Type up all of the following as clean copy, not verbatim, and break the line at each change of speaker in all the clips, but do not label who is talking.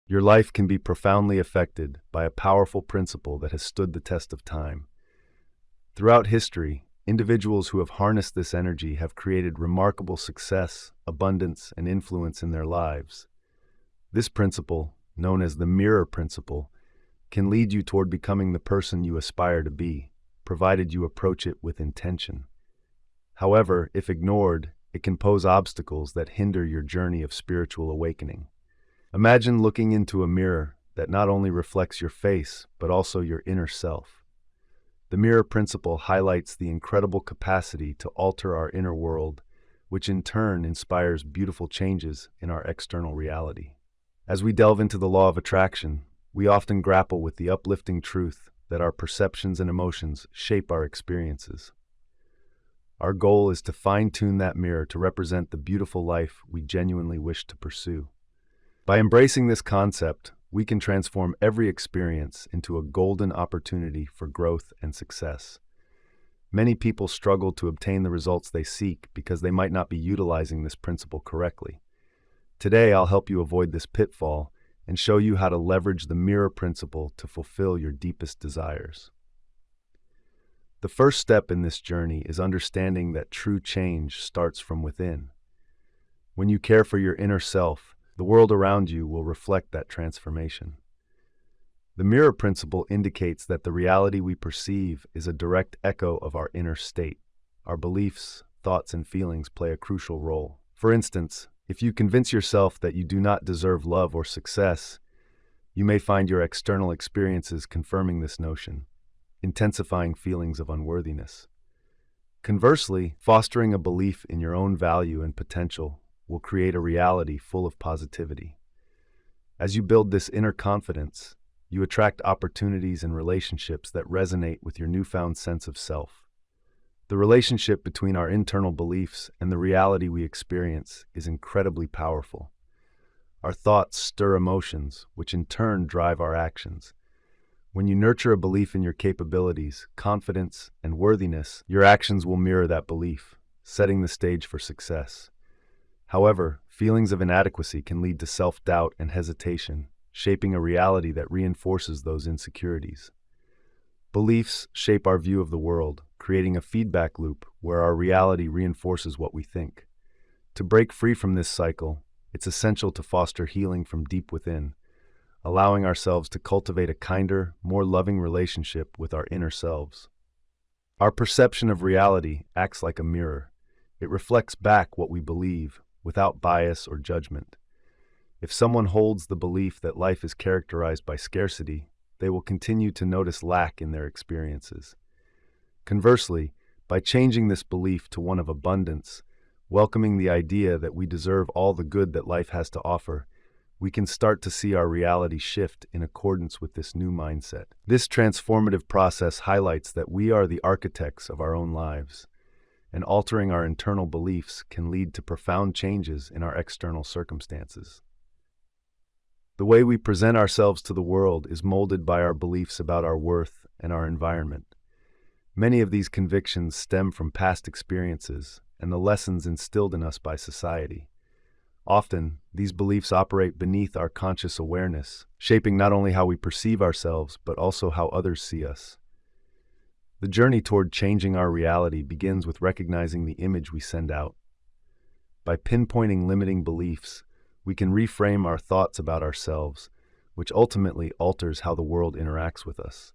Your life can be profoundly affected by a powerful principle that has stood the test of time. Throughout history, individuals who have harnessed this energy have created remarkable success, abundance, and influence in their lives. This principle, known as the mirror principle, can lead you toward becoming the person you aspire to be, provided you approach it with intention. However, if ignored, it can pose obstacles that hinder your journey of spiritual awakening. Imagine looking into a mirror that not only reflects your face, but also your inner self. The mirror principle highlights the incredible capacity to alter our inner world, which in turn inspires beautiful changes in our external reality. As we delve into the law of attraction, we often grapple with the uplifting truth that our perceptions and emotions shape our experiences. Our goal is to fine-tune that mirror to represent the beautiful life we genuinely wish to pursue. By embracing this concept, we can transform every experience into a golden opportunity for growth and success. Many people struggle to obtain the results they seek because they might not be utilizing this principle correctly. Today, I'll help you avoid this pitfall and show you how to leverage the mirror principle to fulfill your deepest desires. The first step in this journey is understanding that true change starts from within. When you care for your inner self, the world around you will reflect that transformation. The mirror principle indicates that the reality we perceive is a direct echo of our inner state. Our beliefs, thoughts, and feelings play a crucial role. For instance, if you convince yourself that you do not deserve love or success, you may find your external experiences confirming this notion, intensifying feelings of unworthiness. Conversely, fostering a belief in your own value and potential will create a reality full of positivity. As you build this inner confidence, you attract opportunities and relationships that resonate with your newfound sense of self. The relationship between our internal beliefs and the reality we experience is incredibly powerful. Our thoughts stir emotions, which in turn drive our actions. When you nurture a belief in your capabilities, confidence, and worthiness, your actions will mirror that belief, setting the stage for success. However, feelings of inadequacy can lead to self-doubt and hesitation, shaping a reality that reinforces those insecurities. Beliefs shape our view of the world, creating a feedback loop where our reality reinforces what we think. To break free from this cycle, it's essential to foster healing from deep within, allowing ourselves to cultivate a kinder, more loving relationship with our inner selves. Our perception of reality acts like a mirror. It reflects back what we believe, without bias or judgment. If someone holds the belief that life is characterized by scarcity, they will continue to notice lack in their experiences. Conversely, by changing this belief to one of abundance, welcoming the idea that we deserve all the good that life has to offer, we can start to see our reality shift in accordance with this new mindset. This transformative process highlights that we are the architects of our own lives, and altering our internal beliefs can lead to profound changes in our external circumstances. The way we present ourselves to the world is molded by our beliefs about our worth and our environment. Many of these convictions stem from past experiences and the lessons instilled in us by society. Often, these beliefs operate beneath our conscious awareness, shaping not only how we perceive ourselves, but also how others see us. The journey toward changing our reality begins with recognizing the image we send out. By pinpointing limiting beliefs, we can reframe our thoughts about ourselves, which ultimately alters how the world interacts with us.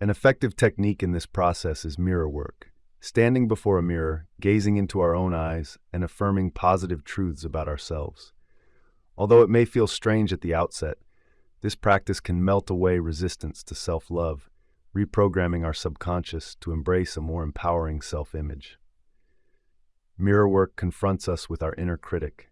An effective technique in this process is mirror work. Standing before a mirror, gazing into our own eyes, and affirming positive truths about ourselves. Although it may feel strange at the outset, this practice can melt away resistance to self-love, reprogramming our subconscious to embrace a more empowering self-image. Mirror work confronts us with our inner critic,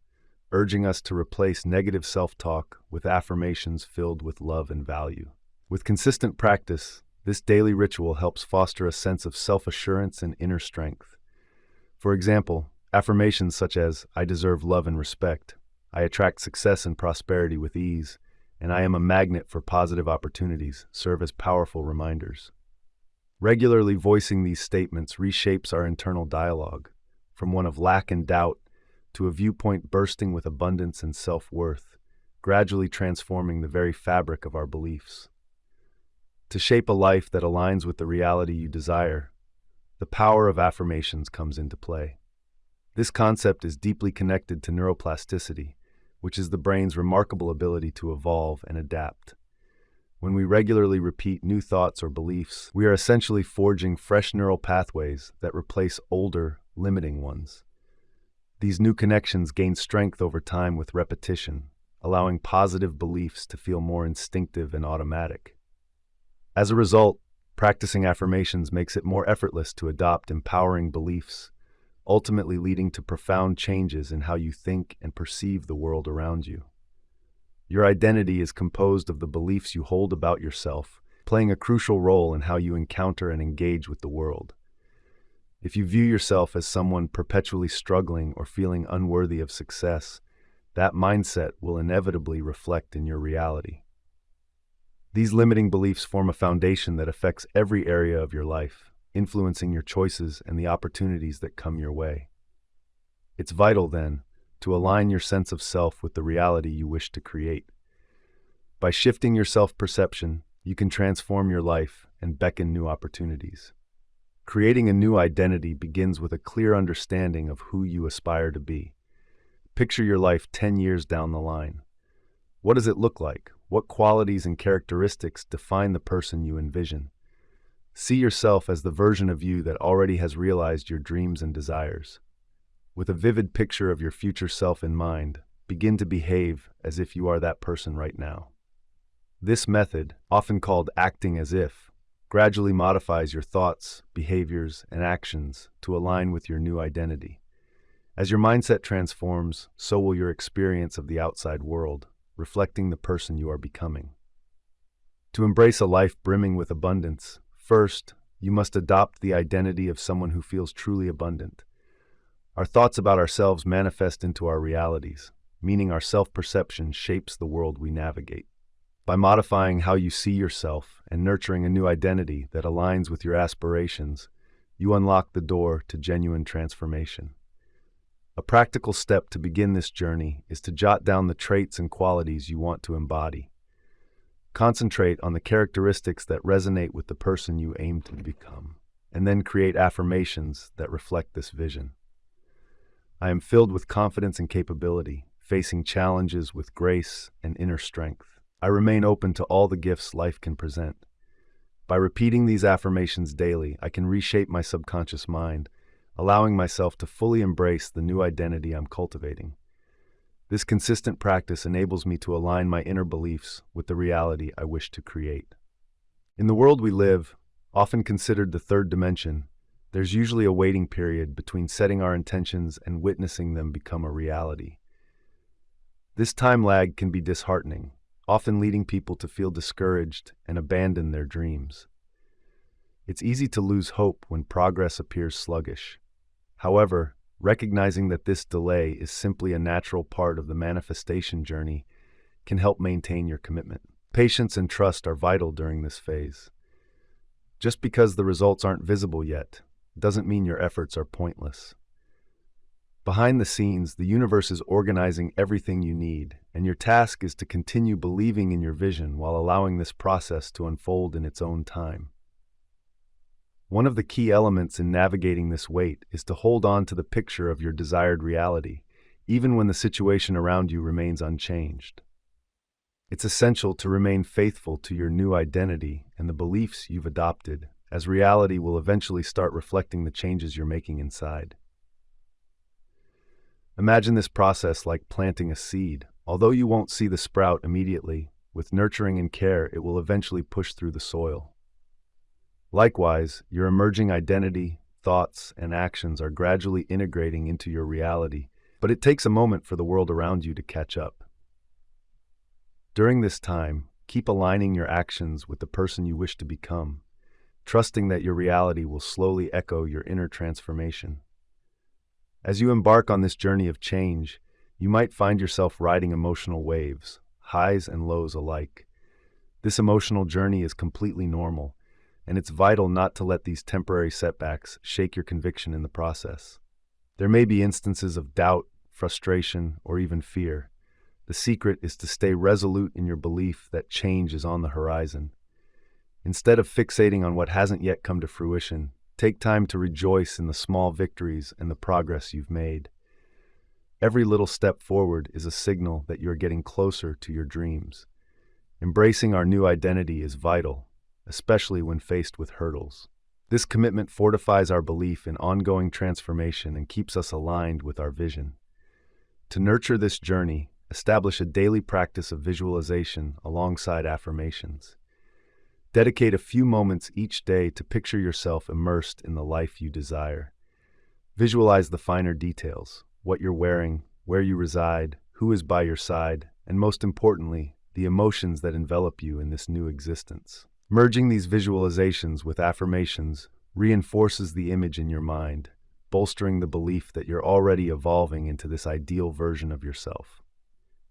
urging us to replace negative self-talk with affirmations filled with love and value. With consistent practice, this daily ritual helps foster a sense of self-assurance and inner strength. For example, affirmations such as, "I deserve love and respect," "I attract success and prosperity with ease," and "I am a magnet for positive opportunities," serve as powerful reminders. Regularly voicing these statements reshapes our internal dialogue, from one of lack and doubt to a viewpoint bursting with abundance and self-worth, gradually transforming the very fabric of our beliefs. To shape a life that aligns with the reality you desire, the power of affirmations comes into play. This concept is deeply connected to neuroplasticity, which is the brain's remarkable ability to evolve and adapt. When we regularly repeat new thoughts or beliefs, we are essentially forging fresh neural pathways that replace older, limiting ones. These new connections gain strength over time with repetition, allowing positive beliefs to feel more instinctive and automatic. As a result, practicing affirmations makes it more effortless to adopt empowering beliefs, ultimately leading to profound changes in how you think and perceive the world around you. Your identity is composed of the beliefs you hold about yourself, playing a crucial role in how you encounter and engage with the world. If you view yourself as someone perpetually struggling or feeling unworthy of success, that mindset will inevitably reflect in your reality. These limiting beliefs form a foundation that affects every area of your life, influencing your choices and the opportunities that come your way. It's vital, then, to align your sense of self with the reality you wish to create. By shifting your self-perception, you can transform your life and beckon new opportunities. Creating a new identity begins with a clear understanding of who you aspire to be. Picture your life 10 years down the line. What does it look like? What qualities and characteristics define the person you envision? See yourself as the version of you that already has realized your dreams and desires. With a vivid picture of your future self in mind, begin to behave as if you are that person right now. This method, often called acting as if, gradually modifies your thoughts, behaviors, and actions to align with your new identity. As your mindset transforms, so will your experience of the outside world, reflecting the person you are becoming. To embrace a life brimming with abundance, first, you must adopt the identity of someone who feels truly abundant. Our thoughts about ourselves manifest into our realities, meaning our self-perception shapes the world we navigate. By modifying how you see yourself and nurturing a new identity that aligns with your aspirations, you unlock the door to genuine transformation. A practical step to begin this journey is to jot down the traits and qualities you want to embody. Concentrate on the characteristics that resonate with the person you aim to become, and then create affirmations that reflect this vision. I am filled with confidence and capability, facing challenges with grace and inner strength. I remain open to all the gifts life can present. By repeating these affirmations daily, I can reshape my subconscious mind, allowing myself to fully embrace the new identity I'm cultivating. This consistent practice enables me to align my inner beliefs with the reality I wish to create. In the world we live, often considered the third dimension, there's usually a waiting period between setting our intentions and witnessing them become a reality. This time lag can be disheartening, often leading people to feel discouraged and abandon their dreams. It's easy to lose hope when progress appears sluggish. However, recognizing that this delay is simply a natural part of the manifestation journey can help maintain your commitment. Patience and trust are vital during this phase. Just because the results aren't visible yet, doesn't mean your efforts are pointless. Behind the scenes, the universe is organizing everything you need, and your task is to continue believing in your vision while allowing this process to unfold in its own time. One of the key elements in navigating this wait is to hold on to the picture of your desired reality, even when the situation around you remains unchanged. It's essential to remain faithful to your new identity and the beliefs you've adopted, as reality will eventually start reflecting the changes you're making inside. Imagine this process like planting a seed. Although you won't see the sprout immediately, with nurturing and care, it will eventually push through the soil. Likewise, your emerging identity, thoughts, and actions are gradually integrating into your reality, but it takes a moment for the world around you to catch up. During this time, keep aligning your actions with the person you wish to become, trusting that your reality will slowly echo your inner transformation. As you embark on this journey of change, you might find yourself riding emotional waves, highs and lows alike. This emotional journey is completely normal, and it's vital not to let these temporary setbacks shake your conviction in the process. There may be instances of doubt, frustration, or even fear. The secret is to stay resolute in your belief that change is on the horizon. Instead of fixating on what hasn't yet come to fruition, take time to rejoice in the small victories and the progress you've made. Every little step forward is a signal that you're getting closer to your dreams. Embracing our new identity is vital, especially when faced with hurdles. This commitment fortifies our belief in ongoing transformation and keeps us aligned with our vision. To nurture this journey, establish a daily practice of visualization alongside affirmations. Dedicate a few moments each day to picture yourself immersed in the life you desire. Visualize the finer details: what you're wearing, where you reside, who is by your side, and most importantly, the emotions that envelop you in this new existence. Merging these visualizations with affirmations reinforces the image in your mind, bolstering the belief that you're already evolving into this ideal version of yourself.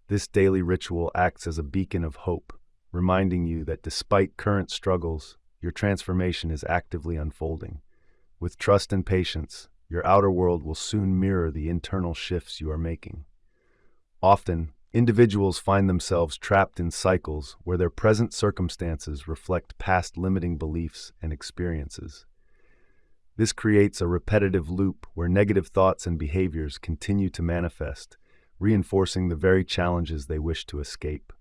This daily ritual acts as a beacon of hope, reminding you that despite current struggles, your transformation is actively unfolding. With trust and patience, your outer world will soon mirror the internal shifts you are making. Often, individuals find themselves trapped in cycles where their present circumstances reflect past limiting beliefs and experiences. This creates a repetitive loop where negative thoughts and behaviors continue to manifest, reinforcing the very challenges they wish to escape.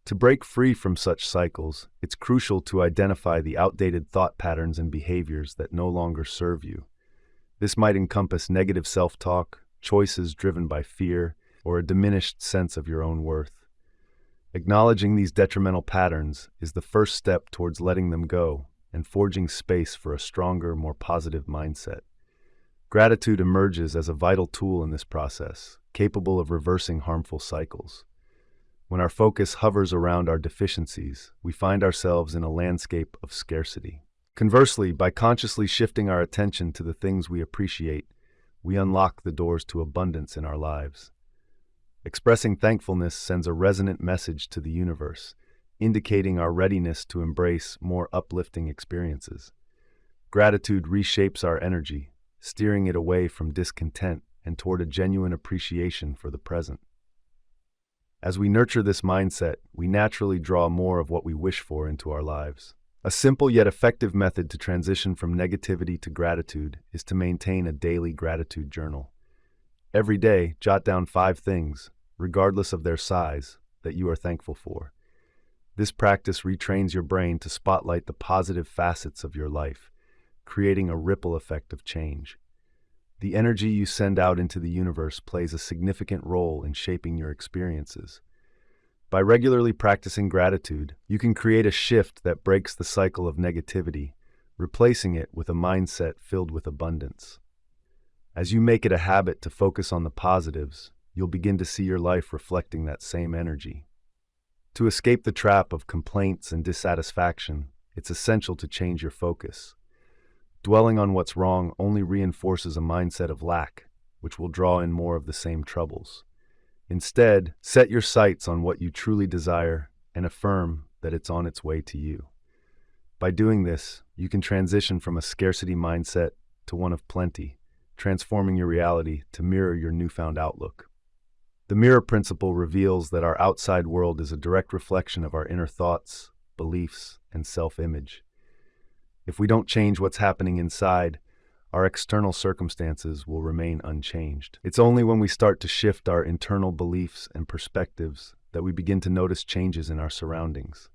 To break free from such cycles, it's crucial to identify the outdated thought patterns and behaviors that no longer serve you. This might encompass negative self-talk, choices driven by fear, or a diminished sense of your own worth. Acknowledging these detrimental patterns is the first step towards letting them go and forging space for a stronger, more positive mindset. Gratitude emerges as a vital tool in this process, capable of reversing harmful cycles. When our focus hovers around our deficiencies, we find ourselves in a landscape of scarcity. Conversely, by consciously shifting our attention to the things we appreciate, we unlock the doors to abundance in our lives. Expressing thankfulness sends a resonant message to the universe, indicating our readiness to embrace more uplifting experiences. Gratitude reshapes our energy, steering it away from discontent and toward a genuine appreciation for the present. As we nurture this mindset, we naturally draw more of what we wish for into our lives. A simple yet effective method to transition from negativity to gratitude is to maintain a daily gratitude journal. Every day, jot down 5 things, regardless of their size, that you are thankful for. This practice retrains your brain to spotlight the positive facets of your life, creating a ripple effect of change. The energy you send out into the universe plays a significant role in shaping your experiences. By regularly practicing gratitude, you can create a shift that breaks the cycle of negativity, replacing it with a mindset filled with abundance. As you make it a habit to focus on the positives, you'll begin to see your life reflecting that same energy. To escape the trap of complaints and dissatisfaction, it's essential to change your focus. Dwelling on what's wrong only reinforces a mindset of lack, which will draw in more of the same troubles. Instead, set your sights on what you truly desire and affirm that it's on its way to you. By doing this, you can transition from a scarcity mindset to one of plenty, transforming your reality to mirror your newfound outlook. The mirror principle reveals that our outside world is a direct reflection of our inner thoughts, beliefs, and self-image. If we don't change what's happening inside, our external circumstances will remain unchanged. It's only when we start to shift our internal beliefs and perspectives that we begin to notice changes in our surroundings.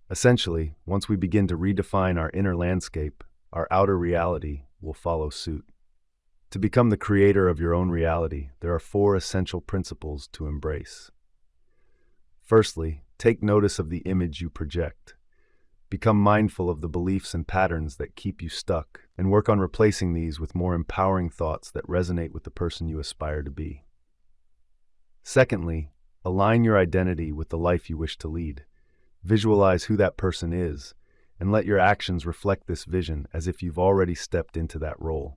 Essentially, once we begin to redefine our inner landscape, our outer reality will follow suit. To become the creator of your own reality, there are 4 essential principles to embrace. Firstly, take notice of the image you project. Become mindful of the beliefs and patterns that keep you stuck, and work on replacing these with more empowering thoughts that resonate with the person you aspire to be. Secondly, align your identity with the life you wish to lead. Visualize who that person is, and let your actions reflect this vision as if you've already stepped into that role.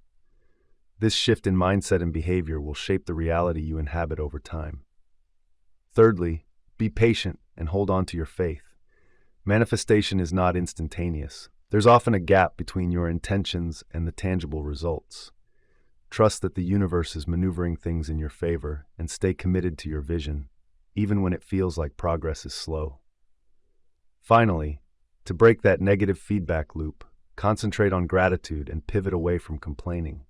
This shift in mindset and behavior will shape the reality you inhabit over time. Thirdly, be patient and hold on to your faith. Manifestation is not instantaneous. There's often a gap between your intentions and the tangible results. Trust that the universe is maneuvering things in your favor and stay committed to your vision, even when it feels like progress is slow. Finally, to break that negative feedback loop, concentrate on gratitude and pivot away from complaining.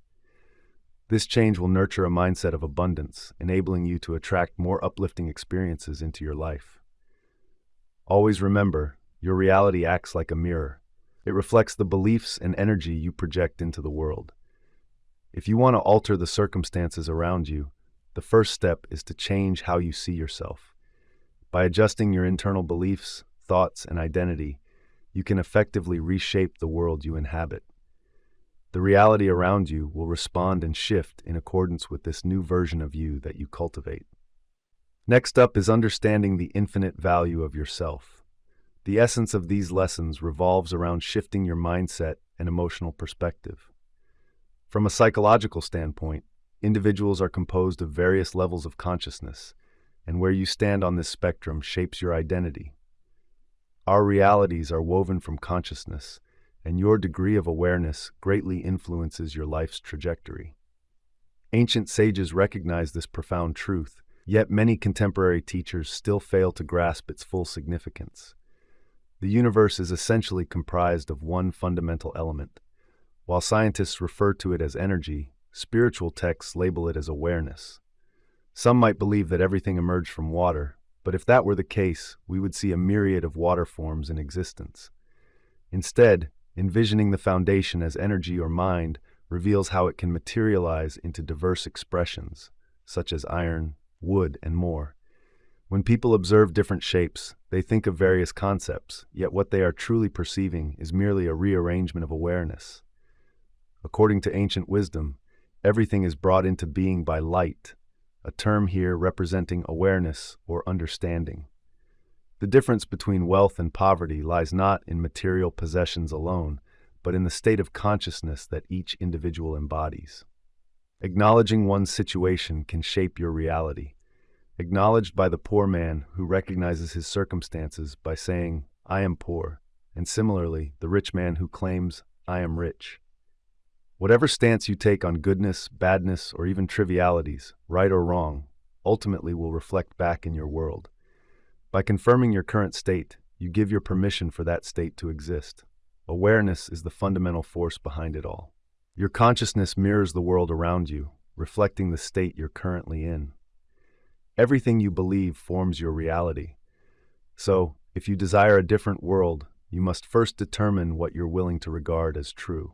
This change will nurture a mindset of abundance, enabling you to attract more uplifting experiences into your life. Always remember, your reality acts like a mirror. It reflects the beliefs and energy you project into the world. If you want to alter the circumstances around you, the first step is to change how you see yourself. By adjusting your internal beliefs, thoughts, and identity, you can effectively reshape the world you inhabit. The reality around you will respond and shift in accordance with this new version of you that you cultivate. Next up is understanding the infinite value of yourself. The essence of these lessons revolves around shifting your mindset and emotional perspective. From a psychological standpoint, individuals are composed of various levels of consciousness, and where you stand on this spectrum shapes your identity. Our realities are woven from consciousness, and your degree of awareness greatly influences your life's trajectory. Ancient sages recognized this profound truth, yet many contemporary teachers still fail to grasp its full significance. The universe is essentially comprised of one fundamental element. While scientists refer to it as energy, spiritual texts label it as awareness. Some might believe that everything emerged from water, but if that were the case, we would see a myriad of water forms in existence. Instead, envisioning the foundation as energy or mind reveals how it can materialize into diverse expressions, such as iron, wood, and more. When people observe different shapes, they think of various concepts, yet what they are truly perceiving is merely a rearrangement of awareness. According to ancient wisdom, everything is brought into being by light, a term here representing awareness or understanding. The difference between wealth and poverty lies not in material possessions alone, but in the state of consciousness that each individual embodies. Acknowledging one's situation can shape your reality. Acknowledged by the poor man who recognizes his circumstances by saying, "I am poor," and similarly, the rich man who claims, "I am rich." Whatever stance you take on goodness, badness, or even trivialities, right or wrong, ultimately will reflect back in your world. By confirming your current state, you give your permission for that state to exist. Awareness is the fundamental force behind it all. Your consciousness mirrors the world around you, reflecting the state you're currently in. Everything you believe forms your reality. So, if you desire a different world, you must first determine what you're willing to regard as true.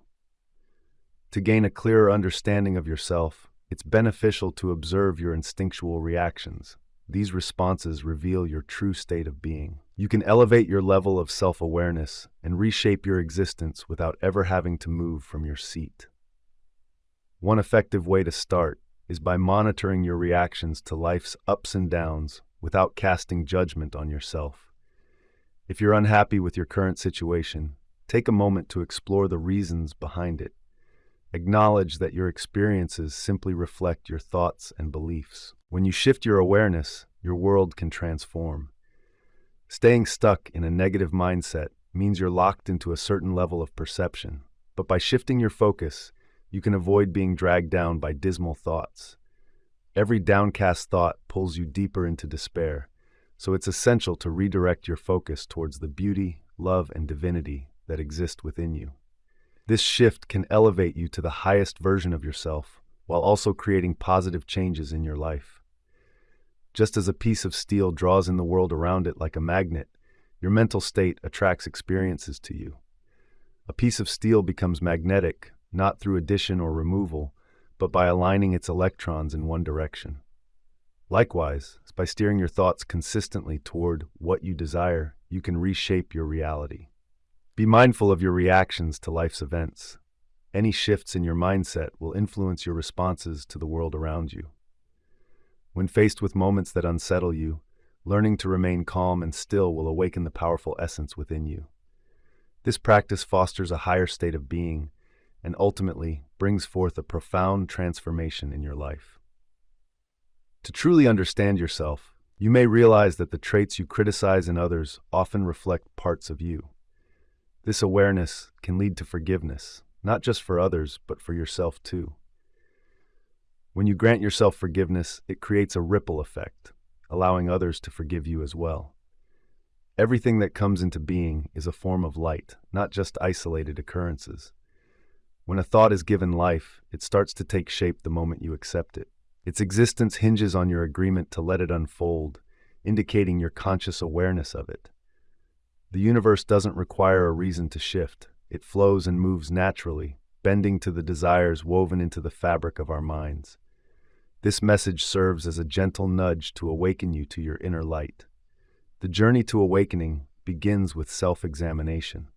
To gain a clearer understanding of yourself, it's beneficial to observe your instinctual reactions. These responses reveal your true state of being. You can elevate your level of self-awareness and reshape your existence without ever having to move from your seat. One effective way to start is by monitoring your reactions to life's ups and downs without casting judgment on yourself. If you're unhappy with your current situation, take a moment to explore the reasons behind it. Acknowledge that your experiences simply reflect your thoughts and beliefs. When you shift your awareness, your world can transform. Staying stuck in a negative mindset means you're locked into a certain level of perception, but by shifting your focus, you can avoid being dragged down by dismal thoughts. Every downcast thought pulls you deeper into despair, so it's essential to redirect your focus towards the beauty, love, and divinity that exist within you. This shift can elevate you to the highest version of yourself, while also creating positive changes in your life. Just as a piece of steel draws in the world around it like a magnet, your mental state attracts experiences to you. A piece of steel becomes magnetic, not through addition or removal, but by aligning its electrons in one direction. Likewise, by steering your thoughts consistently toward what you desire, you can reshape your reality. Be mindful of your reactions to life's events. Any shifts in your mindset will influence your responses to the world around you. When faced with moments that unsettle you, learning to remain calm and still will awaken the powerful essence within you. This practice fosters a higher state of being and ultimately brings forth a profound transformation in your life. To truly understand yourself, you may realize that the traits you criticize in others often reflect parts of you. This awareness can lead to forgiveness, not just for others, but for yourself too. When you grant yourself forgiveness, it creates a ripple effect. allowing others to forgive you as well. Everything that comes into being is a form of light, not just isolated occurrences. When a thought is given life, it starts to take shape the moment you accept it. Its existence hinges on your agreement to let it unfold, indicating your conscious awareness of it. The universe doesn't require a reason to shift. It flows and moves naturally, bending to the desires woven into the fabric of our minds. This message serves as a gentle nudge to awaken you to your inner light. The journey to awakening begins with self-examination.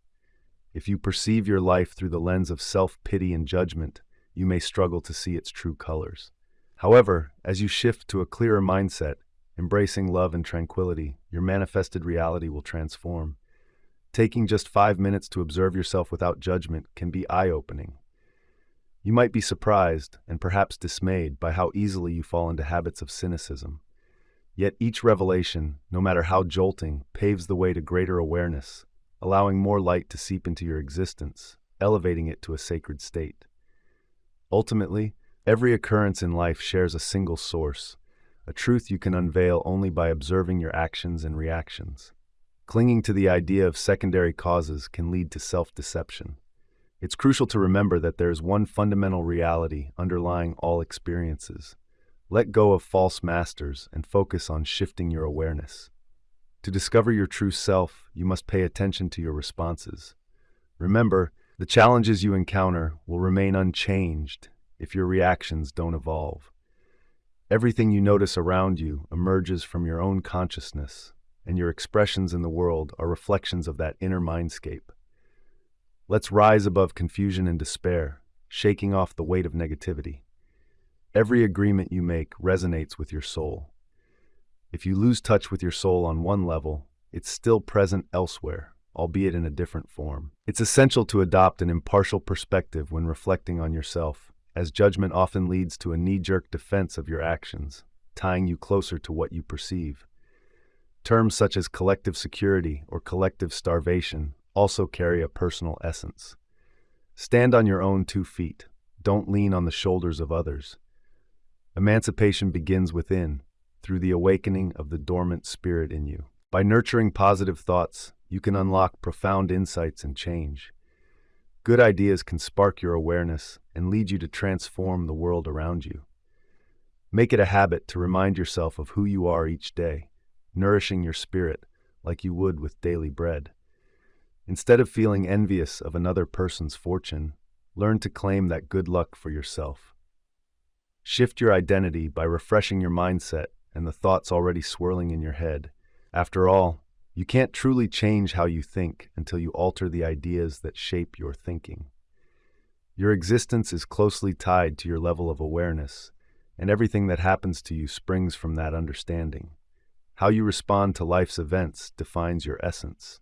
If you perceive your life through the lens of self-pity and judgment, you may struggle to see its true colors. However, as you shift to a clearer mindset, embracing love and tranquility, your manifested reality will transform. Taking just 5 minutes to observe yourself without judgment can be eye-opening. You might be surprised and perhaps dismayed by how easily you fall into habits of cynicism. Yet each revelation, no matter how jolting, paves the way to greater awareness, allowing more light to seep into your existence, elevating it to a sacred state. Ultimately, every occurrence in life shares a single source, a truth you can unveil only by observing your actions and reactions. Clinging to the idea of secondary causes can lead to self-deception. It's crucial to remember that there is one fundamental reality underlying all experiences. Let go of false masters and focus on shifting your awareness. To discover your true self, you must pay attention to your responses. Remember, the challenges you encounter will remain unchanged if your reactions don't evolve. Everything you notice around you emerges from your own consciousness, and your expressions in the world are reflections of that inner mindscape. Let's rise above confusion and despair, shaking off the weight of negativity. Every agreement you make resonates with your soul. If you lose touch with your soul on one level, it's still present elsewhere, albeit in a different form. It's essential to adopt an impartial perspective when reflecting on yourself, as judgment often leads to a knee-jerk defense of your actions, tying you closer to what you perceive. Terms such as collective security or collective starvation also carry a personal essence. Stand on your own 2 feet. Don't lean on the shoulders of others. Emancipation begins within, through the awakening of the dormant spirit in you. By nurturing positive thoughts, you can unlock profound insights and change. Good ideas can spark your awareness and lead you to transform the world around you. Make it a habit to remind yourself of who you are each day, nourishing your spirit like you would with daily bread. Instead of feeling envious of another person's fortune, learn to claim that good luck for yourself. Shift your identity by refreshing your mindset and the thoughts already swirling in your head. After all, you can't truly change how you think until you alter the ideas that shape your thinking. Your existence is closely tied to your level of awareness, and everything that happens to you springs from that understanding. How you respond to life's events defines your essence.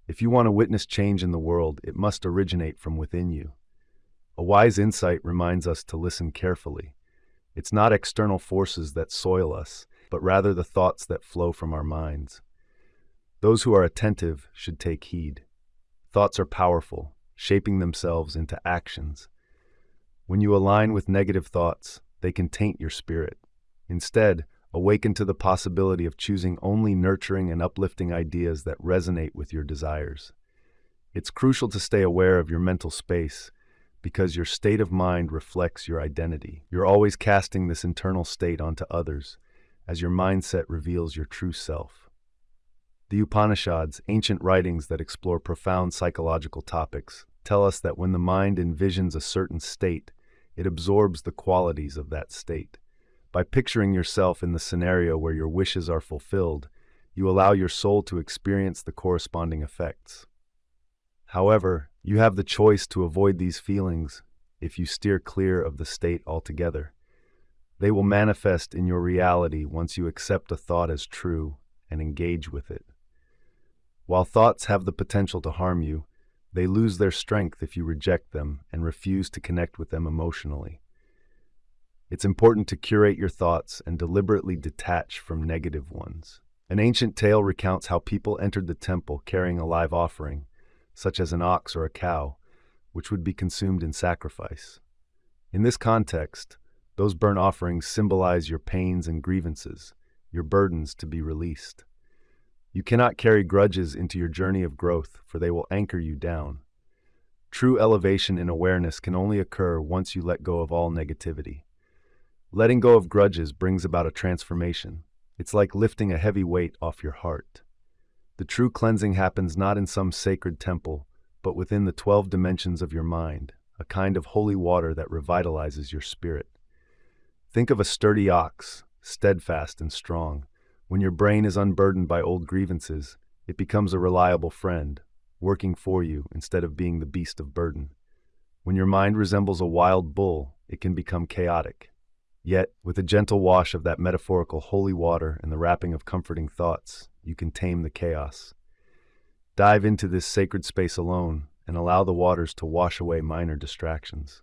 If you want to witness change in the world, it must originate from within you. A wise insight reminds us to listen carefully. It's not external forces that soil us, but rather the thoughts that flow from our minds. Those who are attentive should take heed. Thoughts are powerful, shaping themselves into actions. When you align with negative thoughts, they can taint your spirit. Instead, awaken to the possibility of choosing only nurturing and uplifting ideas that resonate with your desires. It's crucial to stay aware of your mental space because your state of mind reflects your identity. You're always casting this internal state onto others as your mindset reveals your true self. The Upanishads, ancient writings that explore profound psychological topics, tell us that when the mind envisions a certain state, it absorbs the qualities of that state. By picturing yourself in the scenario where your wishes are fulfilled, you allow your soul to experience the corresponding effects. However, you have the choice to avoid these feelings if you steer clear of the state altogether. They will manifest in your reality once you accept a thought as true and engage with it. While thoughts have the potential to harm you, they lose their strength if you reject them and refuse to connect with them emotionally. It's important to curate your thoughts and deliberately detach from negative ones. An ancient tale recounts how people entered the temple carrying a live offering, such as an ox or a cow, which would be consumed in sacrifice. In this context, those burnt offerings symbolize your pains and grievances, your burdens to be released. You cannot carry grudges into your journey of growth, for they will anchor you down. True elevation in awareness can only occur once you let go of all negativity. Letting go of grudges brings about a transformation. It's like lifting a heavy weight off your heart. The true cleansing happens not in some sacred temple, but within the 12 dimensions of your mind, a kind of holy water that revitalizes your spirit. Think of a sturdy ox, steadfast and strong. When your brain is unburdened by old grievances, it becomes a reliable friend, working for you instead of being the beast of burden. When your mind resembles a wild bull, it can become chaotic. Yet, with a gentle wash of that metaphorical holy water and the wrapping of comforting thoughts, you can tame the chaos. Dive into this sacred space alone and allow the waters to wash away minor distractions.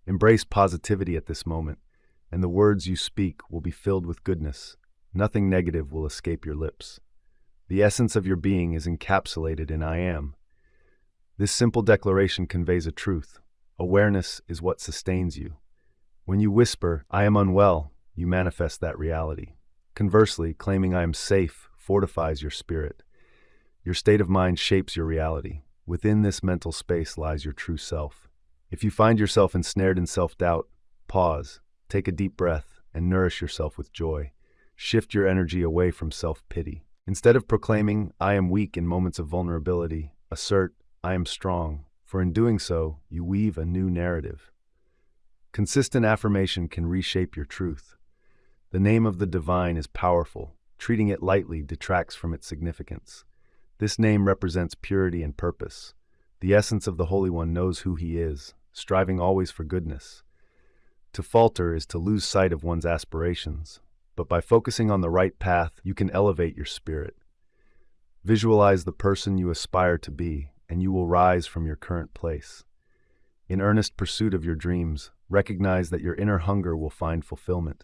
Embrace positivity at this moment, and the words you speak will be filled with goodness. Nothing negative will escape your lips. The essence of your being is encapsulated in I am. This simple declaration conveys a truth. Awareness is what sustains you. When you whisper, I am unwell, you manifest that reality. Conversely, claiming I am safe fortifies your spirit. Your state of mind shapes your reality. Within this mental space lies your true self. If you find yourself ensnared in self-doubt, pause, take a deep breath, and nourish yourself with joy. Shift your energy away from self-pity. Instead of proclaiming, I am weak in moments of vulnerability, assert, I am strong, for in doing so, you weave a new narrative. Consistent affirmation can reshape your truth. The name of the divine is powerful. Treating it lightly detracts from its significance. This name represents purity and purpose. The essence of the Holy One knows who he is, striving always for goodness. To falter is to lose sight of one's aspirations, but by focusing on the right path, you can elevate your spirit. Visualize the person you aspire to be, and you will rise from your current place. In earnest pursuit of your dreams, recognize that your inner hunger will find fulfillment.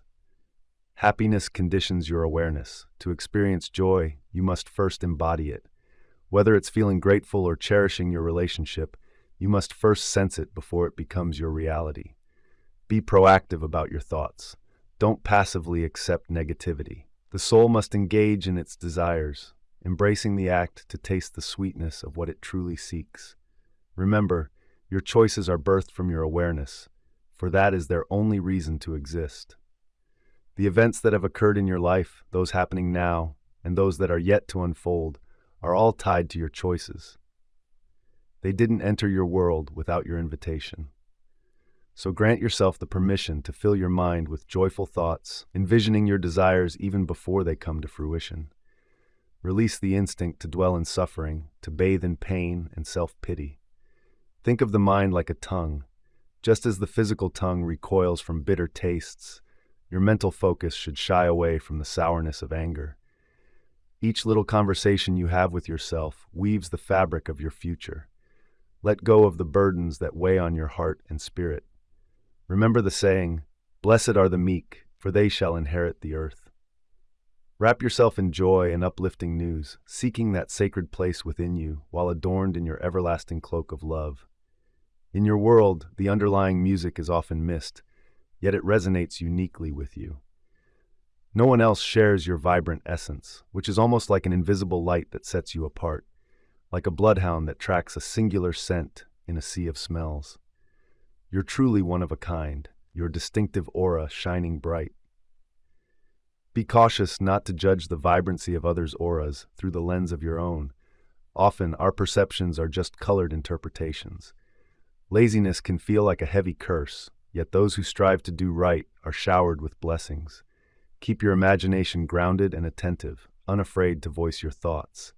Happiness conditions your awareness. To experience joy, you must first embody it. Whether it's feeling grateful or cherishing your relationship, you must first sense it before it becomes your reality. Be proactive about your thoughts. Don't passively accept negativity. The soul must engage in its desires, embracing the act to taste the sweetness of what it truly seeks. Remember, your choices are birthed from your awareness, for that is their only reason to exist. The events that have occurred in your life, those happening now, and those that are yet to unfold, are all tied to your choices. They didn't enter your world without your invitation. So grant yourself the permission to fill your mind with joyful thoughts, envisioning your desires even before they come to fruition. Release the instinct to dwell in suffering, to bathe in pain and self-pity. Think of the mind like a tongue. Just as the physical tongue recoils from bitter tastes, your mental focus should shy away from the sourness of anger. Each little conversation you have with yourself weaves the fabric of your future. Let go of the burdens that weigh on your heart and spirit. Remember the saying, "Blessed are the meek, for they shall inherit the earth." Wrap yourself in joy and uplifting news, seeking that sacred place within you while adorned in your everlasting cloak of love. In your world, the underlying music is often missed, yet it resonates uniquely with you. No one else shares your vibrant essence, which is almost like an invisible light that sets you apart, like a bloodhound that tracks a singular scent in a sea of smells. You're truly one of a kind, your distinctive aura shining bright. Be cautious not to judge the vibrancy of others' auras through the lens of your own. Often, our perceptions are just colored interpretations. Laziness can feel like a heavy curse, yet those who strive to do right are showered with blessings. Keep your imagination grounded and attentive, unafraid to voice your thoughts.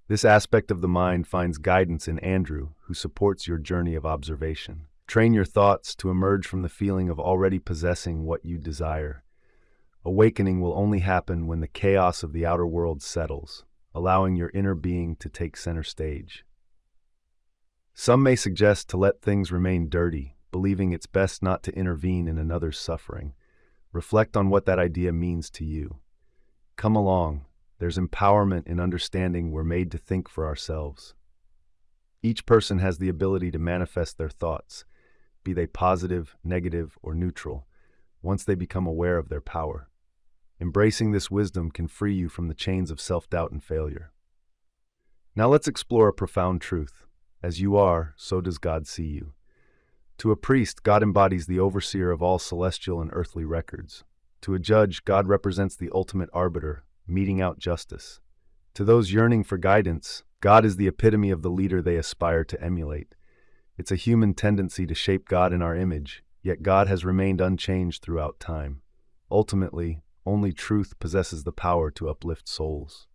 This aspect of the mind finds guidance in Andrew, who supports your journey of observation. Train your thoughts to emerge from the feeling of already possessing what you desire. Awakening will only happen when the chaos of the outer world settles, allowing your inner being to take center stage. Some may suggest to let things remain dirty, believing it's best not to intervene in another's suffering. Reflect on what that idea means to you. Come along. There's empowerment in understanding we're made to think for ourselves. Each person has the ability to manifest their thoughts, be they positive, negative, or neutral, once they become aware of their power. Embracing this wisdom can free you from the chains of self-doubt and failure. Now let's explore a profound truth. As you are, so does God see you. To a priest, God embodies the overseer of all celestial and earthly records. To a judge, God represents the ultimate arbiter, meting out justice. To those yearning for guidance, God is the epitome of the leader they aspire to emulate. It's a human tendency to shape God in our image, yet God has remained unchanged throughout time. Ultimately, only truth possesses the power to uplift souls.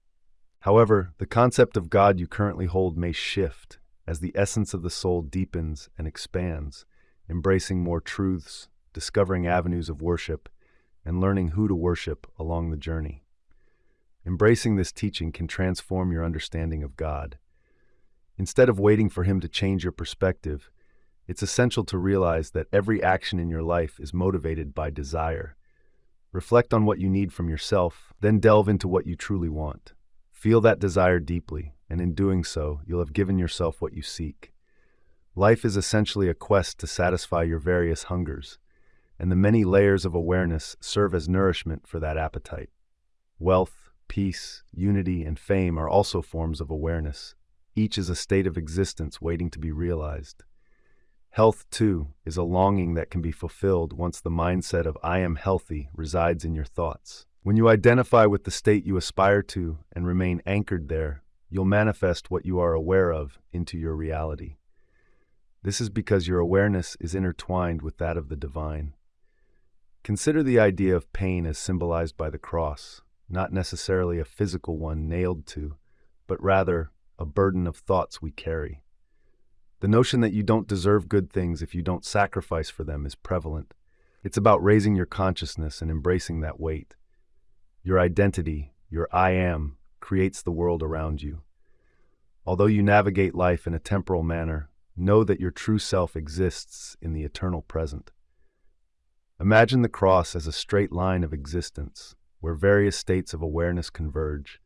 However, the concept of God you currently hold may shift as the essence of the soul deepens and expands, embracing more truths, discovering avenues of worship, and learning who to worship along the journey. Embracing this teaching can transform your understanding of God. Instead of waiting for Him to change your perspective, it's essential to realize that every action in your life is motivated by desire. Reflect on what you need from yourself, then delve into what you truly want. Feel that desire deeply, and in doing so, you'll have given yourself what you seek. Life is essentially a quest to satisfy your various hungers, and the many layers of awareness serve as nourishment for that appetite. Wealth, peace, unity, and fame are also forms of awareness. Each is a state of existence waiting to be realized. Health, too, is a longing that can be fulfilled once the mindset of "I am healthy" resides in your thoughts. When you identify with the state you aspire to and remain anchored there, you'll manifest what you are aware of into your reality. This is because your awareness is intertwined with that of the divine. Consider the idea of pain as symbolized by the cross, not necessarily a physical one nailed to, but rather a burden of thoughts we carry. The notion that you don't deserve good things if you don't sacrifice for them is prevalent. It's about raising your consciousness and embracing that weight. Your identity, your I am, creates the world around you. Although you navigate life in a temporal manner, know that your true self exists in the eternal present. Imagine the cross as a straight line of existence, where various states of awareness converge.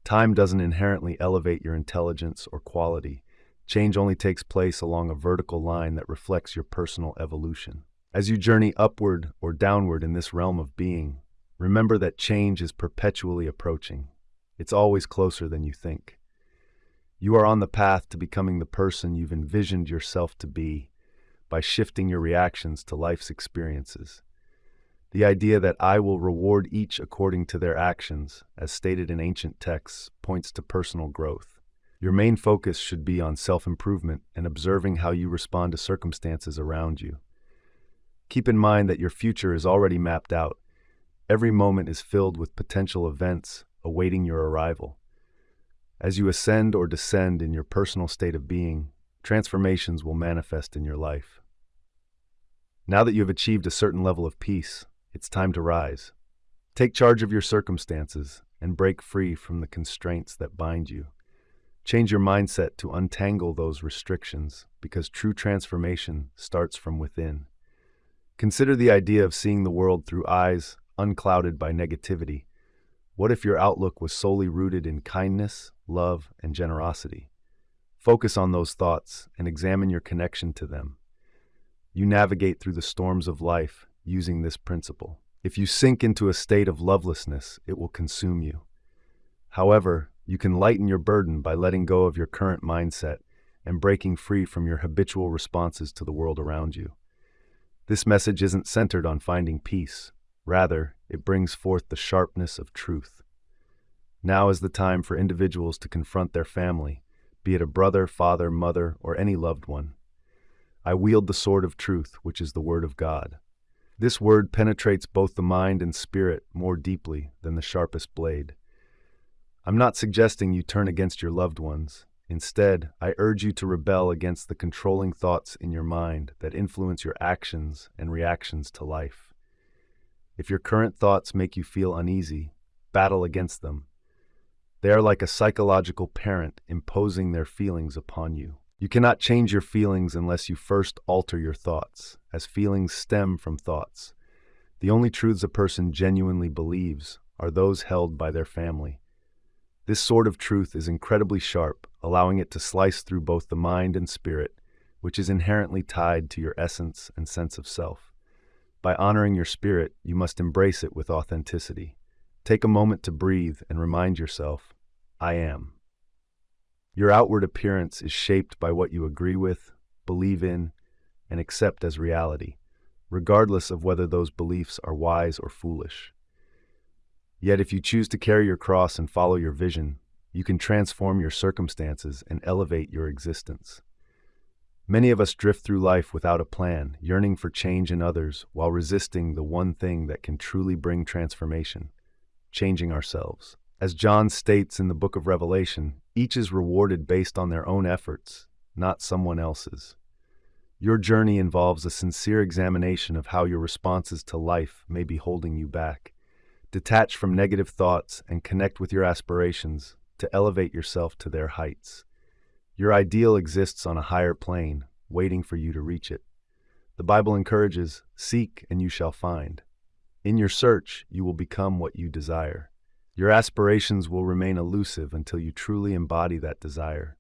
Time doesn't inherently elevate your intelligence or quality. Change only takes place along a vertical line that reflects your personal evolution. As you journey upward or downward in this realm of being, remember that change is perpetually approaching. It's always closer than you think. You are on the path to becoming the person you've envisioned yourself to be by shifting your reactions to life's experiences. The idea that I will reward each according to their actions, as stated in ancient texts, points to personal growth. Your main focus should be on self-improvement and observing how you respond to circumstances around you. Keep in mind that your future is already mapped out. Every moment is filled with potential events awaiting your arrival. As you ascend or descend in your personal state of being, transformations will manifest in your life. Now that you have achieved a certain level of peace, it's time to rise. Take charge of your circumstances and break free from the constraints that bind you. Change your mindset to untangle those restrictions, because true transformation starts from within. Consider the idea of seeing the world through eyes unclouded by negativity. What if your outlook was solely rooted in kindness, love, and generosity? Focus on those thoughts and examine your connection to them. You navigate through the storms of life using this principle. If you sink into a state of lovelessness, it will consume you. However, you can lighten your burden by letting go of your current mindset and breaking free from your habitual responses to the world around you. This message isn't centered on finding peace. Rather, it brings forth the sharpness of truth. Now is the time for individuals to confront their family, be it a brother, father, mother, or any loved one. I wield the sword of truth, which is the word of God. This word penetrates both the mind and spirit more deeply than the sharpest blade. I'm not suggesting you turn against your loved ones. Instead, I urge you to rebel against the controlling thoughts in your mind that influence your actions and reactions to life. If your current thoughts make you feel uneasy, battle against them. They are like a psychological parent imposing their feelings upon you. You cannot change your feelings unless you first alter your thoughts, as feelings stem from thoughts. The only truths a person genuinely believes are those held by their family. This sword of truth is incredibly sharp, allowing it to slice through both the mind and spirit, which is inherently tied to your essence and sense of self. By honoring your spirit, you must embrace it with authenticity. Take a moment to breathe and remind yourself, I am. Your outward appearance is shaped by what you agree with, believe in, and accept as reality, regardless of whether those beliefs are wise or foolish. Yet if you choose to carry your cross and follow your vision, you can transform your circumstances and elevate your existence. Many of us drift through life without a plan, yearning for change in others while resisting the one thing that can truly bring transformation, changing ourselves. As John states in the book of Revelation, each is rewarded based on their own efforts, not someone else's. Your journey involves a sincere examination of how your responses to life may be holding you back. Detach from negative thoughts and connect with your aspirations to elevate yourself to their heights. Your ideal exists on a higher plane, waiting for you to reach it. The Bible encourages, "Seek and you shall find." In your search, you will become what you desire. Your aspirations will remain elusive until you truly embody that desire.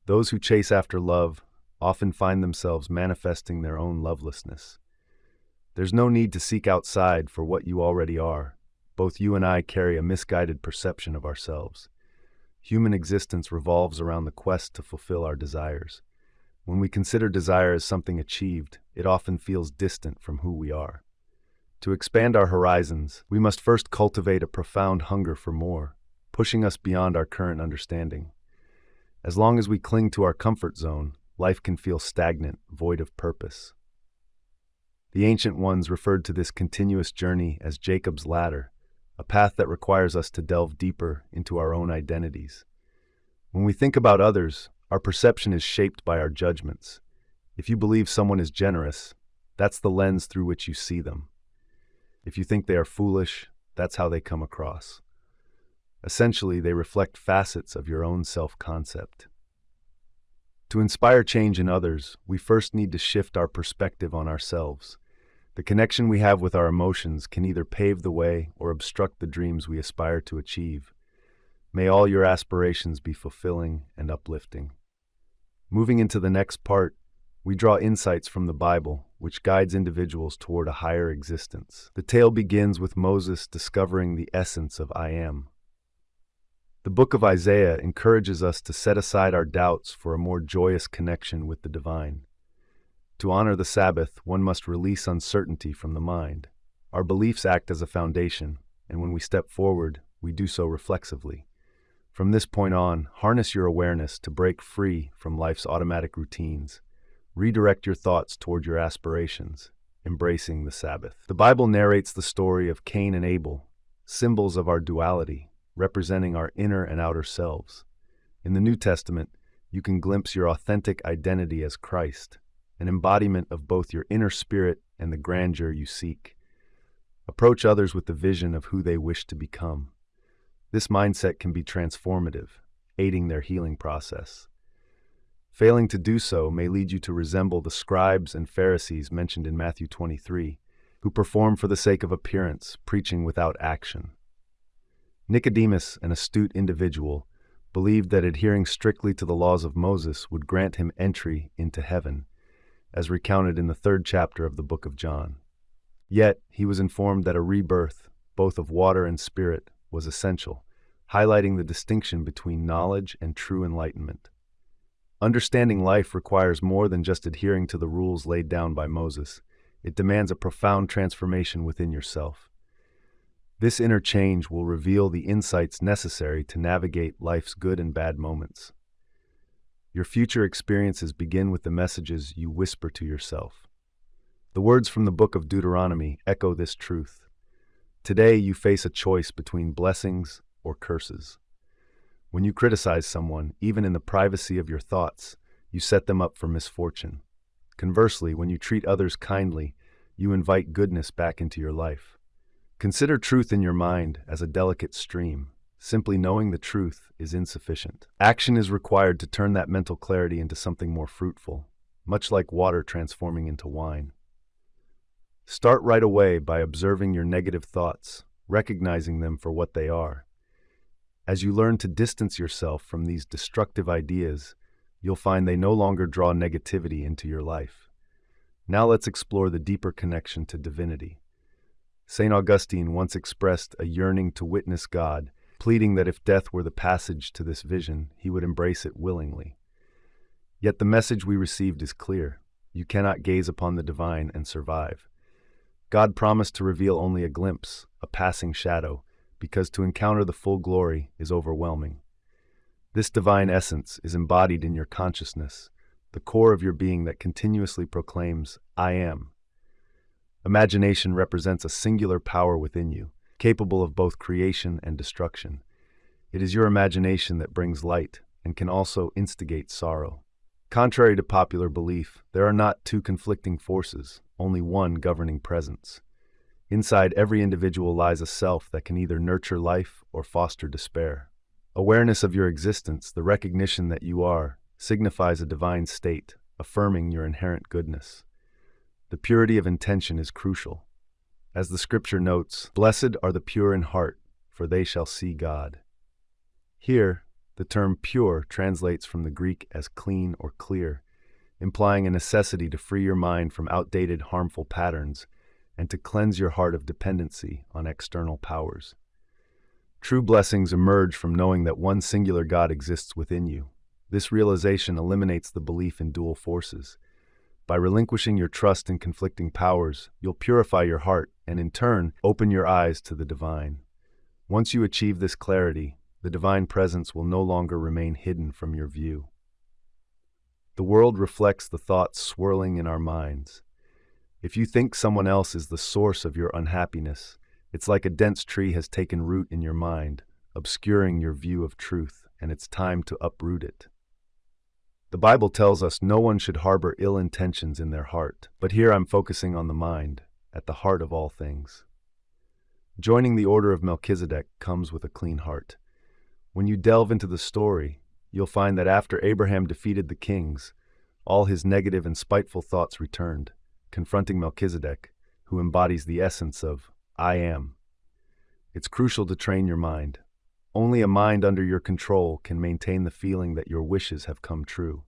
Those who chase after love often find themselves manifesting their own lovelessness. There's no need to seek outside for what you already are. Both you and I carry a misguided perception of ourselves. Human existence revolves around the quest to fulfill our desires. When we consider desire as something achieved, it often feels distant from who we are. To expand our horizons, we must first cultivate a profound hunger for more, pushing us beyond our current understanding. As long as we cling to our comfort zone, life can feel stagnant, void of purpose. The ancient ones referred to this continuous journey as Jacob's ladder, a path that requires us to delve deeper into our own identities. When we think about others, our perception is shaped by our judgments. If you believe someone is generous, that's the lens through which you see them. If you think they are foolish, that's how they come across. Essentially, they reflect facets of your own self-concept. To inspire change in others, we first need to shift our perspective on ourselves. The connection we have with our emotions can either pave the way or obstruct the dreams we aspire to achieve. May all your aspirations be fulfilling and uplifting. Moving into the next part, we draw insights from the Bible, which guides individuals toward a higher existence. The tale begins with Moses discovering the essence of I am. The book of Isaiah encourages us to set aside our doubts for a more joyous connection with the divine. To honor the Sabbath, one must release uncertainty from the mind. Our beliefs act as a foundation, and when we step forward, we do so reflexively. From this point on, harness your awareness to break free from life's automatic routines. Redirect your thoughts toward your aspirations, embracing the Sabbath. The Bible narrates the story of Cain and Abel, symbols of our duality, representing our inner and outer selves. In the New Testament, you can glimpse your authentic identity as Christ, an embodiment of both your inner spirit and the grandeur you seek. Approach others with the vision of who they wish to become. This mindset can be transformative, aiding their healing process. Failing to do so may lead you to resemble the scribes and Pharisees mentioned in Matthew 23, who perform for the sake of appearance, preaching without action. Nicodemus, an astute individual, believed that adhering strictly to the laws of Moses would grant him entry into heaven, as recounted in the 3rd chapter of the book of John. Yet, he was informed that a rebirth, both of water and spirit, was essential, highlighting the distinction between knowledge and true enlightenment. Understanding life requires more than just adhering to the rules laid down by Moses. It demands a profound transformation within yourself. This inner change will reveal the insights necessary to navigate life's good and bad moments. Your future experiences begin with the messages you whisper to yourself. The words from the book of Deuteronomy echo this truth. Today you face a choice between blessings or curses. When you criticize someone, even in the privacy of your thoughts, you set them up for misfortune. Conversely, when you treat others kindly, you invite goodness back into your life. Consider truth in your mind as a delicate stream. Simply knowing the truth is insufficient. Action is required to turn that mental clarity into something more fruitful, much like water transforming into wine. Start right away by observing your negative thoughts, recognizing them for what they are. As you learn to distance yourself from these destructive ideas, you'll find they no longer draw negativity into your life. Now let's explore the deeper connection to divinity. St. Augustine once expressed a yearning to witness God, pleading that if death were the passage to this vision, he would embrace it willingly. Yet the message we received is clear. You cannot gaze upon the divine and survive. God promised to reveal only a glimpse, a passing shadow, because to encounter the full glory is overwhelming. This divine essence is embodied in your consciousness, the core of your being that continuously proclaims, I am. Imagination represents a singular power within you, capable of both creation and destruction. It is your imagination that brings light and can also instigate sorrow. Contrary to popular belief, there are not two conflicting forces, only one governing presence. Inside every individual lies a self that can either nurture life or foster despair. Awareness of your existence, the recognition that you are, signifies a divine state, affirming your inherent goodness. The purity of intention is crucial. As the scripture notes, "Blessed are the pure in heart, for they shall see God." Here, the term pure translates from the Greek as clean or clear, implying a necessity to free your mind from outdated, harmful patterns and to cleanse your heart of dependency on external powers. True blessings emerge from knowing that one singular God exists within you. This realization eliminates the belief in dual forces. By relinquishing your trust in conflicting powers, you'll purify your heart and, in turn, open your eyes to the divine. Once you achieve this clarity, the divine presence will no longer remain hidden from your view. The world reflects the thoughts swirling in our minds. If you think someone else is the source of your unhappiness, it's like a dense tree has taken root in your mind, obscuring your view of truth, and it's time to uproot it. The Bible tells us no one should harbor ill intentions in their heart, but here I'm focusing on the mind, at the heart of all things. Joining the order of Melchizedek comes with a clean heart. When you delve into the story, you'll find that after Abraham defeated the kings, all his negative and spiteful thoughts returned, confronting Melchizedek, who embodies the essence of I am. It's crucial to train your mind. Only a mind under your control can maintain the feeling that your wishes have come true.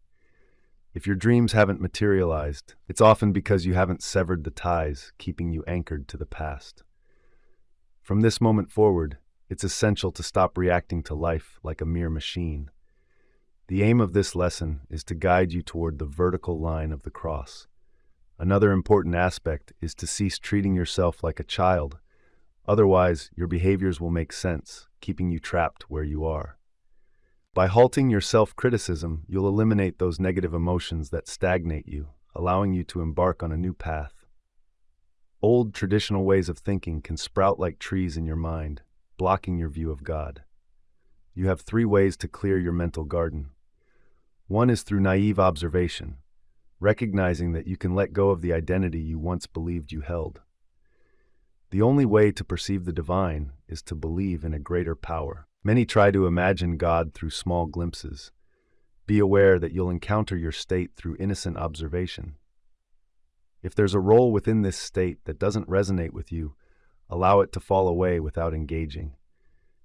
If your dreams haven't materialized, it's often because you haven't severed the ties keeping you anchored to the past. From this moment forward, it's essential to stop reacting to life like a mere machine. The aim of this lesson is to guide you toward the vertical line of the cross. Another important aspect is to cease treating yourself like a child. Otherwise, your behaviors will make sense, keeping you trapped where you are. By halting your self-criticism, you'll eliminate those negative emotions that stagnate you, allowing you to embark on a new path. Old traditional ways of thinking can sprout like trees in your mind, blocking your view of God. You have 3 ways to clear your mental garden. One is through naive observation, recognizing that you can let go of the identity you once believed you held. The only way to perceive the divine is to believe in a greater power. Many try to imagine God through small glimpses. Be aware that you'll encounter your state through innocent observation. If there's a role within this state that doesn't resonate with you, allow it to fall away without engaging.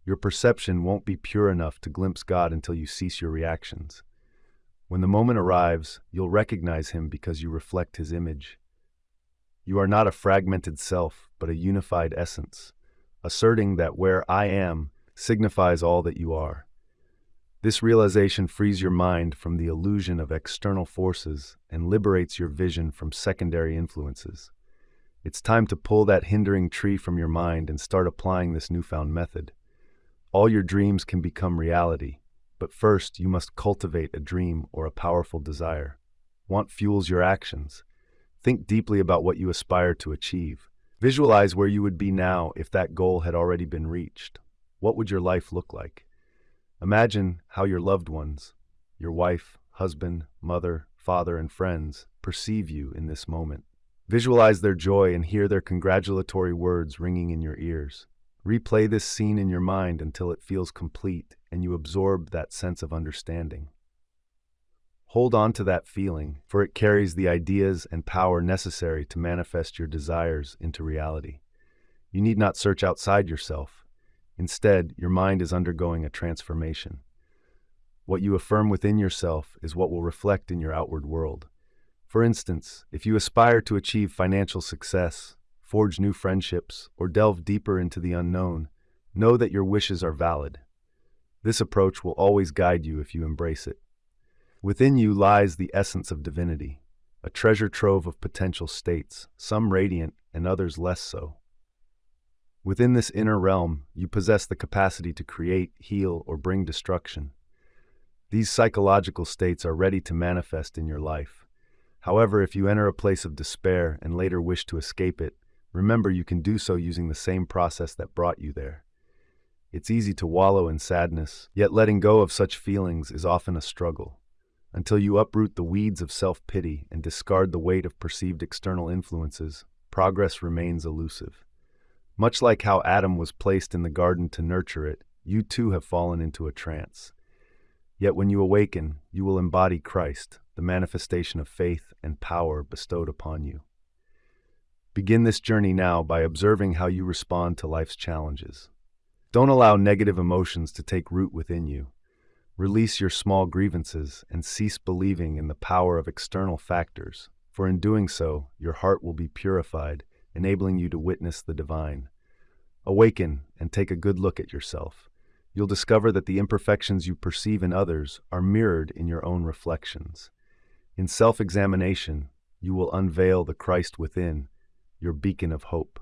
Your perception won't be pure enough to glimpse God until you cease your reactions. When the moment arrives, you'll recognize Him because you reflect His image. You are not a fragmented self, but a unified essence, asserting that where I am signifies all that you are. This realization frees your mind from the illusion of external forces and liberates your vision from secondary influences. It's time to pull that hindering tree from your mind and start applying this newfound method. All your dreams can become reality, but first you must cultivate a dream or a powerful desire. Want fuels your actions. Think deeply about what you aspire to achieve. Visualize where you would be now if that goal had already been reached. What would your life look like? Imagine how your loved ones, your wife, husband, mother, father, and friends perceive you in this moment. Visualize their joy and hear their congratulatory words ringing in your ears. Replay this scene in your mind until it feels complete and you absorb that sense of understanding. Hold on to that feeling, for it carries the ideas and power necessary to manifest your desires into reality. You need not search outside yourself. Instead, your mind is undergoing a transformation. What you affirm within yourself is what will reflect in your outward world. For instance, if you aspire to achieve financial success, forge new friendships, or delve deeper into the unknown, know that your wishes are valid. This approach will always guide you if you embrace it. Within you lies the essence of divinity, a treasure trove of potential states, some radiant and others less so. Within this inner realm, you possess the capacity to create, heal, or bring destruction. These psychological states are ready to manifest in your life. However, if you enter a place of despair and later wish to escape it, remember you can do so using the same process that brought you there. It's easy to wallow in sadness, yet letting go of such feelings is often a struggle. Until you uproot the weeds of self-pity and discard the weight of perceived external influences, progress remains elusive. Much like how Adam was placed in the garden to nurture it, you too have fallen into a trance. Yet when you awaken, you will embody Christ, the manifestation of faith and power bestowed upon you. Begin this journey now by observing how you respond to life's challenges. Don't allow negative emotions to take root within you. Release your small grievances and cease believing in the power of external factors, for in doing so, your heart will be purified, enabling you to witness the divine. Awaken and take a good look at yourself. You'll discover that the imperfections you perceive in others are mirrored in your own reflections. In self-examination, you will unveil the Christ within, your beacon of hope.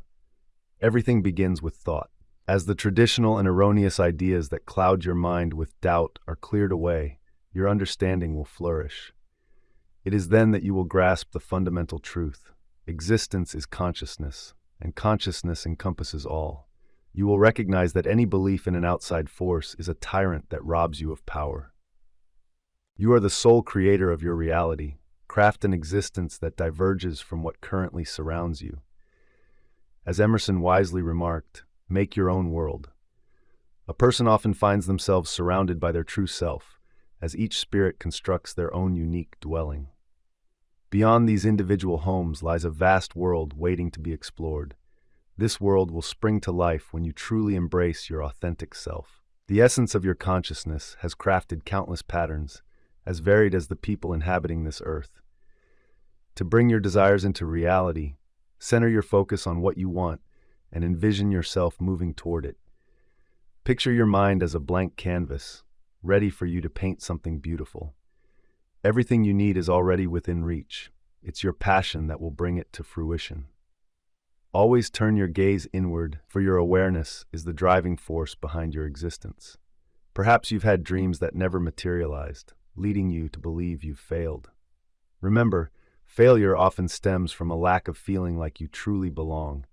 Everything begins with thought. As the traditional and erroneous ideas that cloud your mind with doubt are cleared away, your understanding will flourish. It is then that you will grasp the fundamental truth. Existence is consciousness, and consciousness encompasses all. You will recognize that any belief in an outside force is a tyrant that robs you of power. You are the sole creator of your reality. Craft an existence that diverges from what currently surrounds you. As Emerson wisely remarked, make your own world. A person often finds themselves surrounded by their true self, as each spirit constructs their own unique dwelling. Beyond these individual homes lies a vast world waiting to be explored. This world will spring to life when you truly embrace your authentic self. The essence of your consciousness has crafted countless patterns, as varied as the people inhabiting this earth. To bring your desires into reality, center your focus on what you want and envision yourself moving toward it. Picture your mind as a blank canvas, ready for you to paint something beautiful. Everything you need is already within reach. It's your passion that will bring it to fruition. Always turn your gaze inward, for your awareness is the driving force behind your existence. Perhaps you've had dreams that never materialized, leading you to believe you've failed. Remember, failure often stems from a lack of feeling like you truly belong.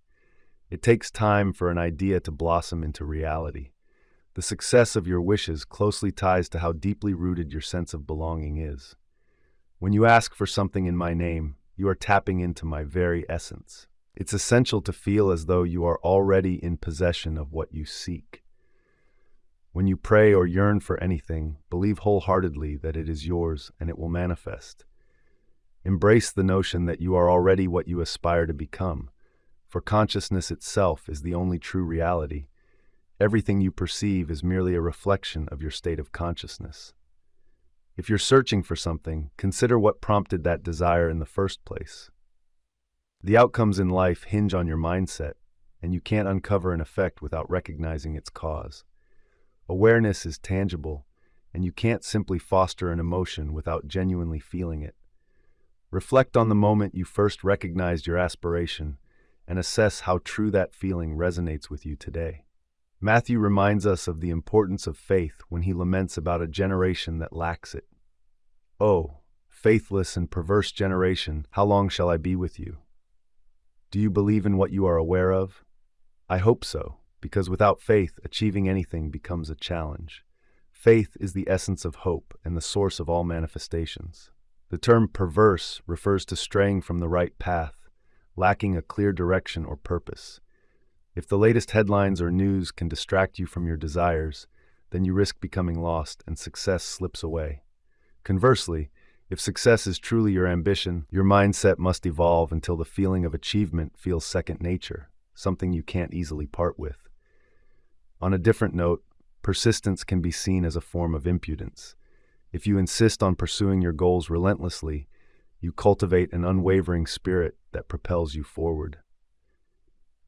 It takes time for an idea to blossom into reality. The success of your wishes closely ties to how deeply rooted your sense of belonging is. When you ask for something in my name, you are tapping into my very essence. It's essential to feel as though you are already in possession of what you seek. When you pray or yearn for anything, believe wholeheartedly that it is yours and it will manifest. Embrace the notion that you are already what you aspire to become, for consciousness itself is the only true reality. Everything you perceive is merely a reflection of your state of consciousness. If you're searching for something, consider what prompted that desire in the first place. The outcomes in life hinge on your mindset, and you can't uncover an effect without recognizing its cause. Awareness is tangible, and you can't simply foster an emotion without genuinely feeling it. Reflect on the moment you first recognized your aspiration, and assess how true that feeling resonates with you today. Matthew reminds us of the importance of faith when he laments about a generation that lacks it. "Oh, faithless and perverse generation, how long shall I be with you?" Do you believe in what you are aware of? I hope so, because without faith, achieving anything becomes a challenge. Faith is the essence of hope and the source of all manifestations. The term perverse refers to straying from the right path, lacking a clear direction or purpose. If the latest headlines or news can distract you from your desires, then you risk becoming lost and success slips away. Conversely, if success is truly your ambition, your mindset must evolve until the feeling of achievement feels second nature, something you can't easily part with. On a different note, persistence can be seen as a form of impudence. If you insist on pursuing your goals relentlessly, you cultivate an unwavering spirit that propels you forward.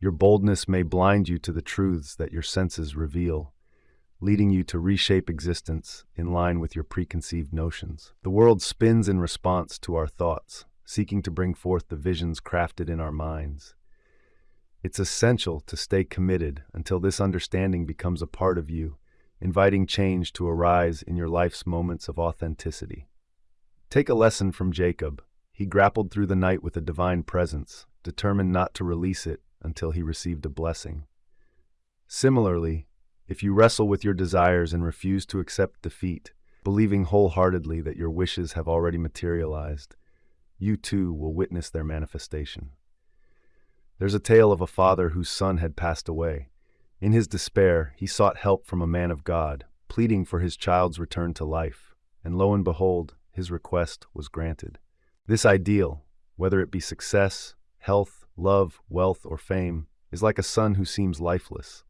Your boldness may blind you to the truths that your senses reveal, leading you to reshape existence in line with your preconceived notions. The world spins in response to our thoughts, seeking to bring forth the visions crafted in our minds. It's essential to stay committed until this understanding becomes a part of you, inviting change to arise in your life's moments of authenticity. Take a lesson from Jacob. He grappled through the night with a divine presence, determined not to release it until he received a blessing. Similarly, if you wrestle with your desires and refuse to accept defeat, believing wholeheartedly that your wishes have already materialized, you too will witness their manifestation. There's a tale of a father whose son had passed away. In his despair, he sought help from a man of God, pleading for his child's return to life, and lo and behold, his request was granted. This ideal, whether it be success, health, love, wealth, or fame, is like a son who seems lifeless.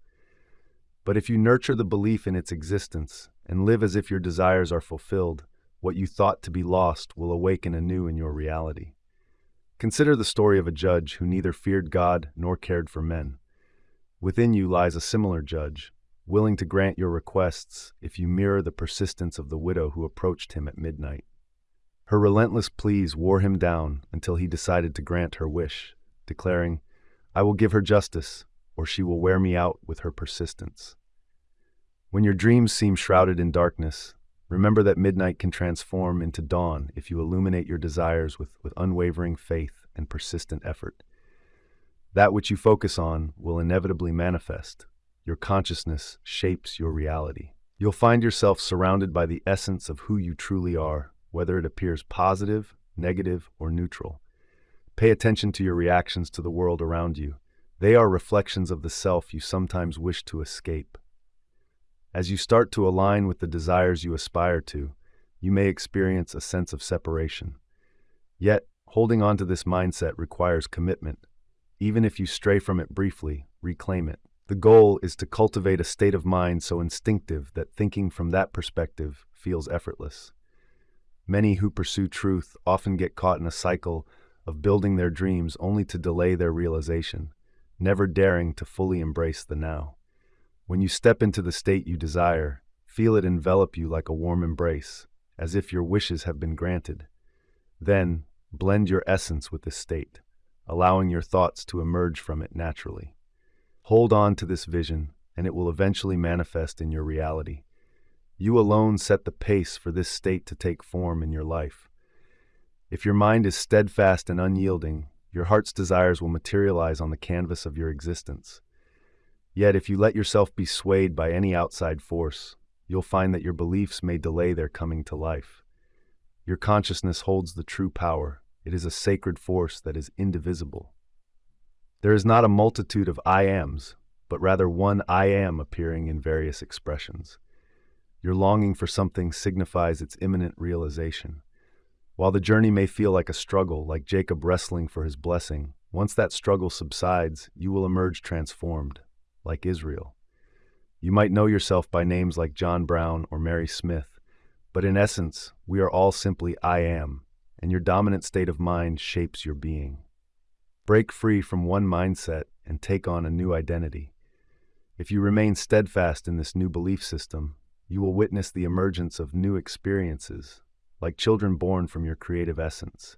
But if you nurture the belief in its existence and live as if your desires are fulfilled, what you thought to be lost will awaken anew in your reality. Consider the story of a judge who neither feared God nor cared for men. Within you lies a similar judge, willing to grant your requests if you mirror the persistence of the widow who approached him at midnight. Her relentless pleas wore him down until he decided to grant her wish, declaring, "I will give her justice, or she will wear me out with her persistence." When your dreams seem shrouded in darkness, remember that midnight can transform into dawn if you illuminate your desires with unwavering faith and persistent effort. That which you focus on will inevitably manifest. Your consciousness shapes your reality. You'll find yourself surrounded by the essence of who you truly are, whether it appears positive, negative, or neutral. Pay attention to your reactions to the world around you. They are reflections of the self you sometimes wish to escape. As you start to align with the desires you aspire to, you may experience a sense of separation. Yet, holding on to this mindset requires commitment. Even if you stray from it briefly, reclaim it. The goal is to cultivate a state of mind so instinctive that thinking from that perspective feels effortless. Many who pursue truth often get caught in a cycle of building their dreams only to delay their realization, never daring to fully embrace the now. When you step into the state you desire, feel it envelop you like a warm embrace, as if your wishes have been granted. Then, blend your essence with this state, allowing your thoughts to emerge from it naturally. Hold on to this vision, and it will eventually manifest in your reality. You alone set the pace for this state to take form in your life. If your mind is steadfast and unyielding, your heart's desires will materialize on the canvas of your existence. Yet if you let yourself be swayed by any outside force, you'll find that your beliefs may delay their coming to life. Your consciousness holds the true power. It is a sacred force that is indivisible. There is not a multitude of I ams, but rather one I am appearing in various expressions. Your longing for something signifies its imminent realization. While the journey may feel like a struggle, like Jacob wrestling for his blessing, once that struggle subsides, you will emerge transformed, like Israel. You might know yourself by names like John Brown or Mary Smith, but in essence, we are all simply I am, and your dominant state of mind shapes your being. Break free from one mindset and take on a new identity. If you remain steadfast in this new belief system, you will witness the emergence of new experiences, like children born from your creative essence.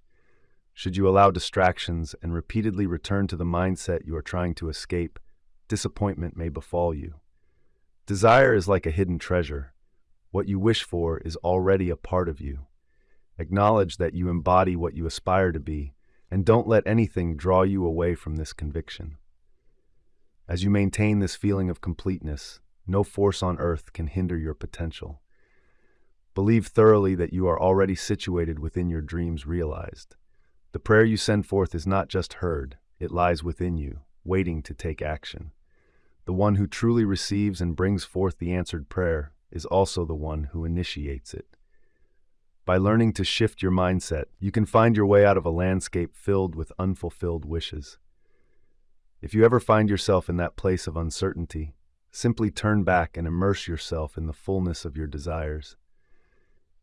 Should you allow distractions and repeatedly return to the mindset you are trying to escape, disappointment may befall you. Desire is like a hidden treasure. What you wish for is already a part of you. Acknowledge that you embody what you aspire to be, and don't let anything draw you away from this conviction. As you maintain this feeling of completeness, no force on earth can hinder your potential. Believe thoroughly that you are already situated within your dreams realized. The prayer you send forth is not just heard, it lies within you, waiting to take action. The one who truly receives and brings forth the answered prayer is also the one who initiates it. By learning to shift your mindset, you can find your way out of a landscape filled with unfulfilled wishes. If you ever find yourself in that place of uncertainty, simply turn back and immerse yourself in the fullness of your desires.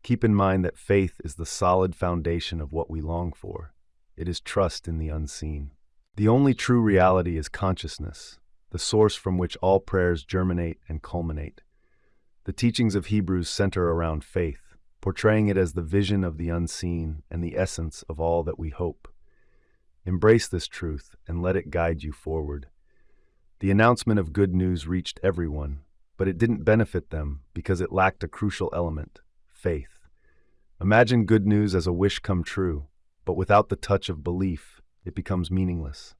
Keep in mind that faith is the solid foundation of what we long for. It is trust in the unseen. The only true reality is consciousness, the source from which all prayers germinate and culminate. The teachings of Hebrews center around faith, portraying it as the vision of the unseen and the essence of all that we hope. Embrace this truth and let it guide you forward. The announcement of good news reached everyone, but it didn't benefit them because it lacked a crucial element: faith. Imagine good news as a wish come true, but without the touch of belief, it becomes meaningless.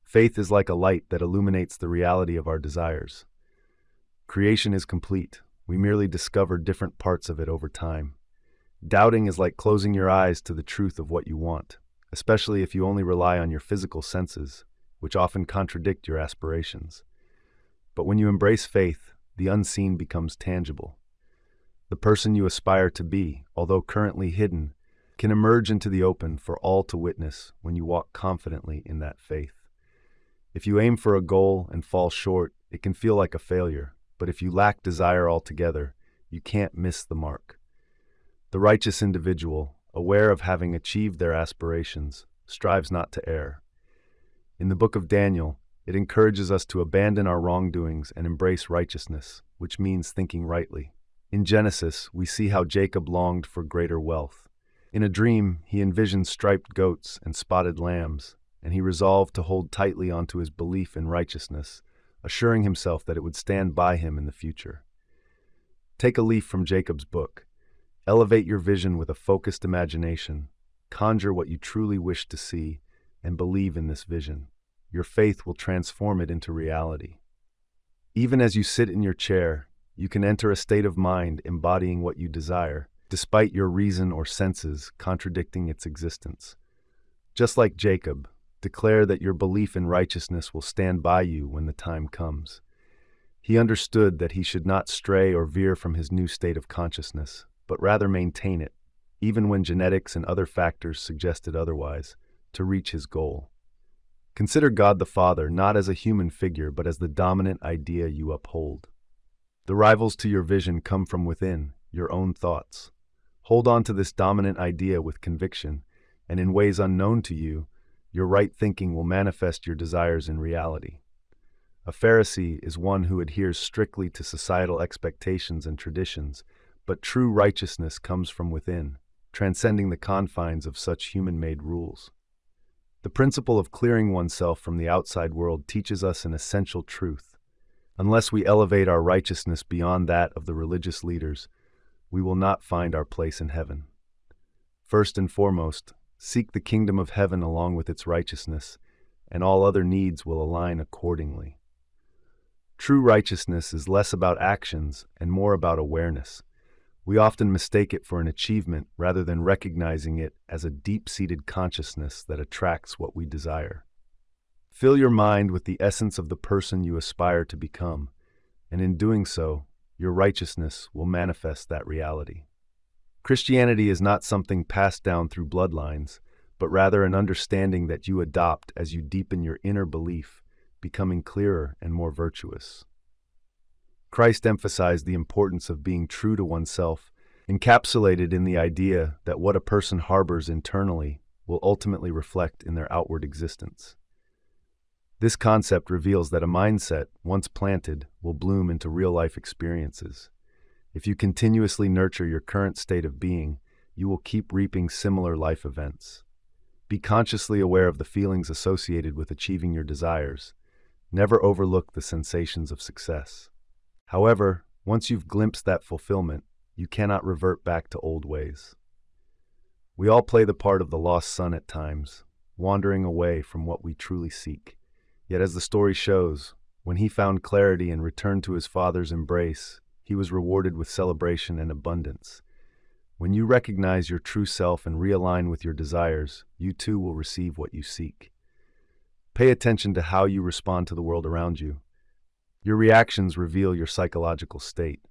Faith is like a light that illuminates the reality of our desires. Creation is complete. We merely discover different parts of it over time. Doubting is like closing your eyes to the truth of what you want, especially if you only rely on your physical senses, which often contradict your aspirations. But when you embrace faith, the unseen becomes tangible. The person you aspire to be, although currently hidden, can emerge into the open for all to witness when you walk confidently in that faith. If you aim for a goal and fall short, it can feel like a failure, but if you lack desire altogether, you can't miss the mark. The righteous individual, aware of having achieved their aspirations, strives not to err. In the book of Daniel, it encourages us to abandon our wrongdoings and embrace righteousness, which means thinking rightly. In Genesis, we see how Jacob longed for greater wealth. In a dream, he envisioned striped goats and spotted lambs, and he resolved to hold tightly onto his belief in righteousness, assuring himself that it would stand by him in the future. Take a leaf from Jacob's book. Elevate your vision with a focused imagination. Conjure what you truly wish to see, and believe in this vision. Your faith will transform it into reality. Even as you sit in your chair, you can enter a state of mind embodying what you desire, despite your reason or senses contradicting its existence. Just like Jacob, declare that your belief in righteousness will stand by you when the time comes. He understood that he should not stray or veer from his new state of consciousness, but rather maintain it, even when genetics and other factors suggested otherwise, to reach his goal. Consider God the Father not as a human figure, but as the dominant idea you uphold. The rivals to your vision come from within, your own thoughts. Hold on to this dominant idea with conviction, and in ways unknown to you, your right thinking will manifest your desires in reality. A Pharisee is one who adheres strictly to societal expectations and traditions, but true righteousness comes from within, transcending the confines of such human-made rules. The principle of clearing oneself from the outside world teaches us an essential truth. Unless we elevate our righteousness beyond that of the religious leaders, we will not find our place in heaven. First and foremost, seek the kingdom of heaven along with its righteousness, and all other needs will align accordingly. True righteousness is less about actions and more about awareness. We often mistake it for an achievement rather than recognizing it as a deep-seated consciousness that attracts what we desire. Fill your mind with the essence of the person you aspire to become, and in doing so, your righteousness will manifest that reality. Christianity is not something passed down through bloodlines, but rather an understanding that you adopt as you deepen your inner belief, becoming clearer and more virtuous. Christ emphasized the importance of being true to oneself, encapsulated in the idea that what a person harbors internally will ultimately reflect in their outward existence. This concept reveals that a mindset, once planted, will bloom into real-life experiences. If you continuously nurture your current state of being, you will keep reaping similar life events. Be consciously aware of the feelings associated with achieving your desires. Never overlook the sensations of success. However, once you've glimpsed that fulfillment, you cannot revert back to old ways. We all play the part of the lost son at times, wandering away from what we truly seek. Yet as the story shows, when he found clarity and returned to his father's embrace, he was rewarded with celebration and abundance. When you recognize your true self and realign with your desires, you too will receive what you seek. Pay attention to how you respond to the world around you. Your reactions reveal your psychological state.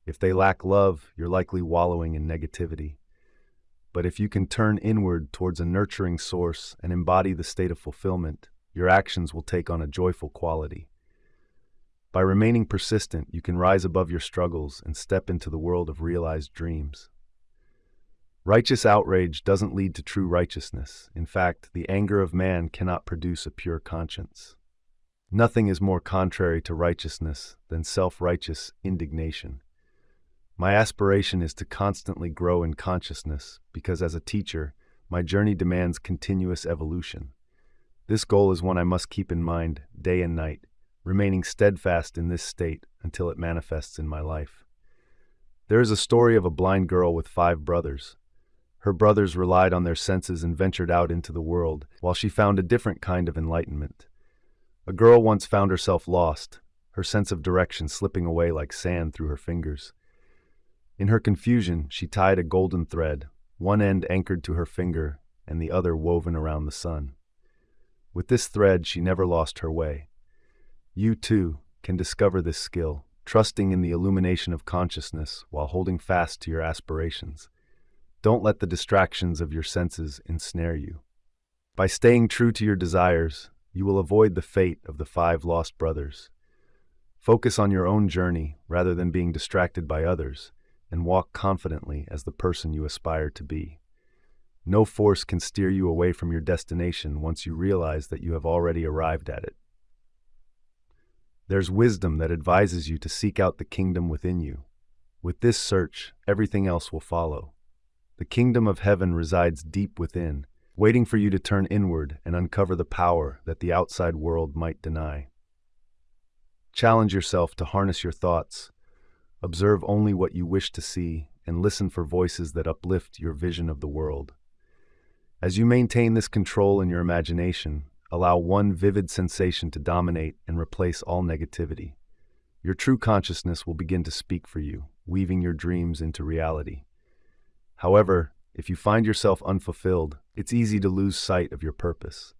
If they lack love, you're likely wallowing in negativity. But if you can turn inward towards a nurturing source and embody the state of fulfillment, your actions will take on a joyful quality. By remaining persistent, you can rise above your struggles and step into the world of realized dreams. Righteous outrage doesn't lead to true righteousness. In fact, the anger of man cannot produce a pure conscience. Nothing is more contrary to righteousness than self-righteous indignation. My aspiration is to constantly grow in consciousness because as a teacher, my journey demands continuous evolution. This goal is one I must keep in mind day and night, remaining steadfast in this state until it manifests in my life. There is a story of a blind girl with 5 brothers. Her brothers relied on their senses and ventured out into the world, while she found a different kind of enlightenment. A girl once found herself lost, her sense of direction slipping away like sand through her fingers. In her confusion, she tied a golden thread, one end anchored to her finger and the other woven around the sun. With this thread, she never lost her way. You, too, can discover this skill, trusting in the illumination of consciousness while holding fast to your aspirations. Don't let the distractions of your senses ensnare you. By staying true to your desires, you will avoid the fate of the 5 lost brothers. Focus on your own journey rather than being distracted by others, and walk confidently as the person you aspire to be. No force can steer you away from your destination once you realize that you have already arrived at it. There's wisdom that advises you to seek out the kingdom within you. With this search, everything else will follow. The kingdom of heaven resides deep within, waiting for you to turn inward and uncover the power that the outside world might deny. Challenge yourself to harness your thoughts. Observe only what you wish to see and listen for voices that uplift your vision of the world. As you maintain this control in your imagination, allow one vivid sensation to dominate and replace all negativity. Your true consciousness will begin to speak for you, weaving your dreams into reality. However, if you find yourself unfulfilled, it's easy to lose sight of your purpose.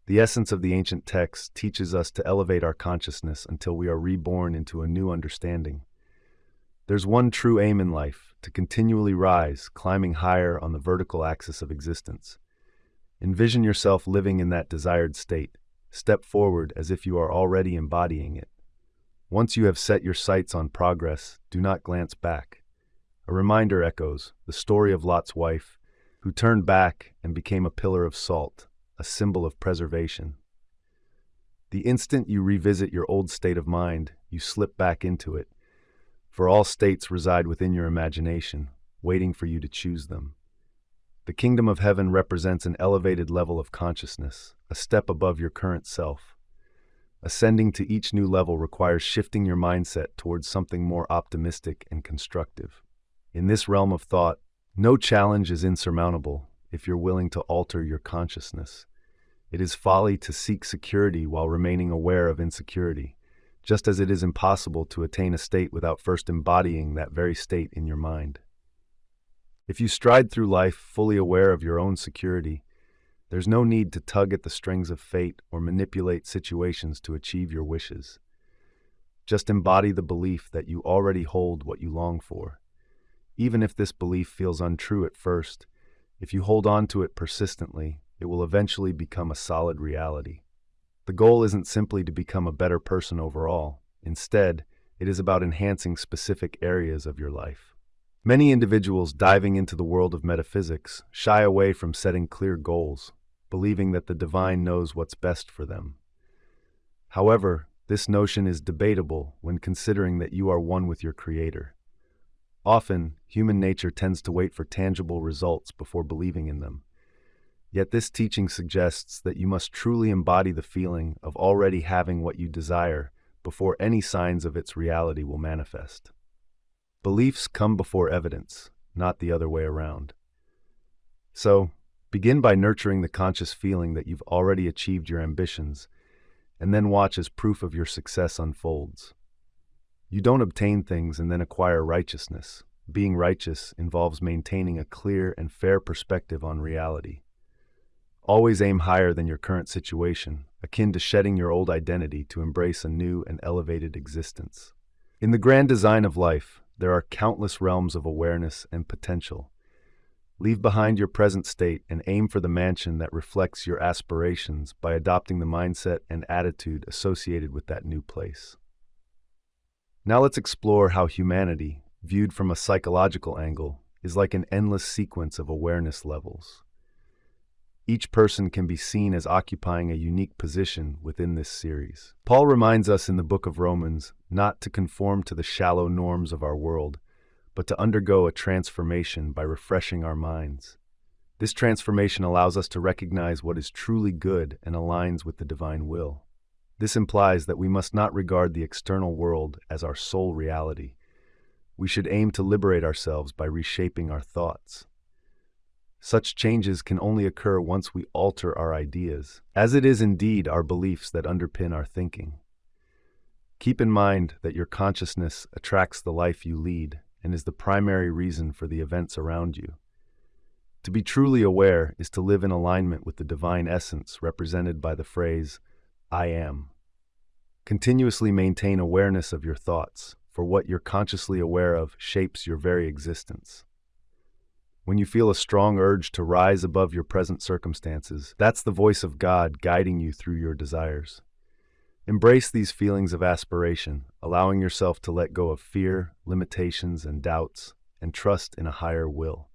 The essence of the ancient texts teaches us to elevate our consciousness until we are reborn into a new understanding. There's one true aim in life, to continually rise, climbing higher on the vertical axis of existence. Envision yourself living in that desired state. Step forward as if you are already embodying it. Once you have set your sights on progress, do not glance back. A reminder echoes, the story of Lot's wife, who turned back and became a pillar of salt, a symbol of preservation. The instant you revisit your old state of mind, you slip back into it. For all states reside within your imagination, waiting for you to choose them. The kingdom of heaven represents an elevated level of consciousness, a step above your current self. Ascending to each new level requires shifting your mindset towards something more optimistic and constructive. In this realm of thought, no challenge is insurmountable if you're willing to alter your consciousness. It is folly to seek security while remaining aware of insecurity, just as it is impossible to attain a state without first embodying that very state in your mind. If you stride through life fully aware of your own security, there's no need to tug at the strings of fate or manipulate situations to achieve your wishes. Just embody the belief that you already hold what you long for. Even if this belief feels untrue at first, if you hold on to it persistently, it will eventually become a solid reality. The goal isn't simply to become a better person overall. Instead, it is about enhancing specific areas of your life. Many individuals diving into the world of metaphysics shy away from setting clear goals, believing that the divine knows what's best for them. However, this notion is debatable when considering that you are one with your Creator. Often, human nature tends to wait for tangible results before believing in them. Yet this teaching suggests that you must truly embody the feeling of already having what you desire before any signs of its reality will manifest. Beliefs come before evidence, not the other way around. So, begin by nurturing the conscious feeling that you've already achieved your ambitions, and then watch as proof of your success unfolds. You don't obtain things and then acquire righteousness. Being righteous involves maintaining a clear and fair perspective on reality. Always aim higher than your current situation, akin to shedding your old identity to embrace a new and elevated existence. In the grand design of life, there are countless realms of awareness and potential. Leave behind your present state and aim for the mansion that reflects your aspirations by adopting the mindset and attitude associated with that new place. Now let's explore how humanity, viewed from a psychological angle, is like an endless sequence of awareness levels. Each person can be seen as occupying a unique position within this series. Paul reminds us in the book of Romans not to conform to the shallow norms of our world, but to undergo a transformation by refreshing our minds. This transformation allows us to recognize what is truly good and aligns with the divine will. This implies that we must not regard the external world as our sole reality. We should aim to liberate ourselves by reshaping our thoughts. Such changes can only occur once we alter our ideas, as it is indeed our beliefs that underpin our thinking. Keep in mind that your consciousness attracts the life you lead and is the primary reason for the events around you. To be truly aware is to live in alignment with the divine essence represented by the phrase, I am. Continuously maintain awareness of your thoughts, for what you're consciously aware of shapes your very existence. When you feel a strong urge to rise above your present circumstances, that's the voice of God guiding you through your desires. Embrace these feelings of aspiration, allowing yourself to let go of fear, limitations, and doubts, and trust in a higher will.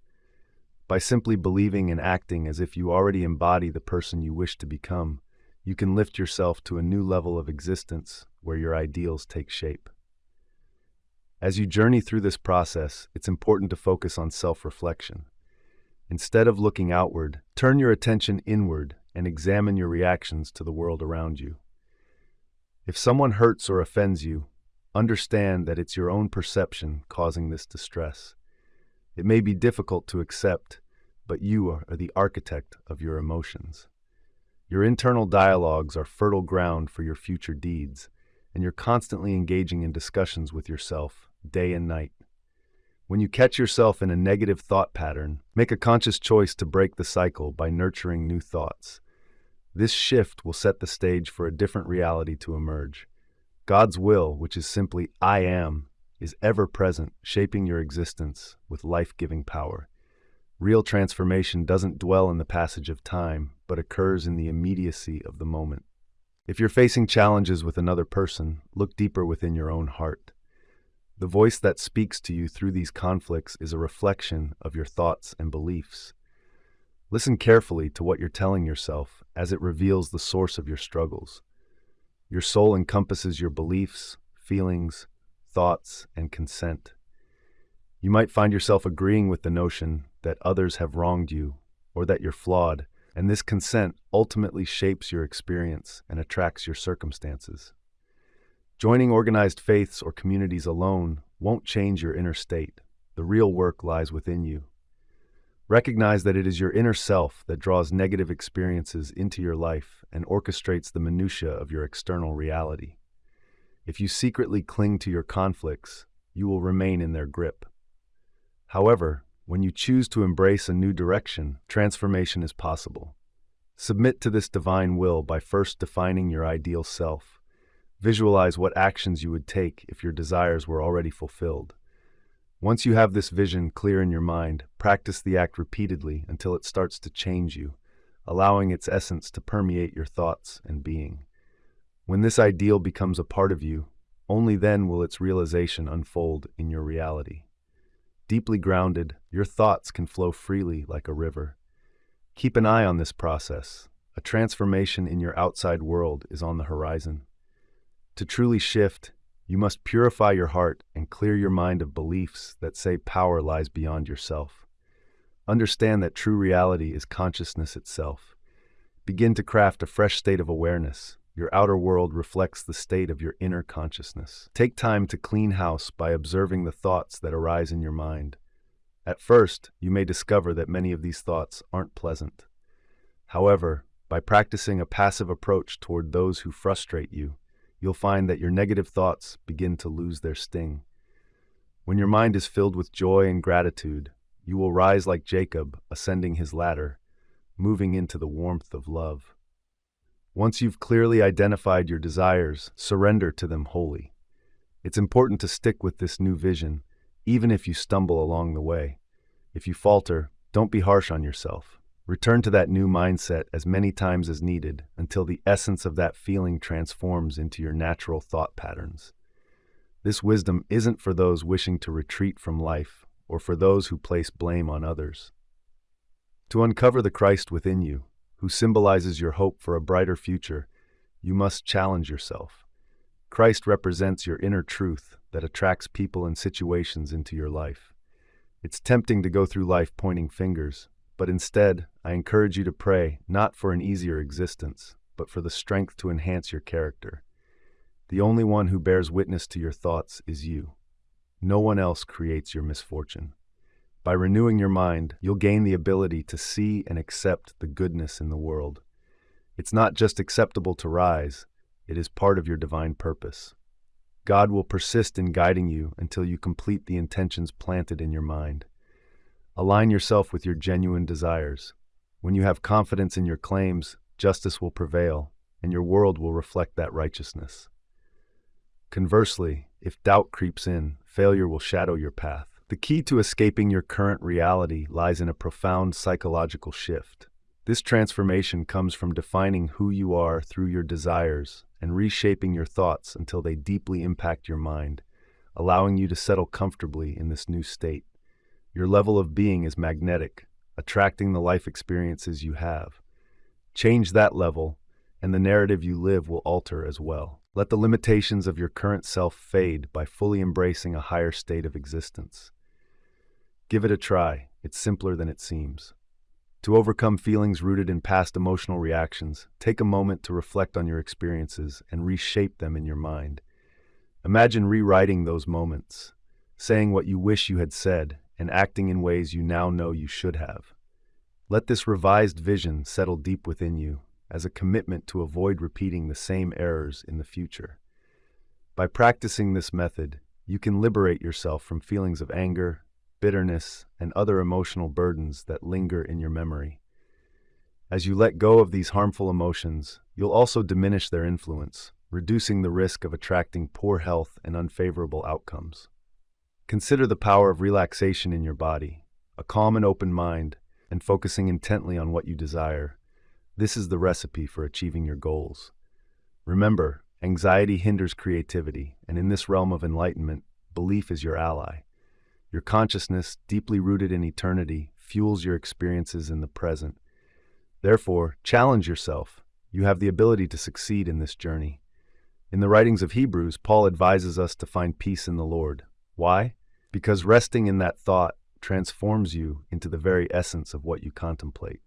By simply believing and acting as if you already embody the person you wish to become, you can lift yourself to a new level of existence where your ideals take shape. As you journey through this process, it's important to focus on self-reflection. Instead of looking outward, turn your attention inward and examine your reactions to the world around you. If someone hurts or offends you, understand that it's your own perception causing this distress. It may be difficult to accept, but you are the architect of your emotions. Your internal dialogues are fertile ground for your future deeds, and you're constantly engaging in discussions with yourself, day and night. When you catch yourself in a negative thought pattern, make a conscious choice to break the cycle by nurturing new thoughts. This shift will set the stage for a different reality to emerge. God's will, which is simply I am, is ever present, shaping your existence with life-giving power. Real transformation doesn't dwell in the passage of time, but occurs in the immediacy of the moment. If you're facing challenges with another person, look deeper within your own heart. The voice that speaks to you through these conflicts is a reflection of your thoughts and beliefs. Listen carefully to what you're telling yourself, as it reveals the source of your struggles. Your soul encompasses your beliefs, feelings, thoughts, and consent. You might find yourself agreeing with the notion that others have wronged you, or that you're flawed, and this consent ultimately shapes your experience and attracts your circumstances. Joining organized faiths or communities alone won't change your inner state. The real work lies within you. Recognize that it is your inner self that draws negative experiences into your life and orchestrates the minutiae of your external reality. If you secretly cling to your conflicts, you will remain in their grip. However, when you choose to embrace a new direction, transformation is possible. Submit to this divine will by first defining your ideal self. Visualize what actions you would take if your desires were already fulfilled. Once you have this vision clear in your mind, practice the act repeatedly until it starts to change you, allowing its essence to permeate your thoughts and being. When this ideal becomes a part of you, only then will its realization unfold in your reality. Deeply grounded, your thoughts can flow freely like a river. Keep an eye on this process. A transformation in your outside world is on the horizon. To truly shift, you must purify your heart and clear your mind of beliefs that say power lies beyond yourself. Understand that true reality is consciousness itself. Begin to craft a fresh state of awareness. Your outer world reflects the state of your inner consciousness. Take time to clean house by observing the thoughts that arise in your mind. At first, you may discover that many of these thoughts aren't pleasant. However, by practicing a passive approach toward those who frustrate you, you'll find that your negative thoughts begin to lose their sting. When your mind is filled with joy and gratitude, you will rise like Jacob, ascending his ladder, moving into the warmth of love. Once you've clearly identified your desires, surrender to them wholly. It's important to stick with this new vision, even if you stumble along the way. If you falter, don't be harsh on yourself. Return to that new mindset as many times as needed until the essence of that feeling transforms into your natural thought patterns. This wisdom isn't for those wishing to retreat from life or for those who place blame on others. To uncover the Christ within you, who symbolizes your hope for a brighter future, you must challenge yourself. Christ represents your inner truth that attracts people and situations into your life. It's tempting to go through life pointing fingers, but instead, I encourage you to pray not for an easier existence, but for the strength to enhance your character. The only one who bears witness to your thoughts is you. No one else creates your misfortune. By renewing your mind, you'll gain the ability to see and accept the goodness in the world. It's not just acceptable to rise, it is part of your divine purpose. God will persist in guiding you until you complete the intentions planted in your mind. Align yourself with your genuine desires. When you have confidence in your claims, justice will prevail, and your world will reflect that righteousness. Conversely, if doubt creeps in, failure will shadow your path. The key to escaping your current reality lies in a profound psychological shift. This transformation comes from defining who you are through your desires and reshaping your thoughts until they deeply impact your mind, allowing you to settle comfortably in this new state. Your level of being is magnetic, attracting the life experiences you have. Change that level, and the narrative you live will alter as well. Let the limitations of your current self fade by fully embracing a higher state of existence. Give it a try. It's simpler than it seems. To overcome feelings rooted in past emotional reactions, take a moment to reflect on your experiences and reshape them in your mind. Imagine rewriting those moments, saying what you wish you had said, and acting in ways you now know you should have. Let this revised vision settle deep within you as a commitment to avoid repeating the same errors in the future. By practicing this method, you can liberate yourself from feelings of anger, bitterness, and other emotional burdens that linger in your memory. As you let go of these harmful emotions, you'll also diminish their influence, reducing the risk of attracting poor health and unfavorable outcomes. Consider the power of relaxation in your body, a calm and open mind, and focusing intently on what you desire. This is the recipe for achieving your goals. Remember, anxiety hinders creativity, and in this realm of enlightenment, belief is your ally. Your consciousness, deeply rooted in eternity, fuels your experiences in the present. Therefore, challenge yourself. You have the ability to succeed in this journey. In the writings of Hebrews, Paul advises us to find peace in the Lord. Why? Because resting in that thought transforms you into the very essence of what you contemplate.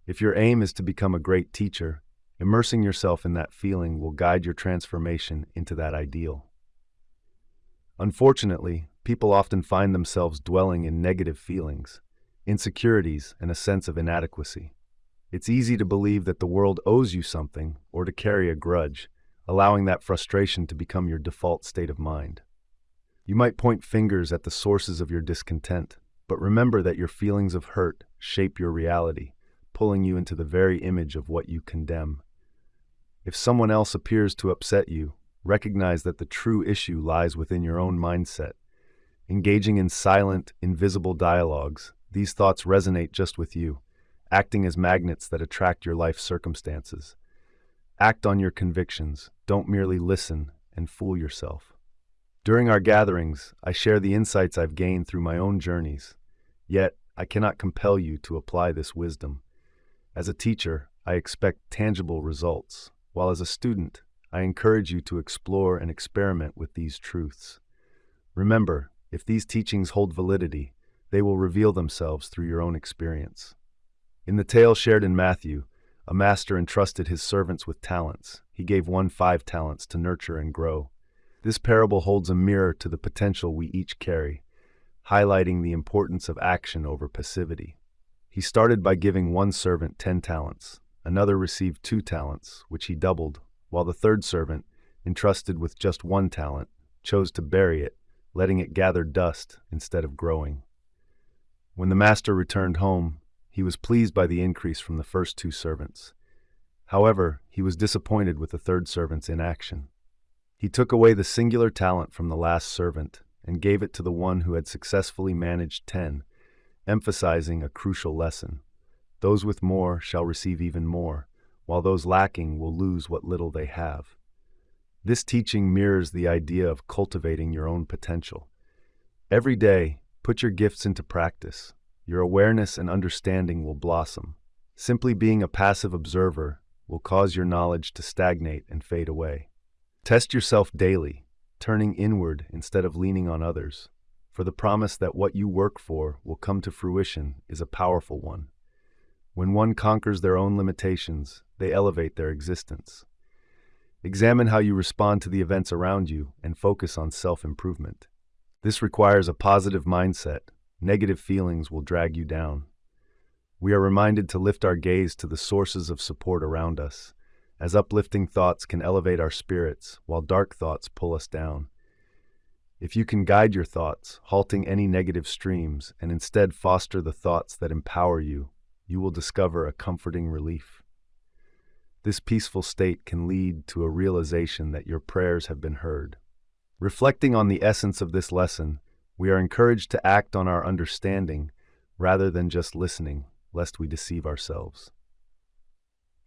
If your aim is to become a great teacher, immersing yourself in that feeling will guide your transformation into that ideal. Unfortunately, people often find themselves dwelling in negative feelings, insecurities, and a sense of inadequacy. It's easy to believe that the world owes you something or to carry a grudge, allowing that frustration to become your default state of mind. You might point fingers at the sources of your discontent, but remember that your feelings of hurt shape your reality, pulling you into the very image of what you condemn. If someone else appears to upset you, recognize that the true issue lies within your own mindset. Engaging in silent, invisible dialogues, these thoughts resonate just with you, acting as magnets that attract your life circumstances. Act on your convictions, don't merely listen and fool yourself. During our gatherings, I share the insights I've gained through my own journeys, yet I cannot compel you to apply this wisdom. As a teacher, I expect tangible results, while as a student, I encourage you to explore and experiment with these truths. Remember, if these teachings hold validity, they will reveal themselves through your own experience. In the tale shared in Matthew, a master entrusted his servants with talents. He gave one 5 talents to nurture and grow. This parable holds a mirror to the potential we each carry, highlighting the importance of action over passivity. He started by giving one servant 10 talents. Another received 2 talents, which he doubled, while the third servant, entrusted with just 1 talent, chose to bury it, letting it gather dust instead of growing. When the master returned home, he was pleased by the increase from the first 2 servants. However, he was disappointed with the third servant's inaction. He took away the singular talent from the last servant and gave it to the one who had successfully managed 10, emphasizing a crucial lesson. Those with more shall receive even more, while those lacking will lose what little they have. This teaching mirrors the idea of cultivating your own potential. Every day, Put your gifts into practice. Your awareness and understanding will blossom. Simply being a passive observer will cause your knowledge to stagnate and fade away. Test yourself daily, turning inward instead of leaning on others, for the promise that what you work for will come to fruition is a powerful one. When one conquers their own limitations, they elevate their existence. Examine how you respond to the events around you and focus on self-improvement. This requires a positive mindset. Negative feelings will drag you down. We are reminded to lift our gaze to the sources of support around us, as uplifting thoughts can elevate our spirits, while dark thoughts pull us down. If you can guide your thoughts, halting any negative streams, and instead foster the thoughts that empower you, you will discover a comforting relief. This peaceful state can lead to a realization that your prayers have been heard. Reflecting on the essence of this lesson, we are encouraged to act on our understanding rather than just listening, lest we deceive ourselves.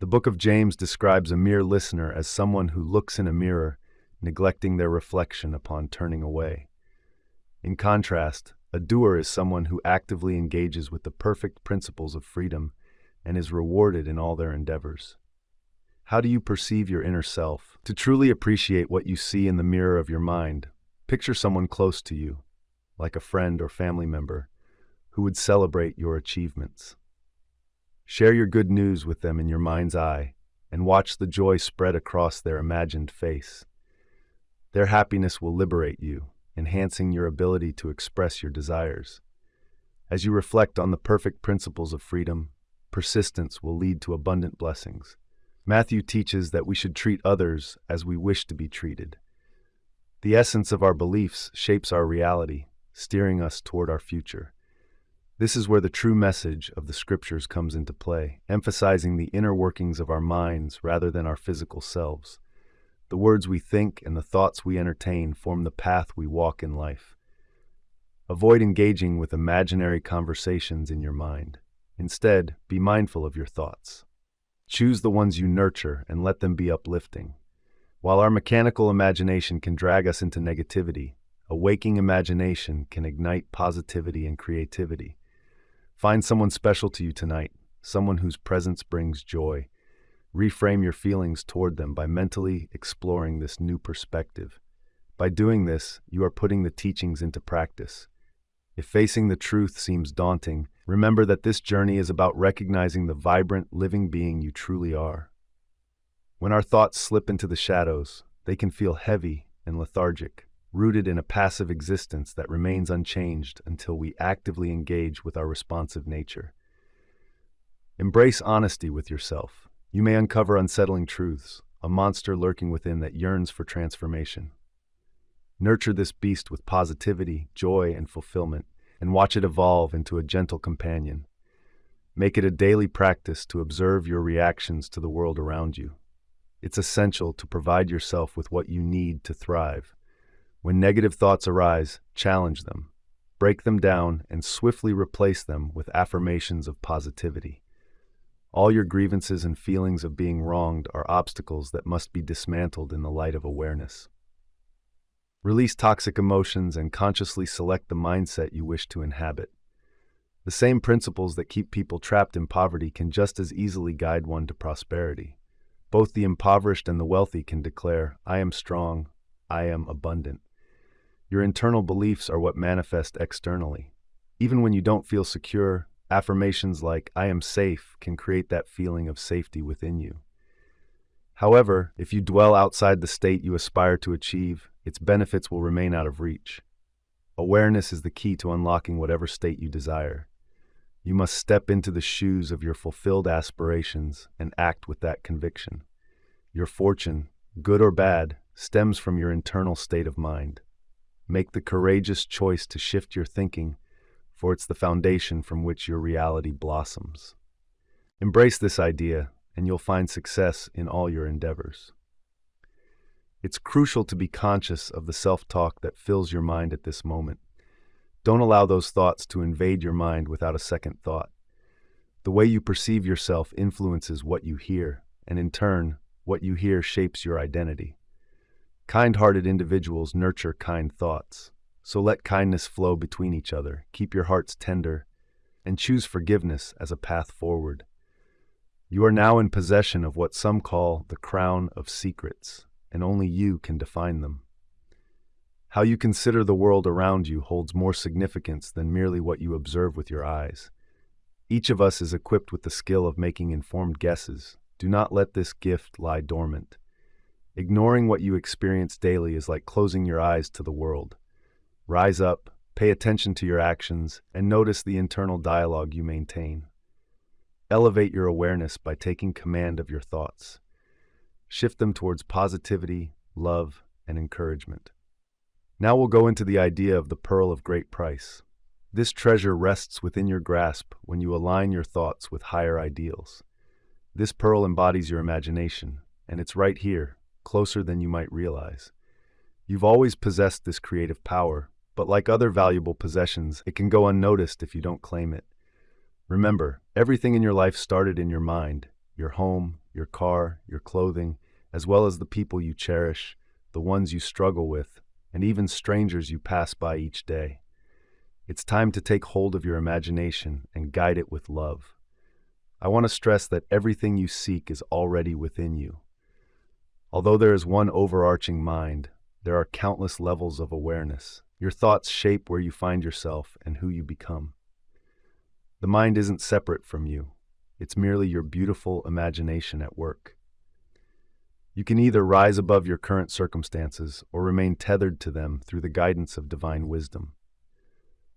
The book of James describes a mere listener as someone who looks in a mirror, neglecting their reflection upon turning away. In contrast, a doer is someone who actively engages with the perfect principles of freedom and is rewarded in all their endeavors. How do you perceive your inner self? To truly appreciate what you see in the mirror of your mind, picture someone close to you, like a friend or family member, who would celebrate your achievements. Share your good news with them in your mind's eye and watch the joy spread across their imagined face. Their happiness will liberate you, enhancing your ability to express your desires. As you reflect on the perfect principles of freedom, persistence will lead to abundant blessings. Matthew teaches that we should treat others as we wish to be treated. The essence of our beliefs shapes our reality, steering us toward our future. This is where the true message of the Scriptures comes into play, emphasizing the inner workings of our minds rather than our physical selves. The words we think and the thoughts we entertain form the path we walk in life. Avoid engaging with imaginary conversations in your mind. Instead, be mindful of your thoughts. Choose the ones you nurture and let them be uplifting. While our mechanical imagination can drag us into negativity, a waking imagination can ignite positivity and creativity. Find someone special to you tonight, someone whose presence brings joy. Reframe your feelings toward them by mentally exploring this new perspective. By doing this, you are putting the teachings into practice. If facing the truth seems daunting, remember that this journey is about recognizing the vibrant, living being you truly are. When our thoughts slip into the shadows, they can feel heavy and lethargic, rooted in a passive existence that remains unchanged until we actively engage with our responsive nature. Embrace honesty with yourself. You may uncover unsettling truths, a monster lurking within that yearns for transformation. Nurture this beast with positivity, joy, and fulfillment, and watch it evolve into a gentle companion. Make it a daily practice to observe your reactions to the world around you. It's essential to provide yourself with what you need to thrive. When negative thoughts arise, challenge them, break them down, and swiftly replace them with affirmations of positivity. All your grievances and feelings of being wronged are obstacles that must be dismantled in the light of awareness. Release toxic emotions and consciously select the mindset you wish to inhabit. The same principles that keep people trapped in poverty can just as easily guide one to prosperity. Both the impoverished and the wealthy can declare, "I am strong, I am abundant." Your internal beliefs are what manifest externally. Even when you don't feel secure, affirmations like, "I am safe," can create that feeling of safety within you. However, if you dwell outside the state you aspire to achieve, its benefits will remain out of reach. Awareness is the key to unlocking whatever state you desire. You must step into the shoes of your fulfilled aspirations and act with that conviction. Your fortune, good or bad, stems from your internal state of mind. Make the courageous choice to shift your thinking, for it's the foundation from which your reality blossoms. Embrace this idea, and you'll find success in all your endeavors. It's crucial to be conscious of the self-talk that fills your mind at this moment. Don't allow those thoughts to invade your mind without a second thought. The way you perceive yourself influences what you hear, and in turn, what you hear shapes your identity. Kind-hearted individuals nurture kind thoughts, so let kindness flow between each other. Keep your hearts tender, and choose forgiveness as a path forward. You are now in possession of what some call the crown of secrets, and only you can define them. How you consider the world around you holds more significance than merely what you observe with your eyes. Each of us is equipped with the skill of making informed guesses. Do not let this gift lie dormant. Ignoring what you experience daily is like closing your eyes to the world. Rise up, pay attention to your actions, and notice the internal dialogue you maintain. Elevate your awareness by taking command of your thoughts. Shift them towards positivity, love, and encouragement. Now we'll go into the idea of the pearl of great price. This treasure rests within your grasp when you align your thoughts with higher ideals. This pearl embodies your imagination, and it's right here, closer than you might realize. You've always possessed this creative power, but like other valuable possessions, it can go unnoticed if you don't claim it. Remember, everything in your life started in your mind: your home, your car, your clothing, as well as the people you cherish, the ones you struggle with, and even strangers you pass by each day. It's time to take hold of your imagination and guide it with love. I want to stress that everything you seek is already within you. Although there is one overarching mind, there are countless levels of awareness. Your thoughts shape where you find yourself and who you become. The mind isn't separate from you. It's merely your beautiful imagination at work. You can either rise above your current circumstances or remain tethered to them through the guidance of divine wisdom.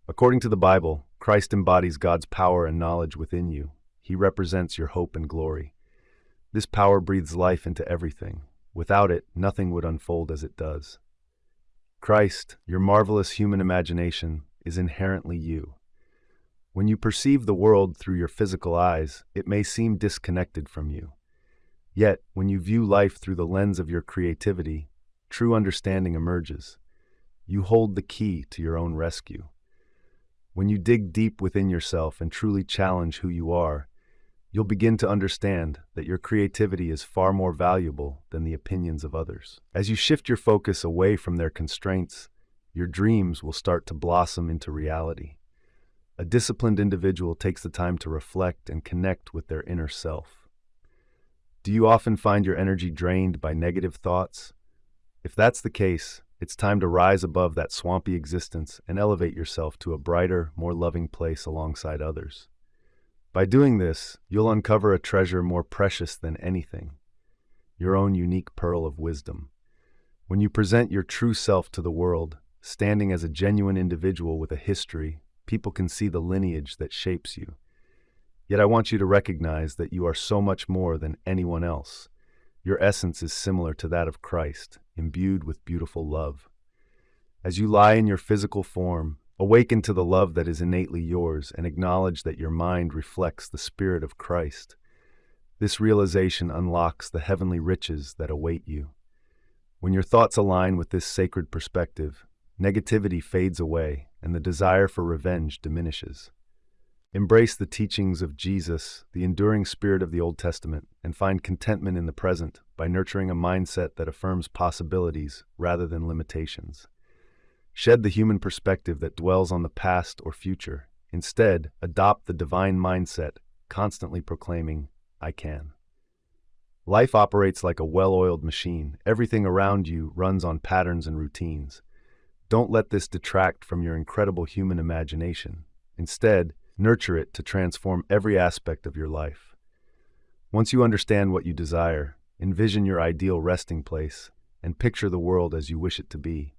According to the Bible, Christ embodies God's power and knowledge within you. He represents your hope and glory. This power breathes life into everything. Without it, nothing would unfold as it does. Christ, your marvelous human imagination, is inherently you. When you perceive the world through your physical eyes, it may seem disconnected from you. Yet, when you view life through the lens of your creativity, true understanding emerges. You hold the key to your own rescue. When you dig deep within yourself and truly challenge who you are, you'll begin to understand that your creativity is far more valuable than the opinions of others. As you shift your focus away from their constraints, your dreams will start to blossom into reality. A disciplined individual takes the time to reflect and connect with their inner self. Do you often find your energy drained by negative thoughts? If that's the case, it's time to rise above that swampy existence and elevate yourself to a brighter, more loving place alongside others. By doing this, you'll uncover a treasure more precious than anything: your own unique pearl of wisdom. When you present your true self to the world, standing as a genuine individual with a history, people can see the lineage that shapes you. Yet I want you to recognize that you are so much more than anyone else. Your essence is similar to that of Christ, imbued with beautiful love. As you lie in your physical form, awaken to the love that is innately yours and acknowledge that your mind reflects the Spirit of Christ. This realization unlocks the heavenly riches that await you. When your thoughts align with this sacred perspective, negativity fades away and the desire for revenge diminishes. Embrace the teachings of Jesus, the enduring spirit of the Old Testament, and find contentment in the present by nurturing a mindset that affirms possibilities rather than limitations. Shed the human perspective that dwells on the past or future. Instead, adopt the divine mindset, constantly proclaiming, "I can." Life operates like a well-oiled machine. Everything around you runs on patterns and routines. Don't let this detract from your incredible human imagination. Instead, nurture it to transform every aspect of your life. Once you understand what you desire, envision your ideal resting place and picture the world as you wish it to be.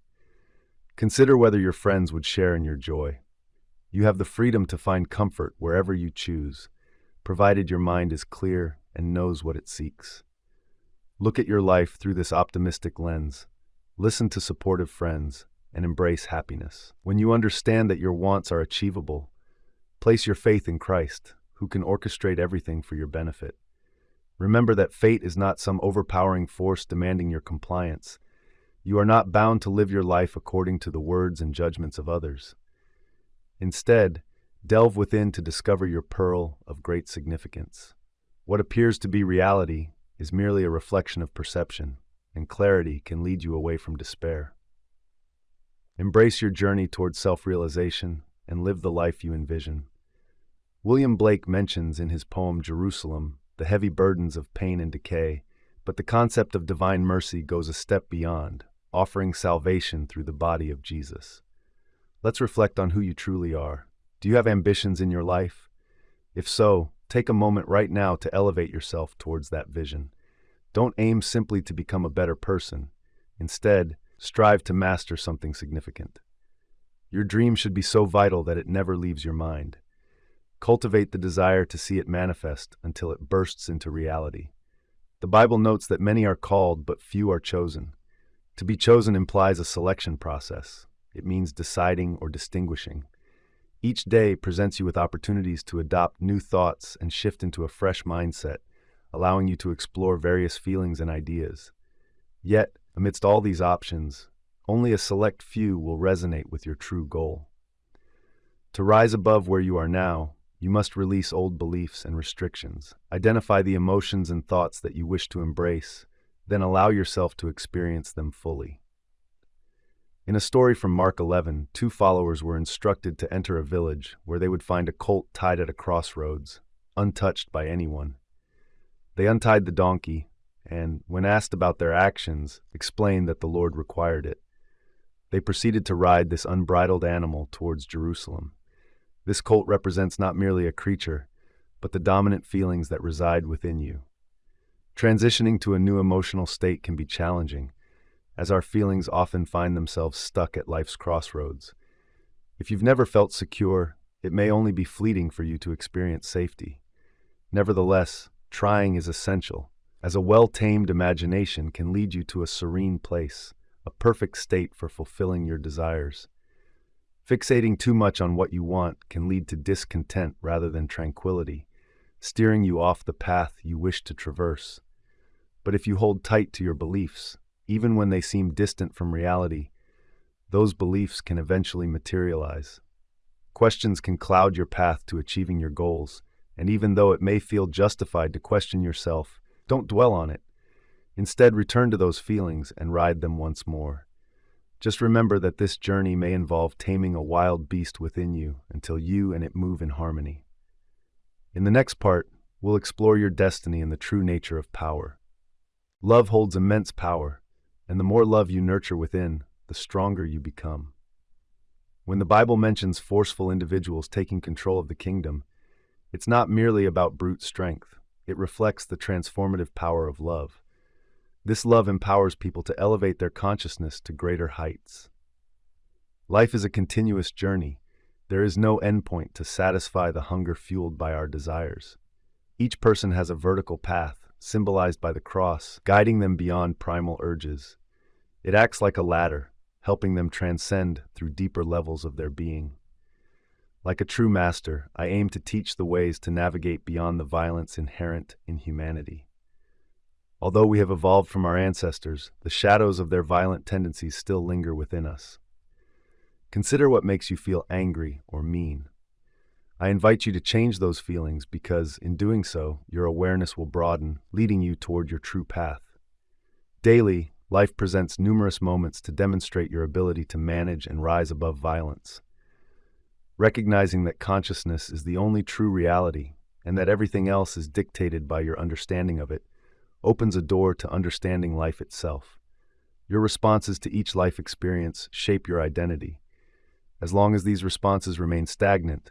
Consider whether your friends would share in your joy. You have the freedom to find comfort wherever you choose, provided your mind is clear and knows what it seeks. Look at your life through this optimistic lens. Listen to supportive friends and embrace happiness. When you understand that your wants are achievable, place your faith in Christ, who can orchestrate everything for your benefit. Remember that fate is not some overpowering force demanding your compliance. You are not bound to live your life according to the words and judgments of others. Instead, delve within to discover your pearl of great significance. What appears to be reality is merely a reflection of perception, and clarity can lead you away from despair. Embrace your journey towards self-realization and live the life you envision. William Blake mentions in his poem Jerusalem the heavy burdens of pain and decay, but the concept of divine mercy goes a step beyond, offering salvation through the body of Jesus. Let's reflect on who you truly are. Do you have ambitions in your life? If so, take a moment right now to elevate yourself towards that vision. Don't aim simply to become a better person. Instead, strive to master something significant. Your dream should be so vital that it never leaves your mind. Cultivate the desire to see it manifest until it bursts into reality. The Bible notes that many are called, but few are chosen. To be chosen implies a selection process. It means deciding or distinguishing. Each day presents you with opportunities to adopt new thoughts and shift into a fresh mindset, allowing you to explore various feelings and ideas. Yet, amidst all these options, only a select few will resonate with your true goal. To rise above where you are now, you must release old beliefs and restrictions. Identify the emotions and thoughts that you wish to embrace, then allow yourself to experience them fully. In a story from Mark 11, two followers were instructed to enter a village where they would find a colt tied at a crossroads, untouched by anyone. They untied the donkey, and, when asked about their actions, explained that the Lord required it. They proceeded to ride this unbridled animal towards Jerusalem. This colt represents not merely a creature, but the dominant feelings that reside within you. Transitioning to a new emotional state can be challenging, as our feelings often find themselves stuck at life's crossroads. If you've never felt secure, it may only be fleeting for you to experience safety. Nevertheless, trying is essential, as a well-tamed imagination can lead you to a serene place, a perfect state for fulfilling your desires. Fixating too much on what you want can lead to discontent rather than tranquility, steering you off the path you wish to traverse. But if you hold tight to your beliefs, even when they seem distant from reality, those beliefs can eventually materialize. Questions can cloud your path to achieving your goals, and even though it may feel justified to question yourself, don't dwell on it. Instead, return to those feelings and ride them once more. Just remember that this journey may involve taming a wild beast within you until you and it move in harmony. In the next part, we'll explore your destiny and the true nature of power. Love holds immense power, and the more love you nurture within, the stronger you become. When the Bible mentions forceful individuals taking control of the kingdom, it's not merely about brute strength. It reflects the transformative power of love. This love empowers people to elevate their consciousness to greater heights. Life is a continuous journey. There is no endpoint to satisfy the hunger fueled by our desires. Each person has a vertical path, symbolized by the cross, guiding them beyond primal urges. It acts like a ladder, helping them transcend through deeper levels of their being. Like a true master, I aim to teach the ways to navigate beyond the violence inherent in humanity. Although we have evolved from our ancestors, the shadows of their violent tendencies still linger within us. Consider what makes you feel angry or mean. I invite you to change those feelings because, in doing so, your awareness will broaden, leading you toward your true path. Daily, life presents numerous moments to demonstrate your ability to manage and rise above violence. Recognizing that consciousness is the only true reality and that everything else is dictated by your understanding of it opens a door to understanding life itself. Your responses to each life experience shape your identity. As long as these responses remain stagnant,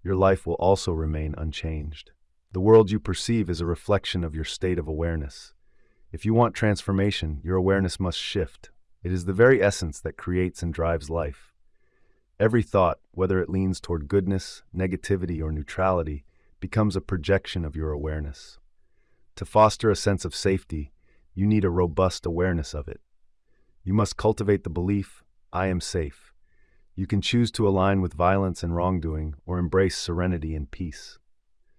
your life will also remain unchanged. The world you perceive is a reflection of your state of awareness. If you want transformation, your awareness must shift. It is the very essence that creates and drives life. Every thought, whether it leans toward goodness, negativity, or neutrality, becomes a projection of your awareness. To foster a sense of safety, you need a robust awareness of it. You must cultivate the belief, I am safe. You can choose to align with violence and wrongdoing or embrace serenity and peace.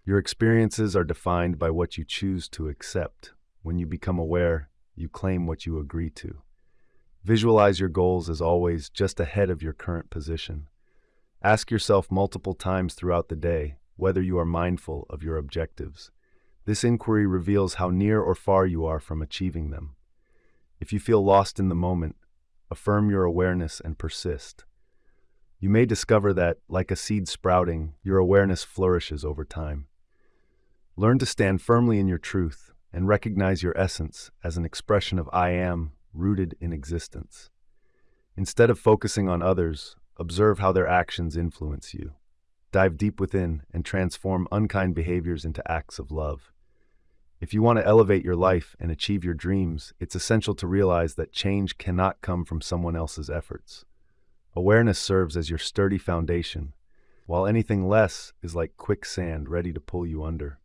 Your experiences are defined by what you choose to accept. When you become aware, you claim what you agree to. Visualize your goals as always just ahead of your current position. Ask yourself multiple times throughout the day whether you are mindful of your objectives. This inquiry reveals how near or far you are from achieving them. If you feel lost in the moment, affirm your awareness, and persist. You may discover that, like a seed sprouting, your awareness flourishes over time. Learn to stand firmly in your truth and recognize your essence as an expression of I am, rooted in existence. Instead of focusing on others, observe how their actions influence you. Dive deep within and transform unkind behaviors into acts of love. If you want to elevate your life and achieve your dreams, it's essential to realize that change cannot come from someone else's efforts. Awareness serves as your sturdy foundation, while anything less is like quicksand ready to pull you under.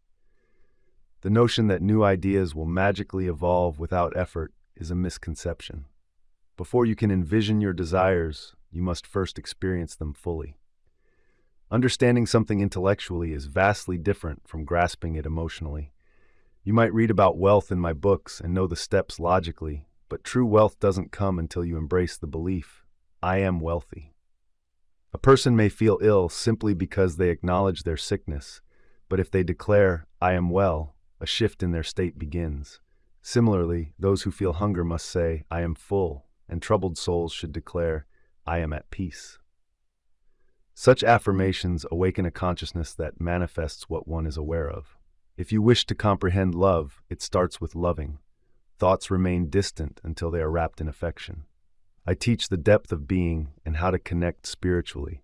The notion that new ideas will magically evolve without effort is a misconception. Before you can envision your desires, you must first experience them fully. Understanding something intellectually is vastly different from grasping it emotionally. You might read about wealth in my books and know the steps logically, but true wealth doesn't come until you embrace the belief, I am wealthy. A person may feel ill simply because they acknowledge their sickness, but if they declare, I am well, a shift in their state begins. Similarly, those who feel hunger must say, I am full, and troubled souls should declare, I am at peace. Such affirmations awaken a consciousness that manifests what one is aware of. If you wish to comprehend love, it starts with loving. Thoughts remain distant until they are wrapped in affection. I teach the depth of being and how to connect spiritually.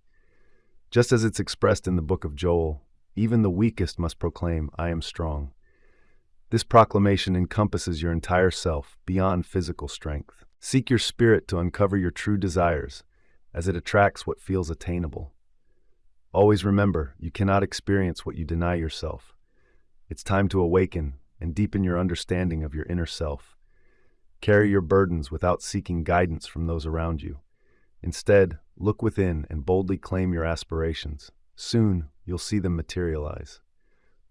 Just as it's expressed in the book of Joel, even the weakest must proclaim, I am strong. This proclamation encompasses your entire self, beyond physical strength. Seek your spirit to uncover your true desires, as it attracts what feels attainable. Always remember, you cannot experience what you deny yourself. It's time to awaken and deepen your understanding of your inner self. Carry your burdens without seeking guidance from those around you. Instead, look within and boldly claim your aspirations. Soon, you'll see them materialize.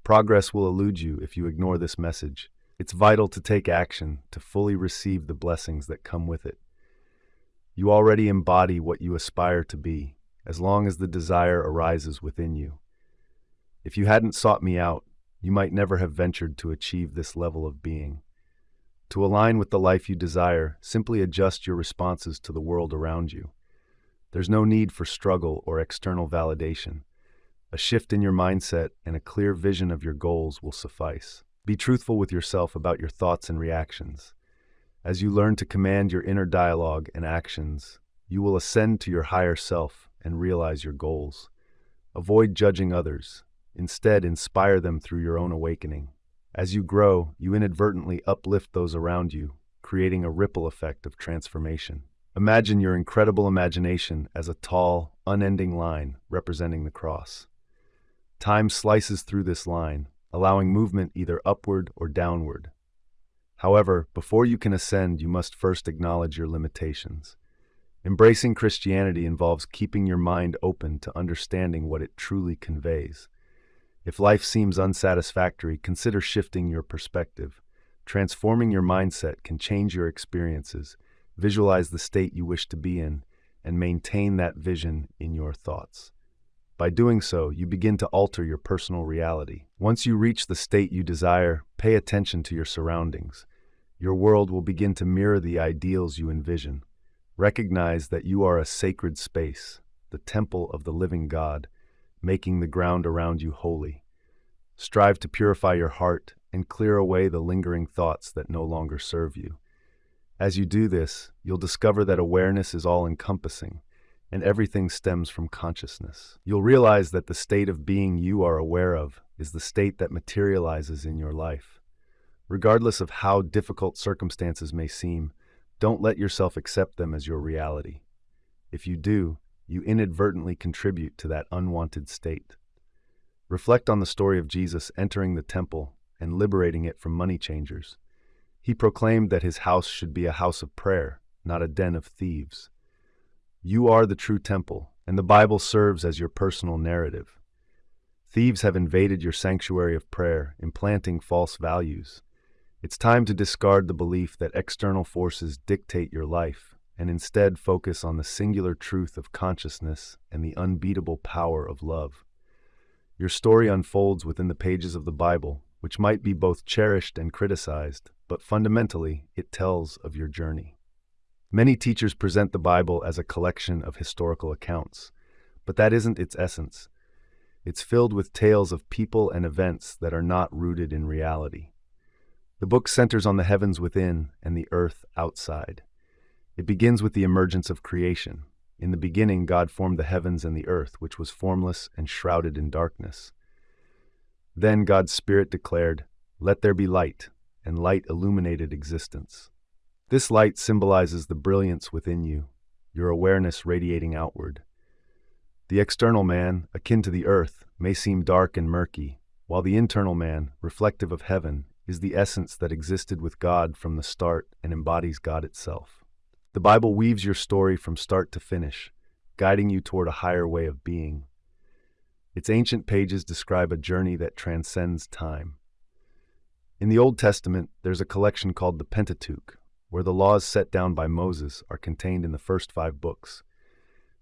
Progress will elude you if you ignore this message. It's vital to take action to fully receive the blessings that come with it. You already embody what you aspire to be, as long as the desire arises within you. If you hadn't sought me out, you might never have ventured to achieve this level of being. To align with the life you desire, simply adjust your responses to the world around you. There's no need for struggle or external validation. A shift in your mindset and a clear vision of your goals will suffice. Be truthful with yourself about your thoughts and reactions. As you learn to command your inner dialogue and actions, you will ascend to your higher self and realize your goals. Avoid judging others. Instead, inspire them through your own awakening. As you grow, you inadvertently uplift those around you, creating a ripple effect of transformation. Imagine your incredible imagination as a tall, unending line representing the cross. Time slices through this line, allowing movement either upward or downward. However, before you can ascend, you must first acknowledge your limitations. Embracing Christianity involves keeping your mind open to understanding what it truly conveys. If life seems unsatisfactory, consider shifting your perspective. Transforming your mindset can change your experiences. Visualize the state you wish to be in, and maintain that vision in your thoughts. By doing so, you begin to alter your personal reality. Once you reach the state you desire, pay attention to your surroundings. Your world will begin to mirror the ideals you envision. Recognize that you are a sacred space, the temple of the living God, making the ground around you holy. Strive to purify your heart and clear away the lingering thoughts that no longer serve you. As you do this, you'll discover that awareness is all-encompassing, and everything stems from consciousness. You'll realize that the state of being you are aware of is the state that materializes in your life. Regardless of how difficult circumstances may seem, don't let yourself accept them as your reality. If you do, you inadvertently contribute to that unwanted state. Reflect on the story of Jesus entering the temple and liberating it from money changers. He proclaimed that his house should be a house of prayer, not a den of thieves. You are the true temple, and the Bible serves as your personal narrative. Thieves have invaded your sanctuary of prayer, implanting false values. It's time to discard the belief that external forces dictate your life, and instead focus on the singular truth of consciousness and the unbeatable power of love. Your story unfolds within the pages of the Bible, which might be both cherished and criticized, but fundamentally, it tells of your journey. Many teachers present the Bible as a collection of historical accounts, but that isn't its essence. It's filled with tales of people and events that are not rooted in reality. The book centers on the heavens within and the earth outside. It begins with the emergence of creation. In the beginning, God formed the heavens and the earth, which was formless and shrouded in darkness. Then God's Spirit declared, "Let there be light," and light illuminated existence. This light symbolizes the brilliance within you, your awareness radiating outward. The external man, akin to the earth, may seem dark and murky, while the internal man, reflective of heaven, is the essence that existed with God from the start and embodies God itself. The Bible weaves your story from start to finish, guiding you toward a higher way of being. Its ancient pages describe a journey that transcends time. In the Old Testament, there's a collection called the Pentateuch, where the laws set down by Moses are contained in the first 5 books.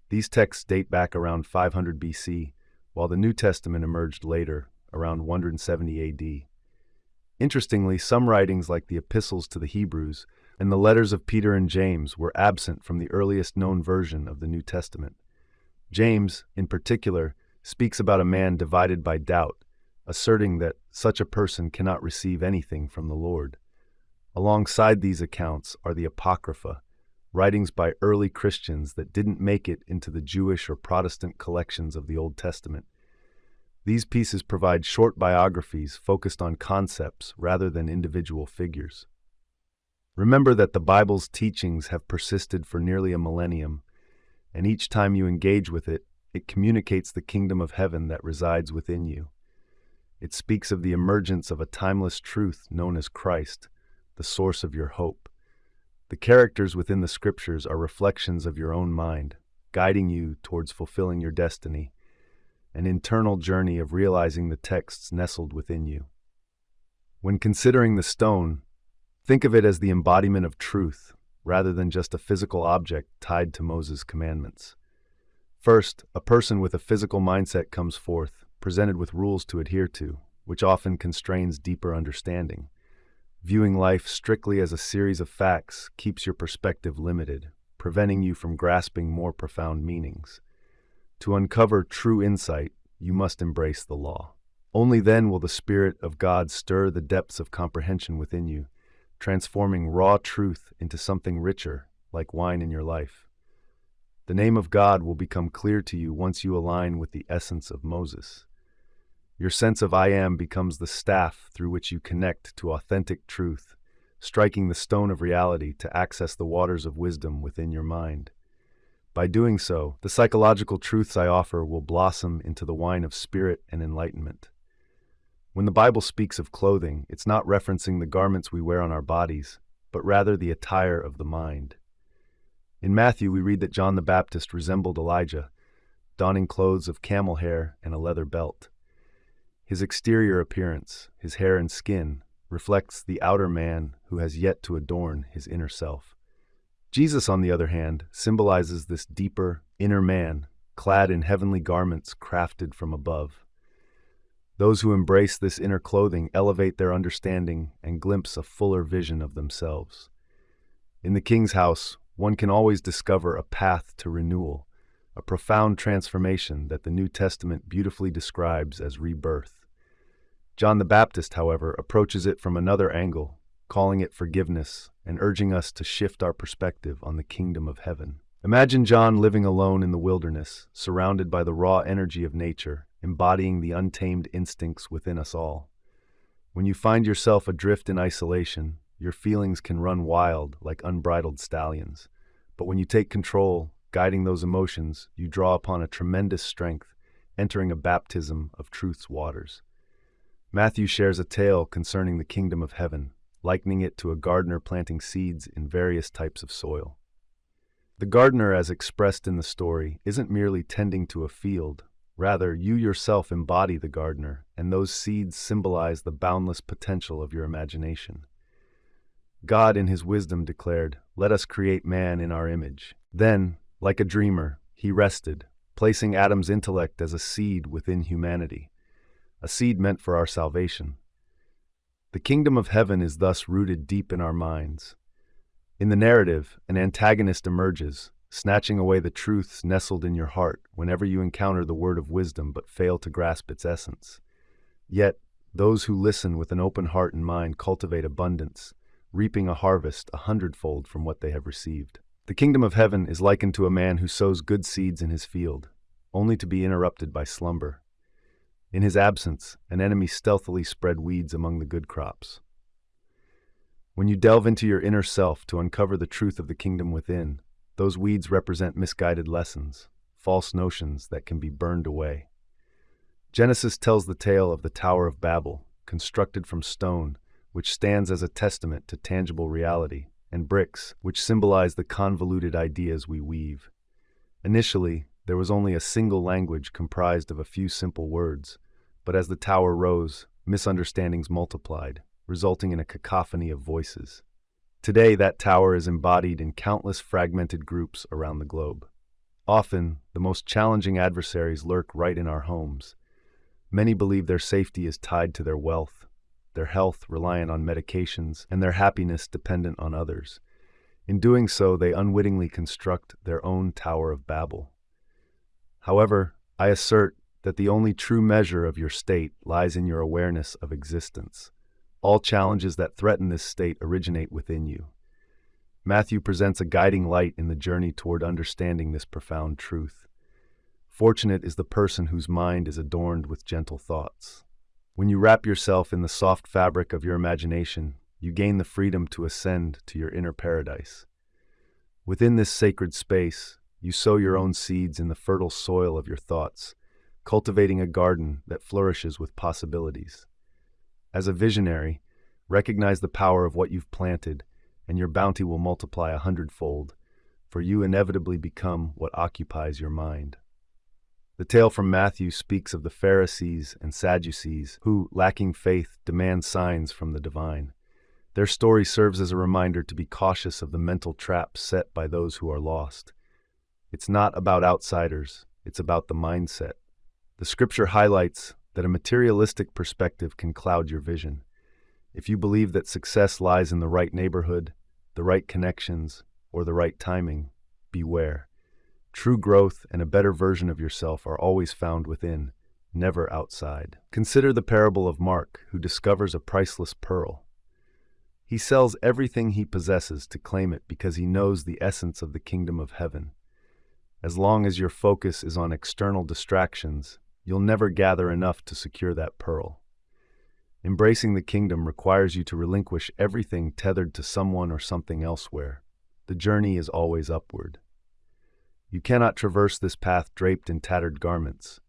These texts date back around 500 BC, while the New Testament emerged later, around 170 AD. Interestingly, some writings like the epistles to the Hebrews and the letters of Peter and James were absent from the earliest known version of the New Testament. James, in particular, speaks about a man divided by doubt, asserting that such a person cannot receive anything from the Lord. Alongside these accounts are the Apocrypha, writings by early Christians that didn't make it into the Jewish or Protestant collections of the Old Testament. These pieces provide short biographies focused on concepts rather than individual figures. Remember that the Bible's teachings have persisted for nearly a millennium, and each time you engage with it, it communicates the kingdom of heaven that resides within you. It speaks of the emergence of a timeless truth known as Christ, the source of your hope. The characters within the scriptures are reflections of your own mind, guiding you towards fulfilling your destiny, an internal journey of realizing the texts nestled within you. When considering the stone, think of it as the embodiment of truth, rather than just a physical object tied to Moses' commandments. First, a person with a physical mindset comes forth, presented with rules to adhere to, which often constrains deeper understanding. Viewing life strictly as a series of facts keeps your perspective limited, preventing you from grasping more profound meanings. To uncover true insight, you must embrace the law. Only then will the Spirit of God stir the depths of comprehension within you, transforming raw truth into something richer, like wine in your life. The name of God will become clear to you once you align with the essence of Moses. Your sense of I am becomes the staff through which you connect to authentic truth, striking the stone of reality to access the waters of wisdom within your mind. By doing so, the psychological truths I offer will blossom into the wine of spirit and enlightenment. When the Bible speaks of clothing, it's not referencing the garments we wear on our bodies, but rather the attire of the mind. In Matthew, we read that John the Baptist resembled Elijah, donning clothes of camel hair and a leather belt. His exterior appearance, his hair and skin, reflects the outer man who has yet to adorn his inner self. Jesus, on the other hand, symbolizes this deeper, inner man, clad in heavenly garments crafted from above. Those who embrace this inner clothing elevate their understanding and glimpse a fuller vision of themselves. In the King's house, one can always discover a path to renewal, a profound transformation that the New Testament beautifully describes as rebirth. John the Baptist, however, approaches it from another angle, calling it forgiveness and urging us to shift our perspective on the kingdom of heaven. Imagine John living alone in the wilderness, surrounded by the raw energy of nature, embodying the untamed instincts within us all. When you find yourself adrift in isolation, your feelings can run wild like unbridled stallions. But when you take control, guiding those emotions, you draw upon a tremendous strength, entering a baptism of truth's waters. Matthew shares a tale concerning the kingdom of heaven, likening it to a gardener planting seeds in various types of soil. The gardener, as expressed in the story, isn't merely tending to a field. Rather, you yourself embody the gardener, and those seeds symbolize the boundless potential of your imagination. God, in his wisdom, declared, "Let us create man in our image." Then, like a dreamer, he rested, placing Adam's intellect as a seed within humanity, a seed meant for our salvation. The kingdom of heaven is thus rooted deep in our minds. In the narrative, an antagonist emerges, snatching away the truths nestled in your heart whenever you encounter the word of wisdom but fail to grasp its essence. Yet, those who listen with an open heart and mind cultivate abundance, reaping a harvest 100-fold from what they have received. The kingdom of heaven is likened to a man who sows good seeds in his field, only to be interrupted by slumber. In his absence, an enemy stealthily spread weeds among the good crops. When you delve into your inner self to uncover the truth of the kingdom within, those weeds represent misguided lessons, false notions that can be burned away. Genesis tells the tale of the Tower of Babel, constructed from stone, which stands as a testament to tangible reality, and bricks, which symbolize the convoluted ideas we weave. Initially, there was only a single language comprised of a few simple words, but as the tower rose, misunderstandings multiplied, resulting in a cacophony of voices. Today, that tower is embodied in countless fragmented groups around the globe. Often, the most challenging adversaries lurk right in our homes. Many believe their safety is tied to their wealth, their health reliant on medications, and their happiness dependent on others. In doing so, they unwittingly construct their own Tower of Babel. However, I assert that the only true measure of your state lies in your awareness of existence. All challenges that threaten this state originate within you. Matthew presents a guiding light in the journey toward understanding this profound truth. Fortunate is the person whose mind is adorned with gentle thoughts. When you wrap yourself in the soft fabric of your imagination, you gain the freedom to ascend to your inner paradise. Within this sacred space, you sow your own seeds in the fertile soil of your thoughts, cultivating a garden that flourishes with possibilities. As a visionary, recognize the power of what you've planted, and your bounty will multiply 100-fold, for you inevitably become what occupies your mind. The tale from Matthew speaks of the Pharisees and Sadducees who, lacking faith, demand signs from the divine. Their story serves as a reminder to be cautious of the mental traps set by those who are lost. It's not about outsiders, it's about the mindset. The scripture highlights that a materialistic perspective can cloud your vision. If you believe that success lies in the right neighborhood, the right connections, or the right timing, beware. True growth and a better version of yourself are always found within, never outside. Consider the parable of Mark, who discovers a priceless pearl. He sells everything he possesses to claim it because he knows the essence of the kingdom of heaven. As long as your focus is on external distractions, you'll never gather enough to secure that pearl. Embracing the kingdom requires you to relinquish everything tethered to someone or something elsewhere. The journey is always upward. You cannot traverse this path draped in tattered garments.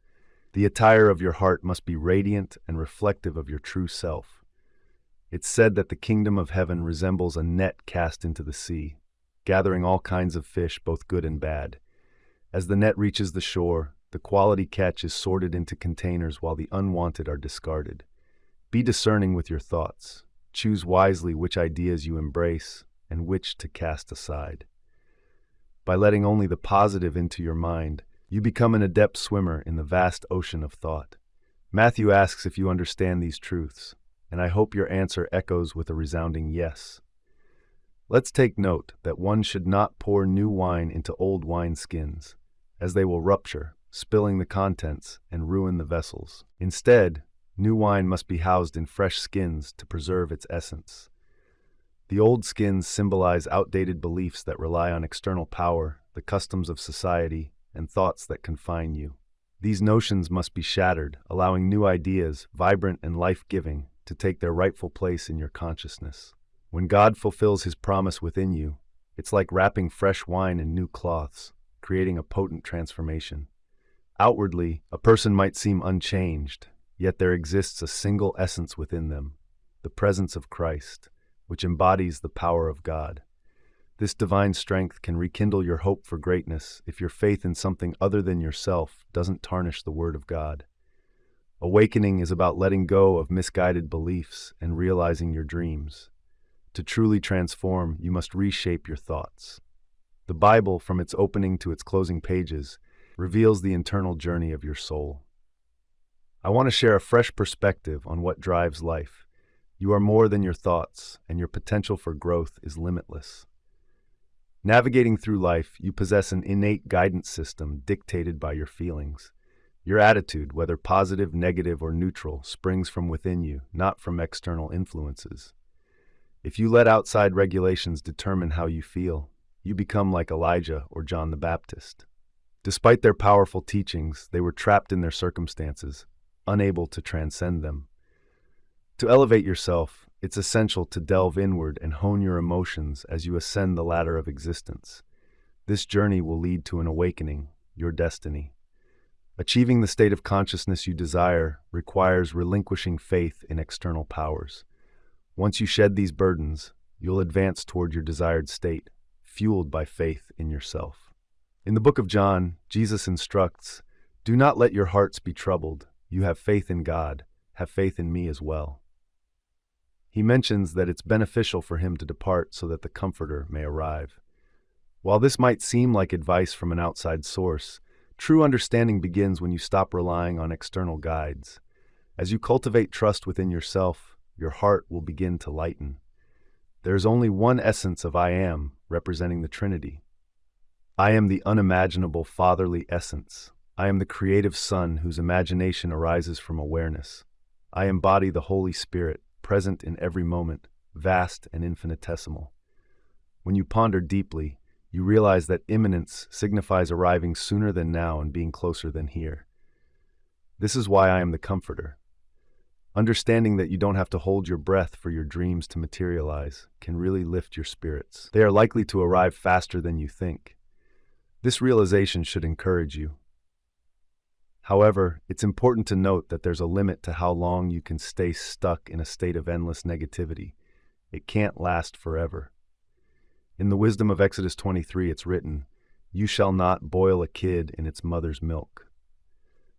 The attire of your heart must be radiant and reflective of your true self. It's said that the kingdom of heaven resembles a net cast into the sea, gathering all kinds of fish, both good and bad. As the net reaches the shore, the quality catch is sorted into containers while the unwanted are discarded. Be discerning with your thoughts. Choose wisely which ideas you embrace and which to cast aside. By letting only the positive into your mind, you become an adept swimmer in the vast ocean of thought. Matthew asks if you understand these truths, and I hope your answer echoes with a resounding yes. Let's take note that one should not pour new wine into old wineskins, as they will rupture, spilling the contents and ruin the vessels. Instead, new wine must be housed in fresh skins to preserve its essence. The old skins symbolize outdated beliefs that rely on external power, the customs of society, and thoughts that confine you. These notions must be shattered, allowing new ideas, vibrant and life-giving, to take their rightful place in your consciousness. When God fulfills His promise within you, it's like wrapping fresh wine in new cloths, creating a potent transformation. Outwardly, a person might seem unchanged, yet there exists a single essence within them, the presence of Christ, which embodies the power of God. This divine strength can rekindle your hope for greatness if your faith in something other than yourself doesn't tarnish the Word of God. Awakening is about letting go of misguided beliefs and realizing your dreams. To truly transform, you must reshape your thoughts. The Bible, from its opening to its closing pages, reveals the internal journey of your soul. I want to share a fresh perspective on what drives life. You are more than your thoughts, and your potential for growth is limitless. Navigating through life, you possess an innate guidance system dictated by your feelings. Your attitude, whether positive, negative, or neutral, springs from within you, not from external influences. If you let outside regulations determine how you feel, you become like Elijah or John the Baptist. Despite their powerful teachings, they were trapped in their circumstances, unable to transcend them. To elevate yourself, it's essential to delve inward and hone your emotions as you ascend the ladder of existence. This journey will lead to an awakening, your destiny. Achieving the state of consciousness you desire requires relinquishing faith in external powers. Once you shed these burdens, you'll advance toward your desired state, fueled by faith in yourself. In the book of John, Jesus instructs, "Do not let your hearts be troubled. You have faith in God. Have faith in me as well." He mentions that it's beneficial for him to depart so that the Comforter may arrive. While this might seem like advice from an outside source, true understanding begins when you stop relying on external guides. As you cultivate trust within yourself, your heart will begin to lighten. There is only one essence of I Am, representing the Trinity. I am the unimaginable fatherly essence. I am the creative Son whose imagination arises from awareness. I embody the Holy Spirit, present in every moment, vast and infinitesimal. When you ponder deeply, you realize that imminence signifies arriving sooner than now and being closer than here. This is why I am the Comforter. Understanding that you don't have to hold your breath for your dreams to materialize can really lift your spirits. They are likely to arrive faster than you think. This realization should encourage you. However, it's important to note that there's a limit to how long you can stay stuck in a state of endless negativity. It can't last forever. In the wisdom of Exodus 23, it's written, "You shall not boil a kid in its mother's milk."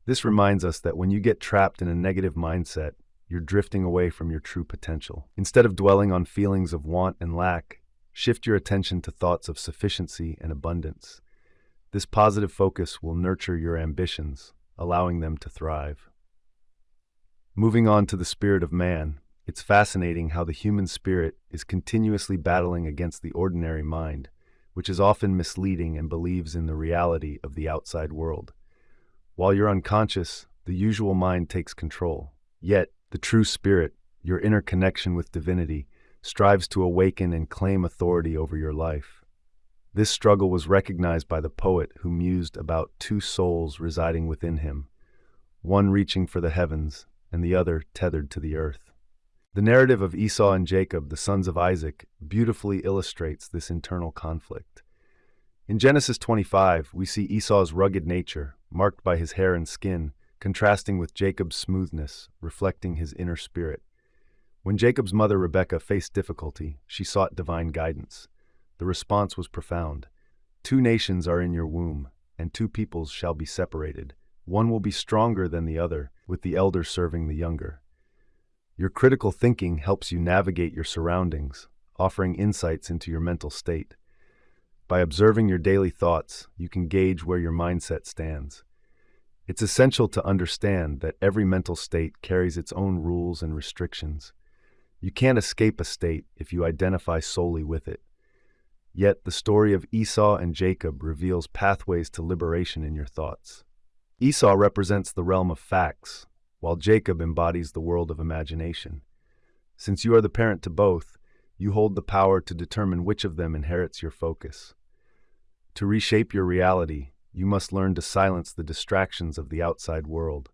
This reminds us that when you get trapped in a negative mindset, you're drifting away from your true potential. Instead of dwelling on feelings of want and lack, shift your attention to thoughts of sufficiency and abundance. This positive focus will nurture your ambitions, allowing them to thrive. Moving on to the spirit of man, it's fascinating how the human spirit is continuously battling against the ordinary mind, which is often misleading and believes in the reality of the outside world. While you're unconscious, the usual mind takes control. Yet, the true spirit, your inner connection with divinity, strives to awaken and claim authority over your life. This struggle was recognized by the poet who mused about two souls residing within him, one reaching for the heavens and the other tethered to the earth. The narrative of Esau and Jacob, the sons of Isaac, beautifully illustrates this internal conflict. In Genesis 25, we see Esau's rugged nature, marked by his hair and skin, contrasting with Jacob's smoothness, reflecting his inner spirit. When Jacob's mother Rebekah faced difficulty, she sought divine guidance. The response was profound. "Two nations are in your womb, and two peoples shall be separated. One will be stronger than the other, with the elder serving the younger." Your critical thinking helps you navigate your surroundings, offering insights into your mental state. By observing your daily thoughts, you can gauge where your mindset stands. It's essential to understand that every mental state carries its own rules and restrictions. You can't escape a state if you identify solely with it. Yet the story of Esau and Jacob reveals pathways to liberation in your thoughts. Esau represents the realm of facts, while Jacob embodies the world of imagination. Since you are the parent to both, you hold the power to determine which of them inherits your focus. To reshape your reality, you must learn to silence the distractions of the outside world.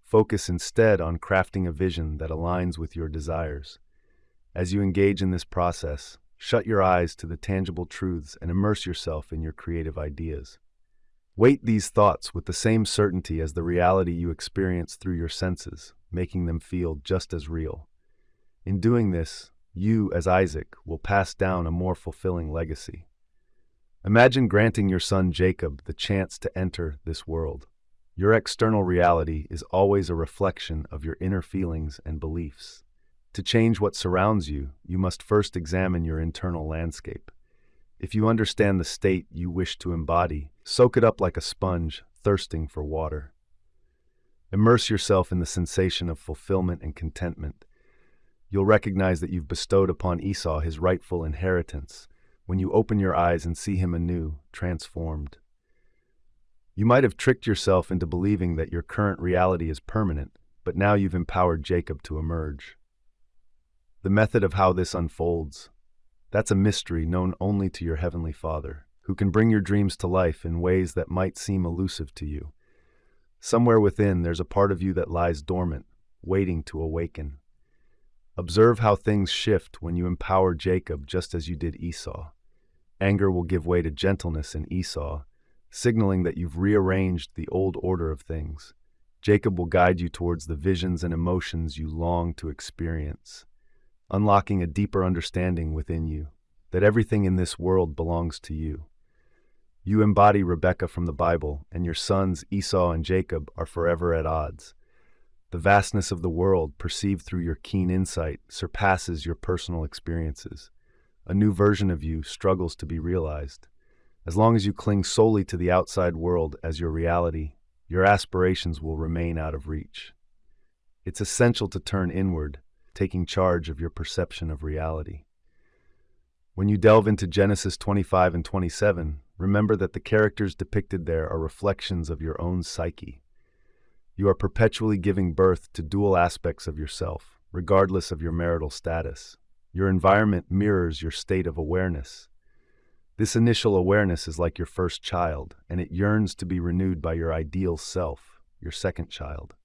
Focus instead on crafting a vision that aligns with your desires. As you engage in this process, shut your eyes to the tangible truths and immerse yourself in your creative ideas. Weight these thoughts with the same certainty as the reality you experience through your senses, making them feel just as real. In doing this, you, as Isaac, will pass down a more fulfilling legacy. Imagine granting your son Jacob the chance to enter this world. Your external reality is always a reflection of your inner feelings and beliefs. To change what surrounds you, you must first examine your internal landscape. If you understand the state you wish to embody, soak it up like a sponge, thirsting for water. Immerse yourself in the sensation of fulfillment and contentment. You'll recognize that you've bestowed upon Esau his rightful inheritance, when you open your eyes and see him anew, transformed. You might have tricked yourself into believing that your current reality is permanent, but now you've empowered Jacob to emerge. The method of how this unfolds, that's a mystery known only to your Heavenly Father, who can bring your dreams to life in ways that might seem elusive to you. Somewhere within, there's a part of you that lies dormant, waiting to awaken. Observe how things shift when you empower Jacob just as you did Esau. Anger will give way to gentleness in Esau, signaling that you've rearranged the old order of things. Jacob will guide you towards the visions and emotions you long to experience, unlocking a deeper understanding within you that everything in this world belongs to you. You embody Rebekah from the Bible, and your sons Esau and Jacob are forever at odds. The vastness of the world, perceived through your keen insight, surpasses your personal experiences. A new version of you struggles to be realized. As long as you cling solely to the outside world as your reality, your aspirations will remain out of reach. It's essential to turn inward, taking charge of your perception of reality. When you delve into Genesis 25 and 27, remember that the characters depicted there are reflections of your own psyche. You are perpetually giving birth to dual aspects of yourself, regardless of your marital status. Your environment mirrors your state of awareness. This initial awareness is like your first child, and it yearns to be renewed by your ideal self, your second child.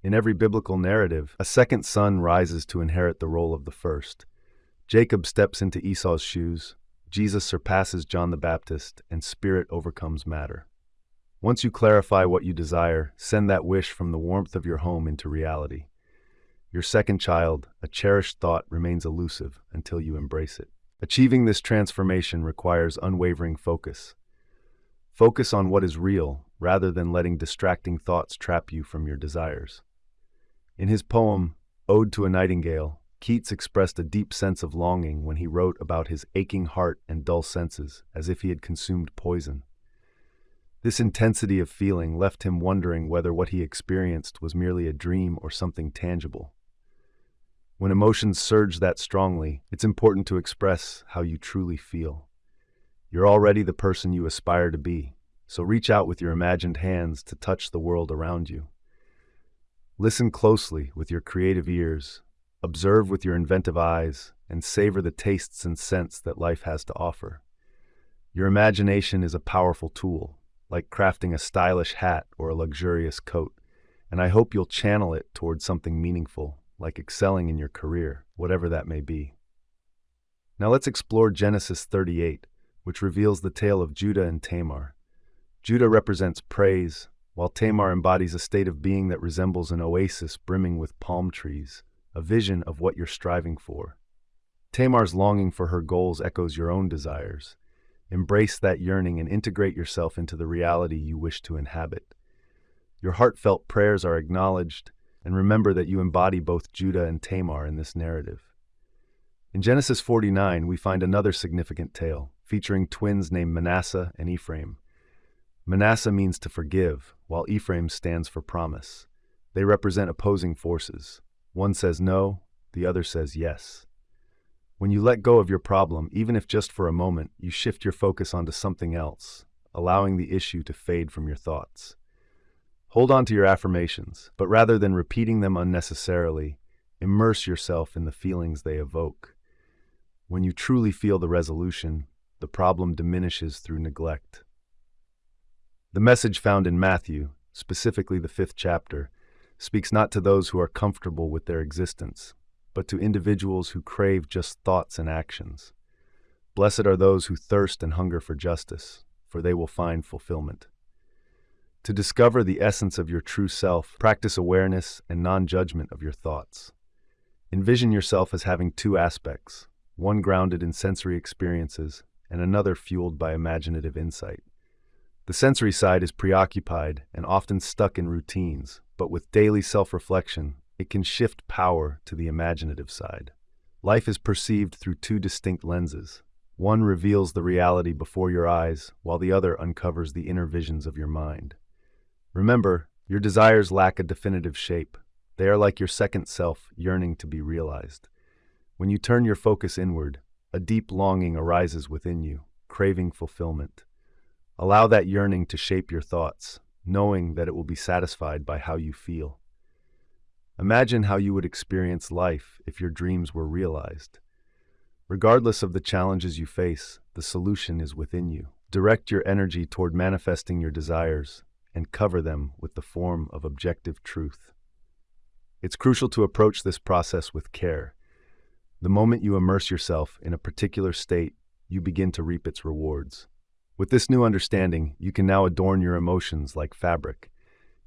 In every biblical narrative, a second son rises to inherit the role of the first. Jacob steps into Esau's shoes, Jesus surpasses John the Baptist, and spirit overcomes matter. Once you clarify what you desire, send that wish from the warmth of your home into reality. Your second child, a cherished thought, remains elusive until you embrace it. Achieving this transformation requires unwavering focus. Focus on what is real, rather than letting distracting thoughts trap you from your desires. In his poem, Ode to a Nightingale, Keats expressed a deep sense of longing when he wrote about his aching heart and dull senses, as if he had consumed poison. This intensity of feeling left him wondering whether what he experienced was merely a dream or something tangible. When emotions surge that strongly, it's important to express how you truly feel. You're already the person you aspire to be, so reach out with your imagined hands to touch the world around you. Listen closely with your creative ears, observe with your inventive eyes, and savor the tastes and scents that life has to offer. Your imagination is a powerful tool, like crafting a stylish hat or a luxurious coat, and I hope you'll channel it towards something meaningful, like excelling in your career, whatever that may be. Now let's explore Genesis 38, which reveals the tale of Judah and Tamar. Judah represents praise, while Tamar embodies a state of being that resembles an oasis brimming with palm trees, a vision of what you're striving for. Tamar's longing for her goals echoes your own desires. Embrace that yearning and integrate yourself into the reality you wish to inhabit. Your heartfelt prayers are acknowledged, and remember that you embody both Judah and Tamar in this narrative. In Genesis 49, we find another significant tale, featuring twins named Manasseh and Ephraim. Manasseh means to forgive, while Ephraim stands for promise. They represent opposing forces. One says no, the other says yes. When you let go of your problem, even if just for a moment, you shift your focus onto something else, allowing the issue to fade from your thoughts. Hold on to your affirmations, but rather than repeating them unnecessarily, immerse yourself in the feelings they evoke. When you truly feel the resolution, the problem diminishes through neglect. The message found in Matthew, specifically the 5th chapter, speaks not to those who are comfortable with their existence, but to individuals who crave just thoughts and actions. Blessed are those who thirst and hunger for justice, for they will find fulfillment. To discover the essence of your true self, practice awareness and non-judgment of your thoughts. Envision yourself as having two aspects, one grounded in sensory experiences and another fueled by imaginative insight. The sensory side is preoccupied and often stuck in routines, but with daily self-reflection, it can shift power to the imaginative side. Life is perceived through two distinct lenses. One reveals the reality before your eyes, while the other uncovers the inner visions of your mind. Remember, your desires lack a definitive shape. They are like your second self, yearning to be realized. When you turn your focus inward, a deep longing arises within you, craving fulfillment. Allow that yearning to shape your thoughts, knowing that it will be satisfied by how you feel. Imagine how you would experience life if your dreams were realized. Regardless of the challenges you face, the solution is within you. Direct your energy toward manifesting your desires and cover them with the form of objective truth. It's crucial to approach this process with care. The moment you immerse yourself in a particular state, you begin to reap its rewards. With this new understanding, you can now adorn your emotions like fabric.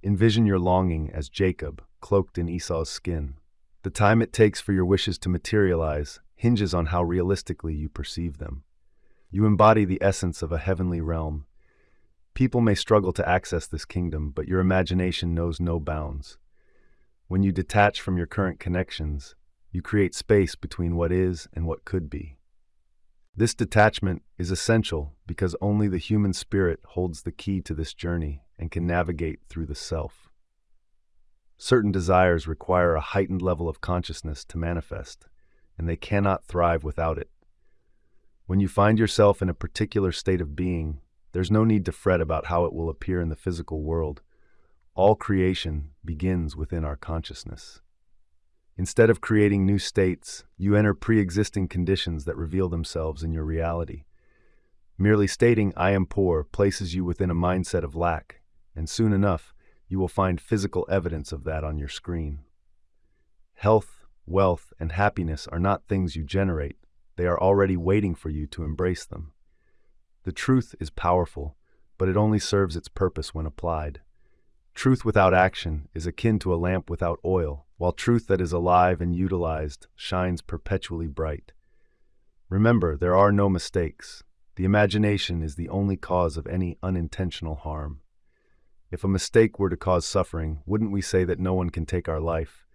Envision your longing as Jacob, cloaked in Esau's skin. The time it takes for your wishes to materialize hinges on how realistically you perceive them. You embody the essence of a heavenly realm. People may struggle to access this kingdom, but your imagination knows no bounds. When you detach from your current connections, you create space between what is and what could be. This detachment is essential because only the human spirit holds the key to this journey and can navigate through the self. Certain desires require a heightened level of consciousness to manifest, and they cannot thrive without it. When you find yourself in a particular state of being, there's no need to fret about how it will appear in the physical world. All creation begins within our consciousness. Instead of creating new states, you enter pre-existing conditions that reveal themselves in your reality. Merely stating, "I am poor," places you within a mindset of lack, and soon enough, you will find physical evidence of that on your screen. Health, wealth, and happiness are not things you generate. They are already waiting for you to embrace them. The truth is powerful, but it only serves its purpose when applied. Truth without action is akin to a lamp without oil, while truth that is alive and utilized shines perpetually bright. Remember, there are no mistakes. The imagination is the only cause of any unintentional harm. If a mistake were to cause suffering, wouldn't we say that no one can take our life?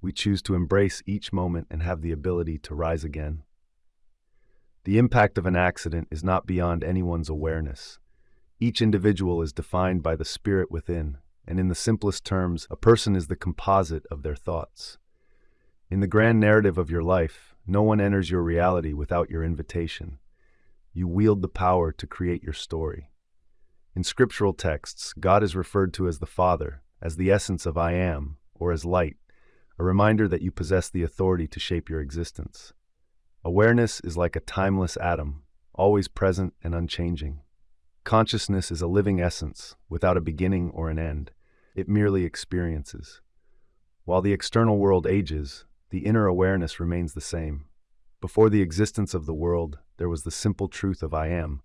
We choose to embrace each moment and have the ability to rise again. The impact of an accident is not beyond anyone's awareness. Each individual is defined by the spirit within, and in the simplest terms, a person is the composite of their thoughts. In the grand narrative of your life, no one enters your reality without your invitation. You wield the power to create your story. In scriptural texts, God is referred to as the Father, as the essence of I am, or as light, a reminder that you possess the authority to shape your existence. Awareness is like a timeless atom, always present and unchanging. Consciousness is a living essence, without a beginning or an end. It merely experiences. While the external world ages, the inner awareness remains the same. Before the existence of the world, there was the simple truth of I am,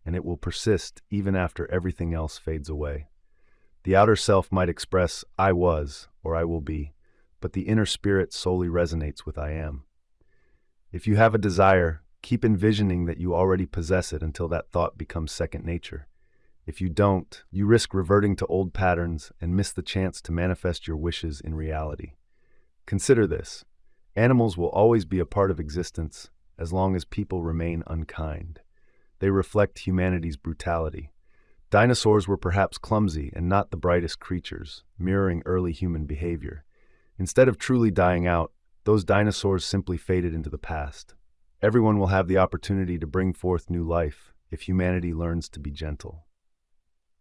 and it will persist even after everything else fades away. The outer self might express I was or I will be, but the inner spirit solely resonates with I am. If you have a desire, keep envisioning that you already possess it until that thought becomes second nature. If you don't, you risk reverting to old patterns and miss the chance to manifest your wishes in reality. Consider this. Animals will always be a part of existence as long as people remain unkind. They reflect humanity's brutality. Dinosaurs were perhaps clumsy and not the brightest creatures, mirroring early human behavior. Instead of truly dying out, those dinosaurs simply faded into the past. Everyone will have the opportunity to bring forth new life if humanity learns to be gentle.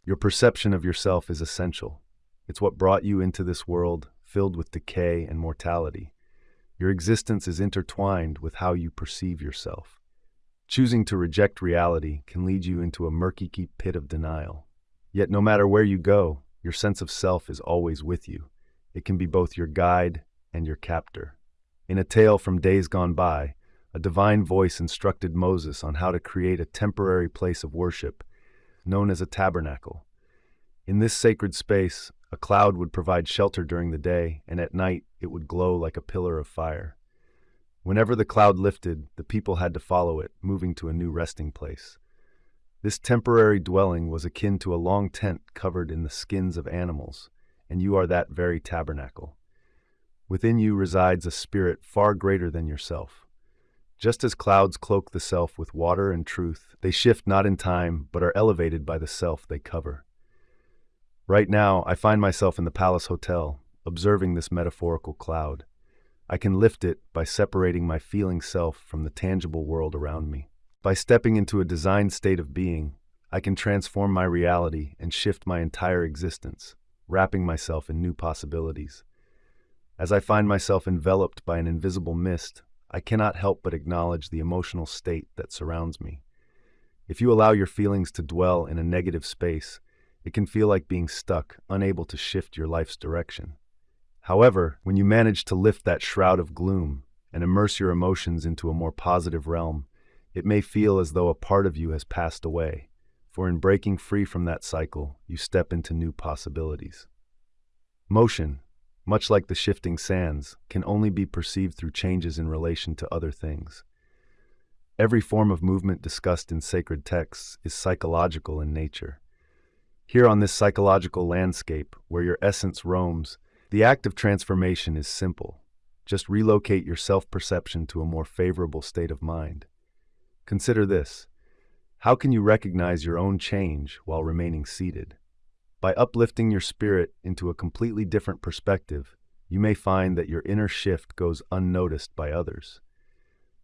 Your perception of yourself is essential. It's what brought you into this world, filled with decay and mortality. Your existence is intertwined with how you perceive yourself. Choosing to reject reality can lead you into a murky pit of denial. Yet no matter where you go, your sense of self is always with you. It can be both your guide and your captor. In a tale from days gone by, a divine voice instructed Moses on how to create a temporary place of worship, known as a tabernacle. In this sacred space, a cloud would provide shelter during the day, and at night it would glow like a pillar of fire. Whenever the cloud lifted, the people had to follow it, moving to a new resting place. This temporary dwelling was akin to a long tent covered in the skins of animals, and you are that very tabernacle. Within you resides a spirit far greater than yourself. Just as clouds cloak the self with water and truth, they shift not in time, but are elevated by the self they cover. Right now, I find myself in the Palace Hotel, observing this metaphorical cloud. I can lift it by separating my feeling self from the tangible world around me. By stepping into a designed state of being, I can transform my reality and shift my entire existence, wrapping myself in new possibilities. As I find myself enveloped by an invisible mist, I cannot help but acknowledge the emotional state that surrounds me. If you allow your feelings to dwell in a negative space, it can feel like being stuck, unable to shift your life's direction. However, when you manage to lift that shroud of gloom and immerse your emotions into a more positive realm, it may feel as though a part of you has passed away, for in breaking free from that cycle, you step into new possibilities. Motion, much like the shifting sands, can only be perceived through changes in relation to other things. Every form of movement discussed in sacred texts is psychological in nature. Here on this psychological landscape, where your essence roams, the act of transformation is simple. Just relocate your self-perception to a more favorable state of mind. Consider this. How can you recognize your own change while remaining seated? By uplifting your spirit into a completely different perspective, you may find that your inner shift goes unnoticed by others.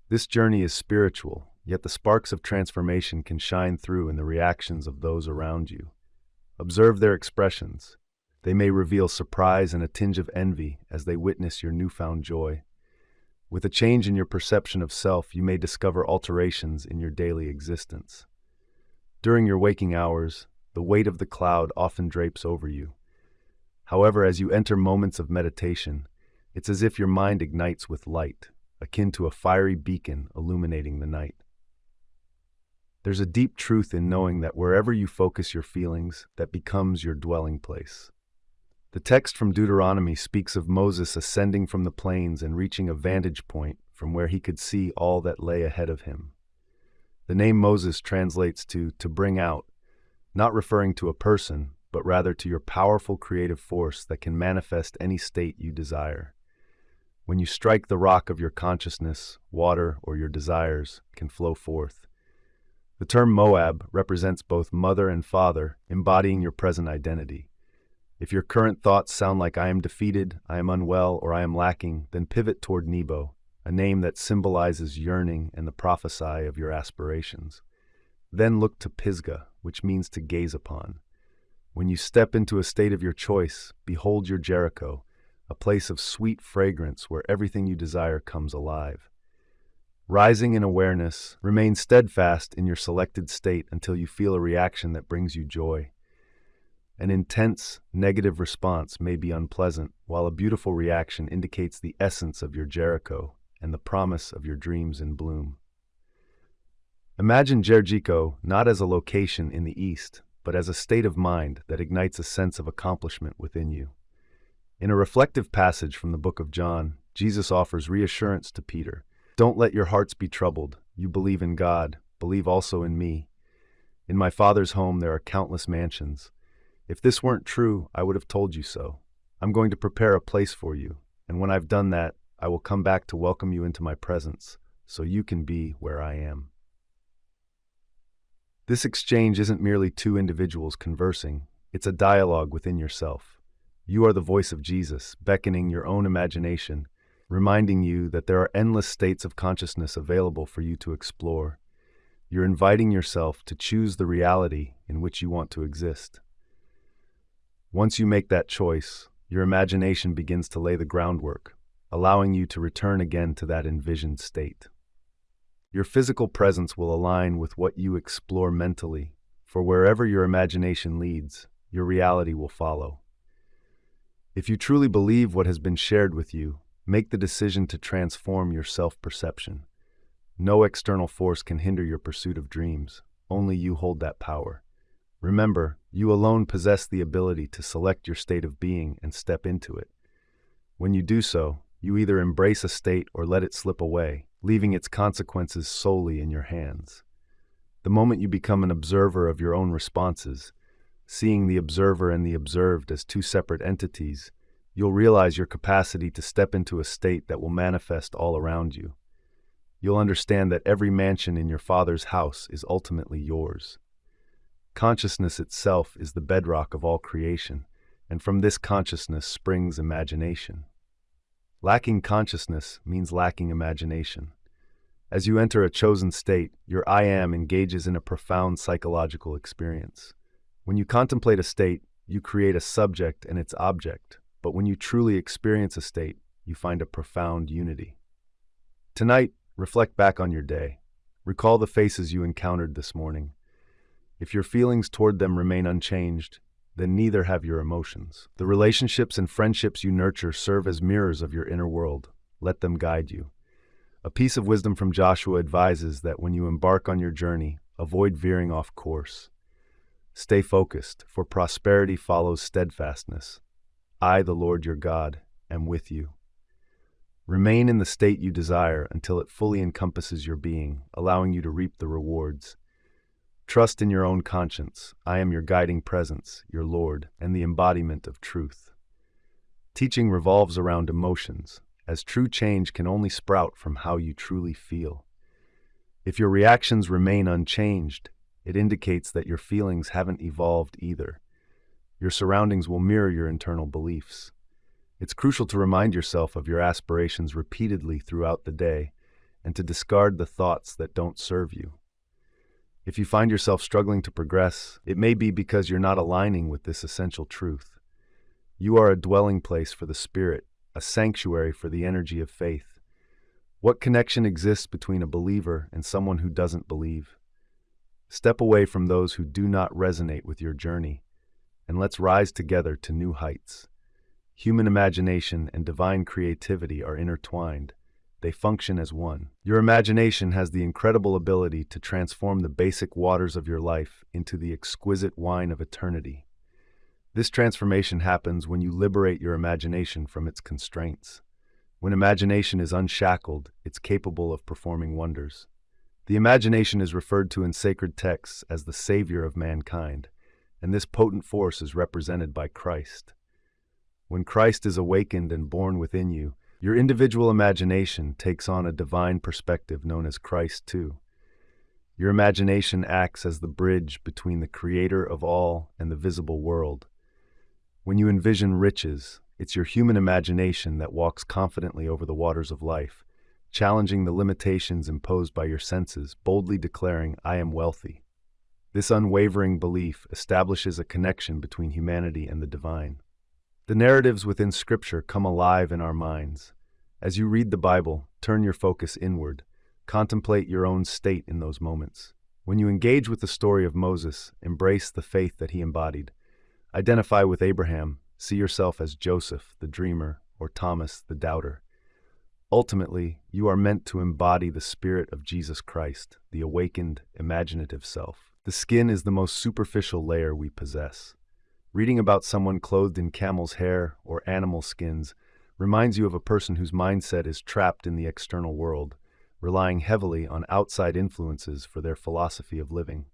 This journey is spiritual, yet the sparks of transformation can shine through in the reactions of those around you. Observe their expressions. They may reveal surprise and a tinge of envy as they witness your newfound joy. With a change in your perception of self, you may discover alterations in your daily existence. During your waking hours, the weight of the cloud often drapes over you. However, as you enter moments of meditation, it's as if your mind ignites with light, akin to a fiery beacon illuminating the night. There's a deep truth in knowing that wherever you focus your feelings, that becomes your dwelling place. The text from Deuteronomy speaks of Moses ascending from the plains and reaching a vantage point from where he could see all that lay ahead of him. The name Moses translates to bring out, not referring to a person, but rather to your powerful creative force that can manifest any state you desire. When you strike the rock of your consciousness, water or your desires can flow forth. The term Moab represents both mother and father, embodying your present identity. If your current thoughts sound like I am defeated, I am unwell, or I am lacking, then pivot toward Nebo, a name that symbolizes yearning and the prophesy of your aspirations. Then look to Pisgah, which means to gaze upon. When you step into a state of your choice, behold your Jericho, a place of sweet fragrance where everything you desire comes alive. Rising in awareness, remain steadfast in your selected state until you feel a reaction that brings you joy. An intense, negative response may be unpleasant, while a beautiful reaction indicates the essence of your Jericho and the promise of your dreams in bloom. Imagine Jericho not as a location in the east, but as a state of mind that ignites a sense of accomplishment within you. In a reflective passage from the book of John, Jesus offers reassurance to Peter. Don't let your hearts be troubled. You believe in God, believe also in me. In my Father's home there are countless mansions. If this weren't true, I would have told you so. I'm going to prepare a place for you, and when I've done that, I will come back to welcome you into my presence, so you can be where I am. This exchange isn't merely two individuals conversing, it's a dialogue within yourself. You are the voice of Jesus, beckoning your own imagination, reminding you that there are endless states of consciousness available for you to explore. You're inviting yourself to choose the reality in which you want to exist. Once you make that choice, your imagination begins to lay the groundwork, allowing you to return again to that envisioned state. Your physical presence will align with what you explore mentally, for wherever your imagination leads, your reality will follow. If you truly believe what has been shared with you, make the decision to transform your self-perception. No external force can hinder your pursuit of dreams. Only you hold that power. Remember, you alone possess the ability to select your state of being and step into it. When you do so, you either embrace a state or let it slip away, leaving its consequences solely in your hands. The moment you become an observer of your own responses, seeing the observer and the observed as two separate entities, you'll realize your capacity to step into a state that will manifest all around you. You'll understand that every mansion in your Father's house is ultimately yours. Consciousness itself is the bedrock of all creation, and from this consciousness springs imagination. Lacking consciousness means lacking imagination. As you enter a chosen state, your I am engages in a profound psychological experience. When you contemplate a state, you create a subject and its object, but when you truly experience a state, you find a profound unity. Tonight, reflect back on your day. Recall the faces you encountered this morning. If your feelings toward them remain unchanged, then neither have your emotions. The relationships and friendships you nurture serve as mirrors of your inner world. Let them guide you. A piece of wisdom from Joshua advises that when you embark on your journey, avoid veering off course. Stay focused, for prosperity follows steadfastness. I, the Lord your God, am with you. Remain in the state you desire until it fully encompasses your being, allowing you to reap the rewards. Trust in your own conscience. I am your guiding presence, your Lord, and the embodiment of truth. Teaching revolves around emotions, as true change can only sprout from how you truly feel. If your reactions remain unchanged, it indicates that your feelings haven't evolved either. Your surroundings will mirror your internal beliefs. It's crucial to remind yourself of your aspirations repeatedly throughout the day and to discard the thoughts that don't serve you. If you find yourself struggling to progress, it may be because you're not aligning with this essential truth. You are a dwelling place for the Spirit, a sanctuary for the energy of faith. What connection exists between a believer and someone who doesn't believe? Step away from those who do not resonate with your journey, and let's rise together to new heights. Human imagination and divine creativity are intertwined. They function as one. Your imagination has the incredible ability to transform the basic waters of your life into the exquisite wine of eternity. This transformation happens when you liberate your imagination from its constraints. When imagination is unshackled, it's capable of performing wonders. The imagination is referred to in sacred texts as the savior of mankind, and this potent force is represented by Christ. When Christ is awakened and born within you, your individual imagination takes on a divine perspective known as Christ too. Your imagination acts as the bridge between the Creator of all and the visible world. When you envision riches, it's your human imagination that walks confidently over the waters of life, challenging the limitations imposed by your senses, boldly declaring, "I am wealthy." This unwavering belief establishes a connection between humanity and the divine. The narratives within Scripture come alive in our minds. As you read the Bible, turn your focus inward. Contemplate your own state in those moments. When you engage with the story of Moses, embrace the faith that he embodied. Identify with Abraham. See yourself as Joseph, the dreamer, or Thomas, the doubter. Ultimately, you are meant to embody the spirit of Jesus Christ, the awakened, imaginative self. The skin is the most superficial layer we possess. Reading about someone clothed in camel's hair or animal skins reminds you of a person whose mindset is trapped in the external world, relying heavily on outside influences for their philosophy of living.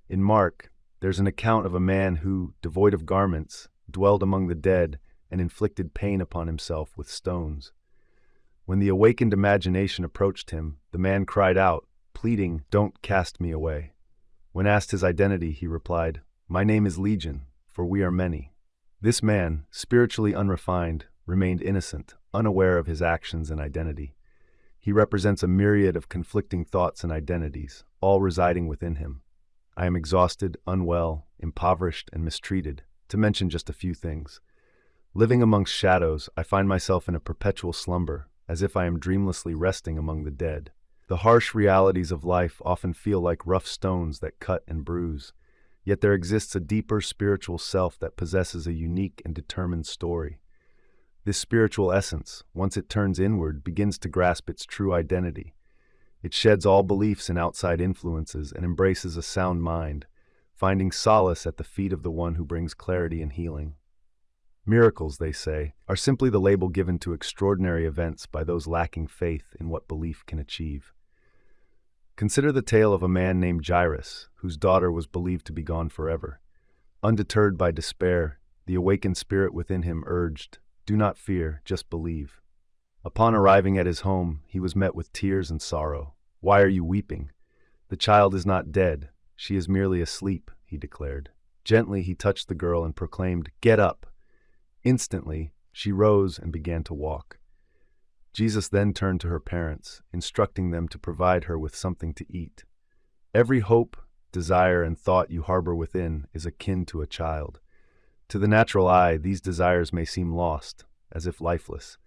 In Mark, there's an account of a man who, devoid of garments, dwelled among the dead and inflicted pain upon himself with stones. When the awakened imagination approached him, the man cried out, pleading, "Don't cast me away." When asked his identity, he replied, "My name is Legion, for we are many." This man, spiritually unrefined, remained innocent, unaware of his actions and identity. He represents a myriad of conflicting thoughts and identities, all residing within him. I am exhausted, unwell, impoverished, and mistreated, to mention just a few things. Living amongst shadows, I find myself in a perpetual slumber, as if I am dreamlessly resting among the dead. The harsh realities of life often feel like rough stones that cut and bruise. Yet there exists a deeper spiritual self that possesses a unique and determined story. This spiritual essence, once it turns inward, begins to grasp its true identity. It sheds all beliefs in outside influences and embraces a sound mind, finding solace at the feet of the one who brings clarity and healing. Miracles, they say, are simply the label given to extraordinary events by those lacking faith in what belief can achieve. Consider the tale of a man named Jairus, whose daughter was believed to be gone forever. Undeterred by despair, the awakened spirit within him urged, "Do not fear, just believe." Upon arriving at his home, he was met with tears and sorrow. "Why are you weeping? The child is not dead. She is merely asleep," he declared. Gently, he touched the girl and proclaimed, "Get up." Instantly, She rose and began to walk. Jesus then turned to her parents, instructing them to provide her with something to eat. Every hope, desire, and thought you harbor within is akin to a child. To the natural eye, these desires may seem lost, as if lifeless.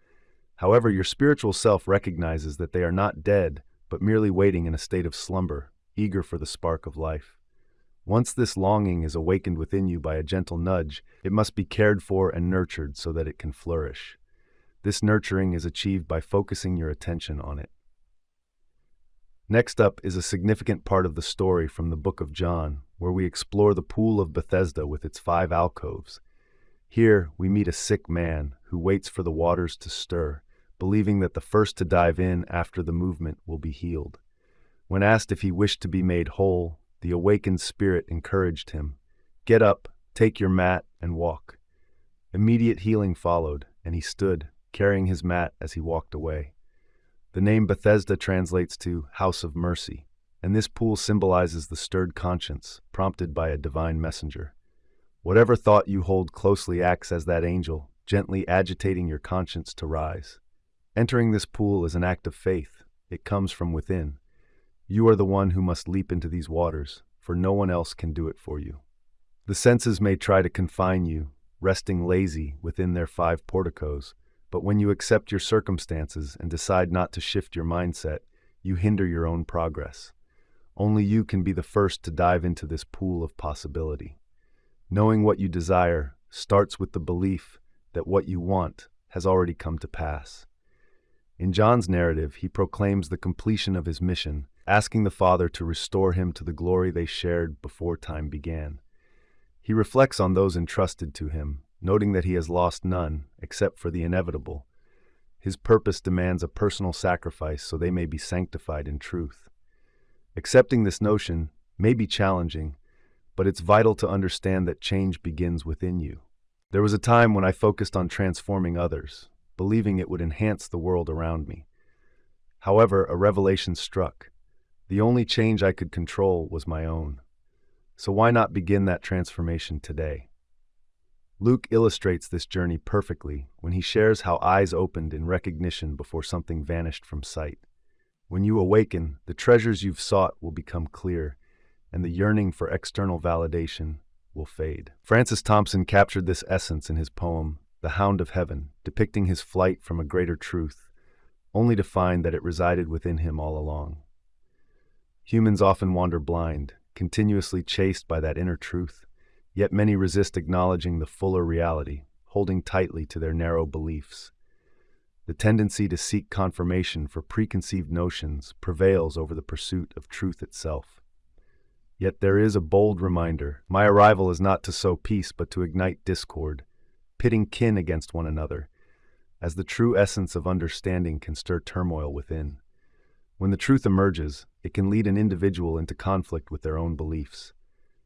However, your spiritual self recognizes that they are not dead, but merely waiting in a state of slumber, eager for the spark of life. Once this longing is awakened within you by a gentle nudge, it must be cared for and nurtured so that it can flourish. This nurturing is achieved by focusing your attention on it. Next up is a significant part of the story from the book of John, where we explore the pool of Bethesda with its 5 alcoves. Here, we meet a sick man who waits for the waters to stir, believing that the first to dive in after the movement will be healed. When asked if he wished to be made whole, the awakened spirit encouraged him. "Get up, take your mat, and walk." Immediate healing followed, and he stood, carrying his mat as he walked away. The name Bethesda translates to house of mercy, and this pool symbolizes the stirred conscience, prompted by a divine messenger. Whatever thought you hold closely acts as that angel, gently agitating your conscience to rise. Entering this pool is an act of faith. It comes from within. You are the one who must leap into these waters, for no one else can do it for you. The senses may try to confine you, resting lazy within their 5 porticos, but when you accept your circumstances and decide not to shift your mindset, you hinder your own progress. Only you can be the first to dive into this pool of possibility. Knowing what you desire starts with the belief that what you want has already come to pass. In John's narrative, he proclaims the completion of his mission, asking the Father to restore him to the glory they shared before time began. He reflects on those entrusted to him, noting that he has lost none except for the inevitable. His purpose demands a personal sacrifice so they may be sanctified in truth. Accepting this notion may be challenging, but it's vital to understand that change begins within you. There was a time when I focused on transforming others, believing it would enhance the world around me. However, a revelation struck. The only change I could control was my own. So why not begin that transformation today? Luke illustrates this journey perfectly when he shares how eyes opened in recognition before something vanished from sight. When you awaken, the treasures you've sought will become clear, and the yearning for external validation will fade. Francis Thompson captured this essence in his poem, The Hound of Heaven, depicting his flight from a greater truth, only to find that it resided within him all along. Humans often wander blind, continuously chased by that inner truth, yet many resist acknowledging the fuller reality, holding tightly to their narrow beliefs. The tendency to seek confirmation for preconceived notions prevails over the pursuit of truth itself. Yet there is a bold reminder: my arrival is not to sow peace but to ignite discord, pitting kin against one another, as the true essence of understanding can stir turmoil within. When the truth emerges, it can lead an individual into conflict with their own beliefs.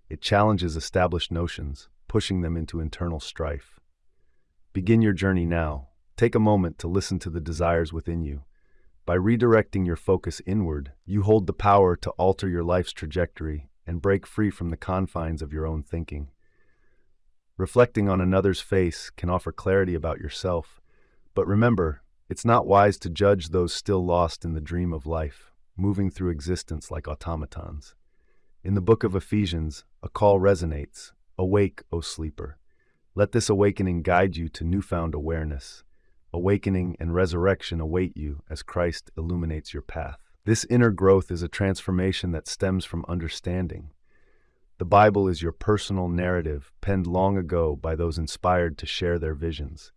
It challenges established notions, pushing them into internal strife. Begin your journey now. Take a moment to listen to the desires within you. By redirecting your focus inward, you hold the power to alter your life's trajectory and break free from the confines of your own thinking. Reflecting on another's face can offer clarity about yourself, but remember, it's not wise to judge those still lost in the dream of life, moving through existence like automatons. In the book of Ephesians, a call resonates: "Awake, O sleeper." Let this awakening guide you to newfound awareness. Awakening and resurrection await you as Christ illuminates your path. This inner growth is a transformation that stems from understanding. The Bible is your personal narrative, penned long ago by those inspired to share their visions.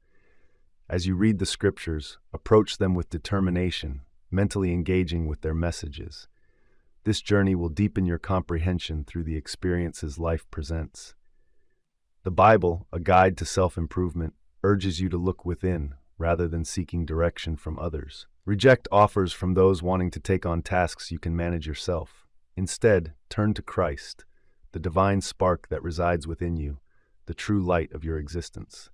As you read the scriptures, approach them with determination, mentally engaging with their messages. This journey will deepen your comprehension through the experiences life presents. The Bible, a guide to self-improvement, urges you to look within rather than seeking direction from others. Reject offers from those wanting to take on tasks you can manage yourself. Instead, turn to Christ, the divine spark that resides within you, the true light of your existence.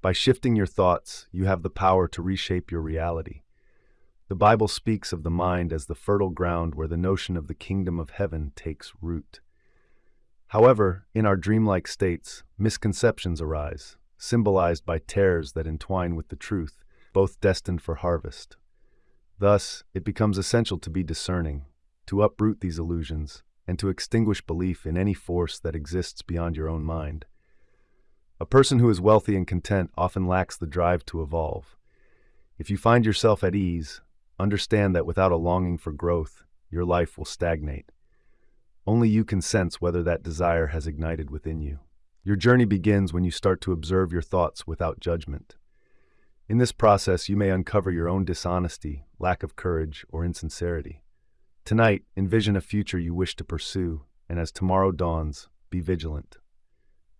By shifting your thoughts, you have the power to reshape your reality. The Bible speaks of the mind as the fertile ground where the notion of the kingdom of heaven takes root. However, in our dreamlike states, misconceptions arise. symbolized by tares that entwine with the truth, both destined for harvest. Thus, it becomes essential to be discerning, to uproot these illusions, and to extinguish belief in any force that exists beyond your own mind. A person who is wealthy and content often lacks the drive to evolve. If you find yourself at ease, understand that without a longing for growth, your life will stagnate. Only you can sense whether that desire has ignited within you. Your journey begins when you start to observe your thoughts without judgment. In this process, you may uncover your own dishonesty, lack of courage, or insincerity. Tonight, envision a future you wish to pursue, and as tomorrow dawns, be vigilant.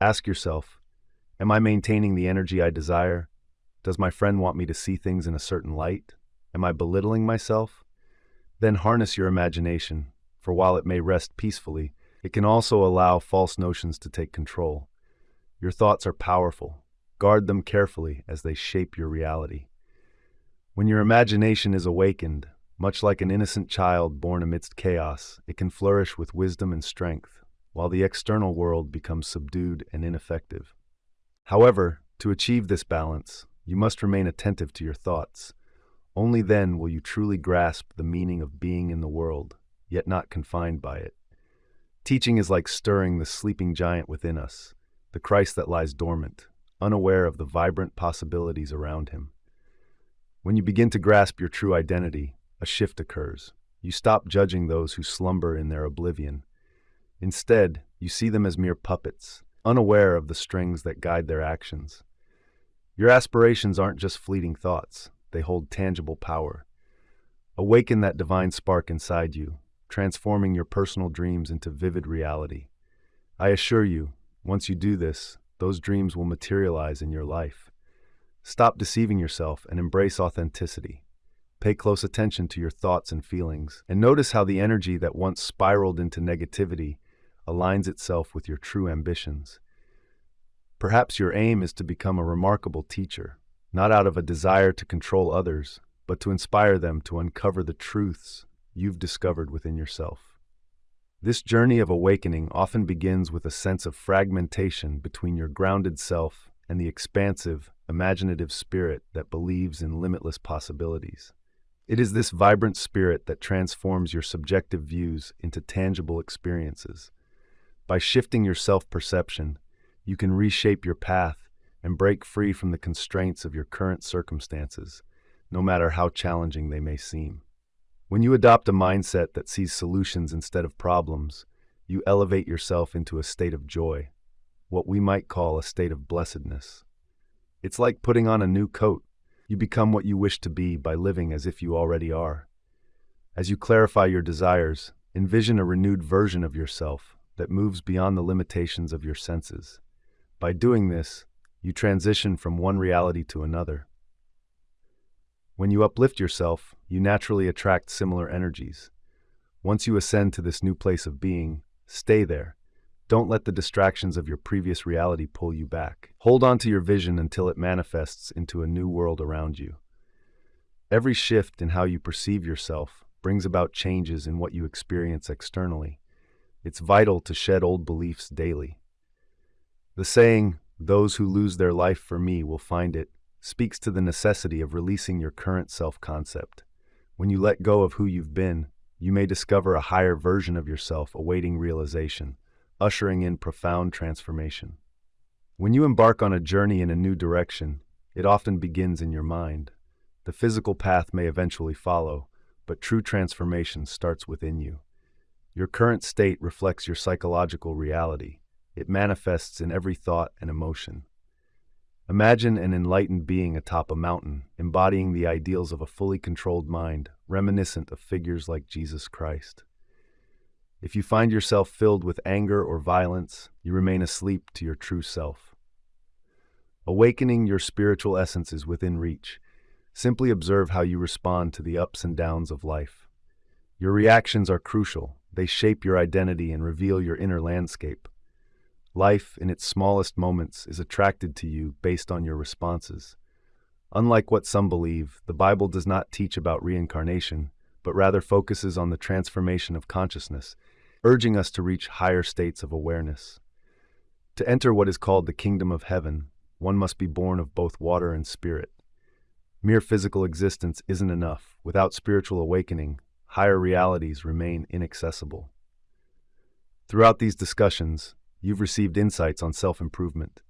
Ask yourself, am I maintaining the energy I desire? Does my friend want me to see things in a certain light? Am I belittling myself? Then harness your imagination, for while it may rest peacefully, it can also allow false notions to take control. Your thoughts are powerful. Guard them carefully as they shape your reality. When your imagination is awakened, much like an innocent child born amidst chaos, it can flourish with wisdom and strength, while the external world becomes subdued and ineffective. However, to achieve this balance, you must remain attentive to your thoughts. Only then will you truly grasp the meaning of being in the world, yet not confined by it. Teaching is like stirring the sleeping giant within us, the Christ that lies dormant, unaware of the vibrant possibilities around him. When you begin to grasp your true identity, a shift occurs. You stop judging those who slumber in their oblivion. Instead, you see them as mere puppets, unaware of the strings that guide their actions. Your aspirations aren't just fleeting thoughts, they hold tangible power. Awaken that divine spark inside you, transforming your personal dreams into vivid reality. I assure you, once you do this, those dreams will materialize in your life. Stop deceiving yourself and embrace authenticity. Pay close attention to your thoughts and feelings, and notice how the energy that once spiraled into negativity aligns itself with your true ambitions. Perhaps your aim is to become a remarkable teacher, not out of a desire to control others, but to inspire them to uncover the truths you've discovered within yourself. This journey of awakening often begins with a sense of fragmentation between your grounded self and the expansive, imaginative spirit that believes in limitless possibilities. It is this vibrant spirit that transforms your subjective views into tangible experiences. By shifting your self-perception, you can reshape your path and break free from the constraints of your current circumstances, no matter how challenging they may seem. When you adopt a mindset that sees solutions instead of problems, you elevate yourself into a state of joy, what we might call a state of blessedness. It's like putting on a new coat. You become what you wish to be by living as if you already are. As you clarify your desires, envision a renewed version of yourself that moves beyond the limitations of your senses. By doing this, you transition from one reality to another. When you uplift yourself, you naturally attract similar energies. Once you ascend to this new place of being, stay there. Don't let the distractions of your previous reality pull you back. Hold on to your vision until it manifests into a new world around you. Every shift in how you perceive yourself brings about changes in what you experience externally. It's vital to shed old beliefs daily. The saying, "Those who lose their life for me will find it," speaks to the necessity of releasing your current self-concept. When you let go of who you've been, you may discover a higher version of yourself awaiting realization, ushering in profound transformation. When you embark on a journey in a new direction, it often begins in your mind. The physical path may eventually follow, but true transformation starts within you. Your current state reflects your psychological reality. It manifests in every thought and emotion. Imagine an enlightened being atop a mountain, embodying the ideals of a fully controlled mind, reminiscent of figures like Jesus Christ. If you find yourself filled with anger or violence, you remain asleep to your true self. Awakening your spiritual essence is within reach. Simply observe how you respond to the ups and downs of life. Your reactions are crucial. They shape your identity and reveal your inner landscape. Life, in its smallest moments, is attracted to you based on your responses. Unlike what some believe, the Bible does not teach about reincarnation, but rather focuses on the transformation of consciousness, urging us to reach higher states of awareness. To enter what is called the kingdom of heaven, one must be born of both water and spirit. Mere physical existence isn't enough. Without spiritual awakening, higher realities remain inaccessible. Throughout these discussions, you've received insights on self-improvement.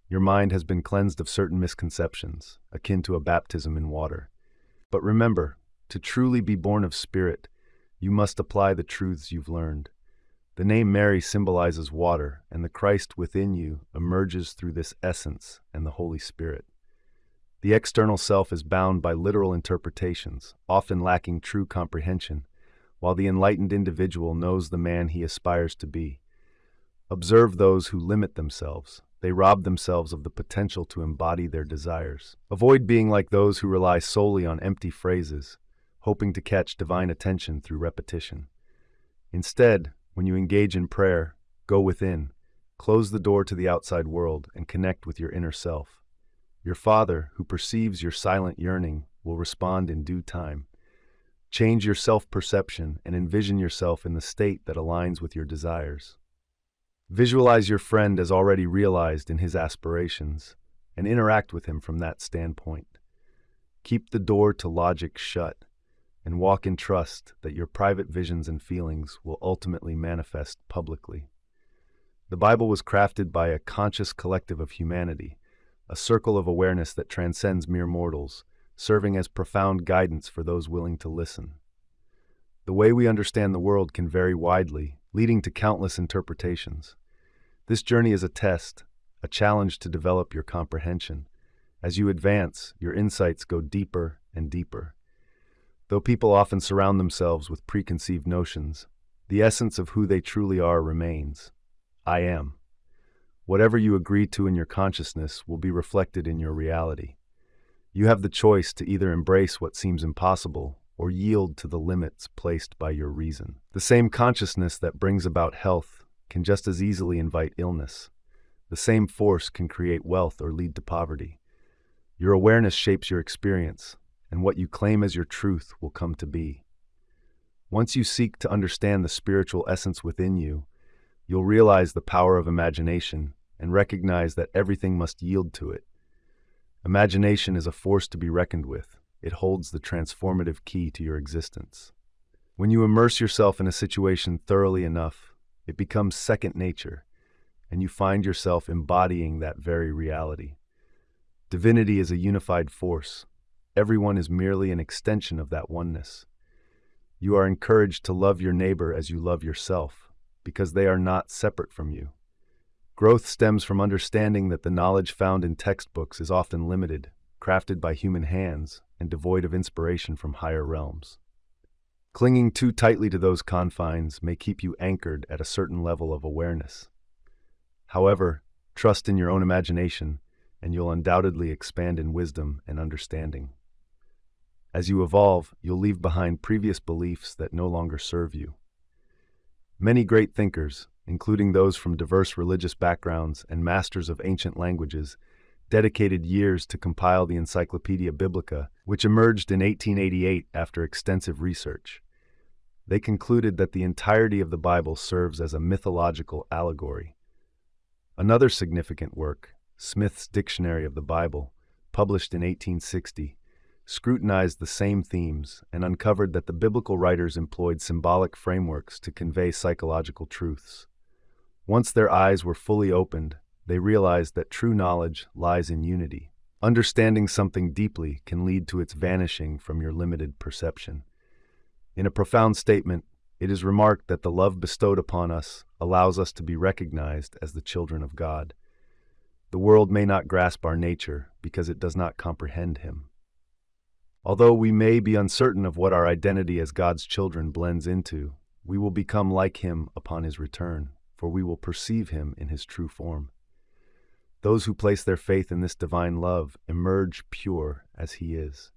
Your mind has been cleansed of certain misconceptions, akin to a baptism in water. But remember, to truly be born of spirit, you must apply the truths you've learned. The name Mary symbolizes water, and the Christ within you emerges through this essence and the Holy Spirit. The external self is bound by literal interpretations, often lacking true comprehension, while the enlightened individual knows the man he aspires to be. Observe those who limit themselves. They rob themselves of the potential to embody their desires. Avoid being like those who rely solely on empty phrases, hoping to catch divine attention through repetition. Instead, when you engage in prayer, go within, close the door to the outside world, and connect with your inner self. Your Father, who perceives your silent yearning, will respond in due time. Change your self-perception and envision yourself in the state that aligns with your desires. Visualize your friend as already realized in his aspirations, and interact with him from that standpoint. Keep the door to logic shut, and walk in trust that your private visions and feelings will ultimately manifest publicly. The Bible was crafted by a conscious collective of humanity, a circle of awareness that transcends mere mortals, serving as profound guidance for those willing to listen. The way we understand the world can vary widely, leading to countless interpretations. This journey is a test, a challenge to develop your comprehension. As you advance, your insights go deeper and deeper. Though people often surround themselves with preconceived notions, the essence of who they truly are remains. I am. Whatever you agree to in your consciousness will be reflected in your reality. You have the choice to either embrace what seems impossible or yield to the limits placed by your reason. The same consciousness that brings about health can just as easily invite illness. The same force can create wealth or lead to poverty. Your awareness shapes your experience, and what you claim as your truth will come to be. Once you seek to understand the spiritual essence within you, you'll realize the power of imagination and recognize that everything must yield to it. Imagination is a force to be reckoned with. It holds the transformative key to your existence. When you immerse yourself in a situation thoroughly enough, it becomes second nature, and you find yourself embodying that very reality. Divinity is a unified force. Everyone is merely an extension of that oneness. You are encouraged to love your neighbor as you love yourself, because they are not separate from you. Growth stems from understanding that the knowledge found in textbooks is often limited, crafted by human hands, and devoid of inspiration from higher realms. Clinging too tightly to those confines may keep you anchored at a certain level of awareness. However, trust in your own imagination, and you'll undoubtedly expand in wisdom and understanding. As you evolve, you'll leave behind previous beliefs that no longer serve you. Many great thinkers, including those from diverse religious backgrounds and masters of ancient languages, dedicated years to compile the Encyclopedia Biblica, which emerged in 1888 after extensive research. They concluded that the entirety of the Bible serves as a mythological allegory. Another significant work, Smith's Dictionary of the Bible, published in 1860, scrutinized the same themes and uncovered that the biblical writers employed symbolic frameworks to convey psychological truths. Once their eyes were fully opened, they realized that true knowledge lies in unity. Understanding something deeply can lead to its vanishing from your limited perception. In a profound statement, it is remarked that the love bestowed upon us allows us to be recognized as the children of God. The world may not grasp our nature because it does not comprehend Him. Although we may be uncertain of what our identity as God's children blends into, we will become like Him upon His return, for we will perceive Him in His true form. Those who place their faith in this divine love emerge pure as He is.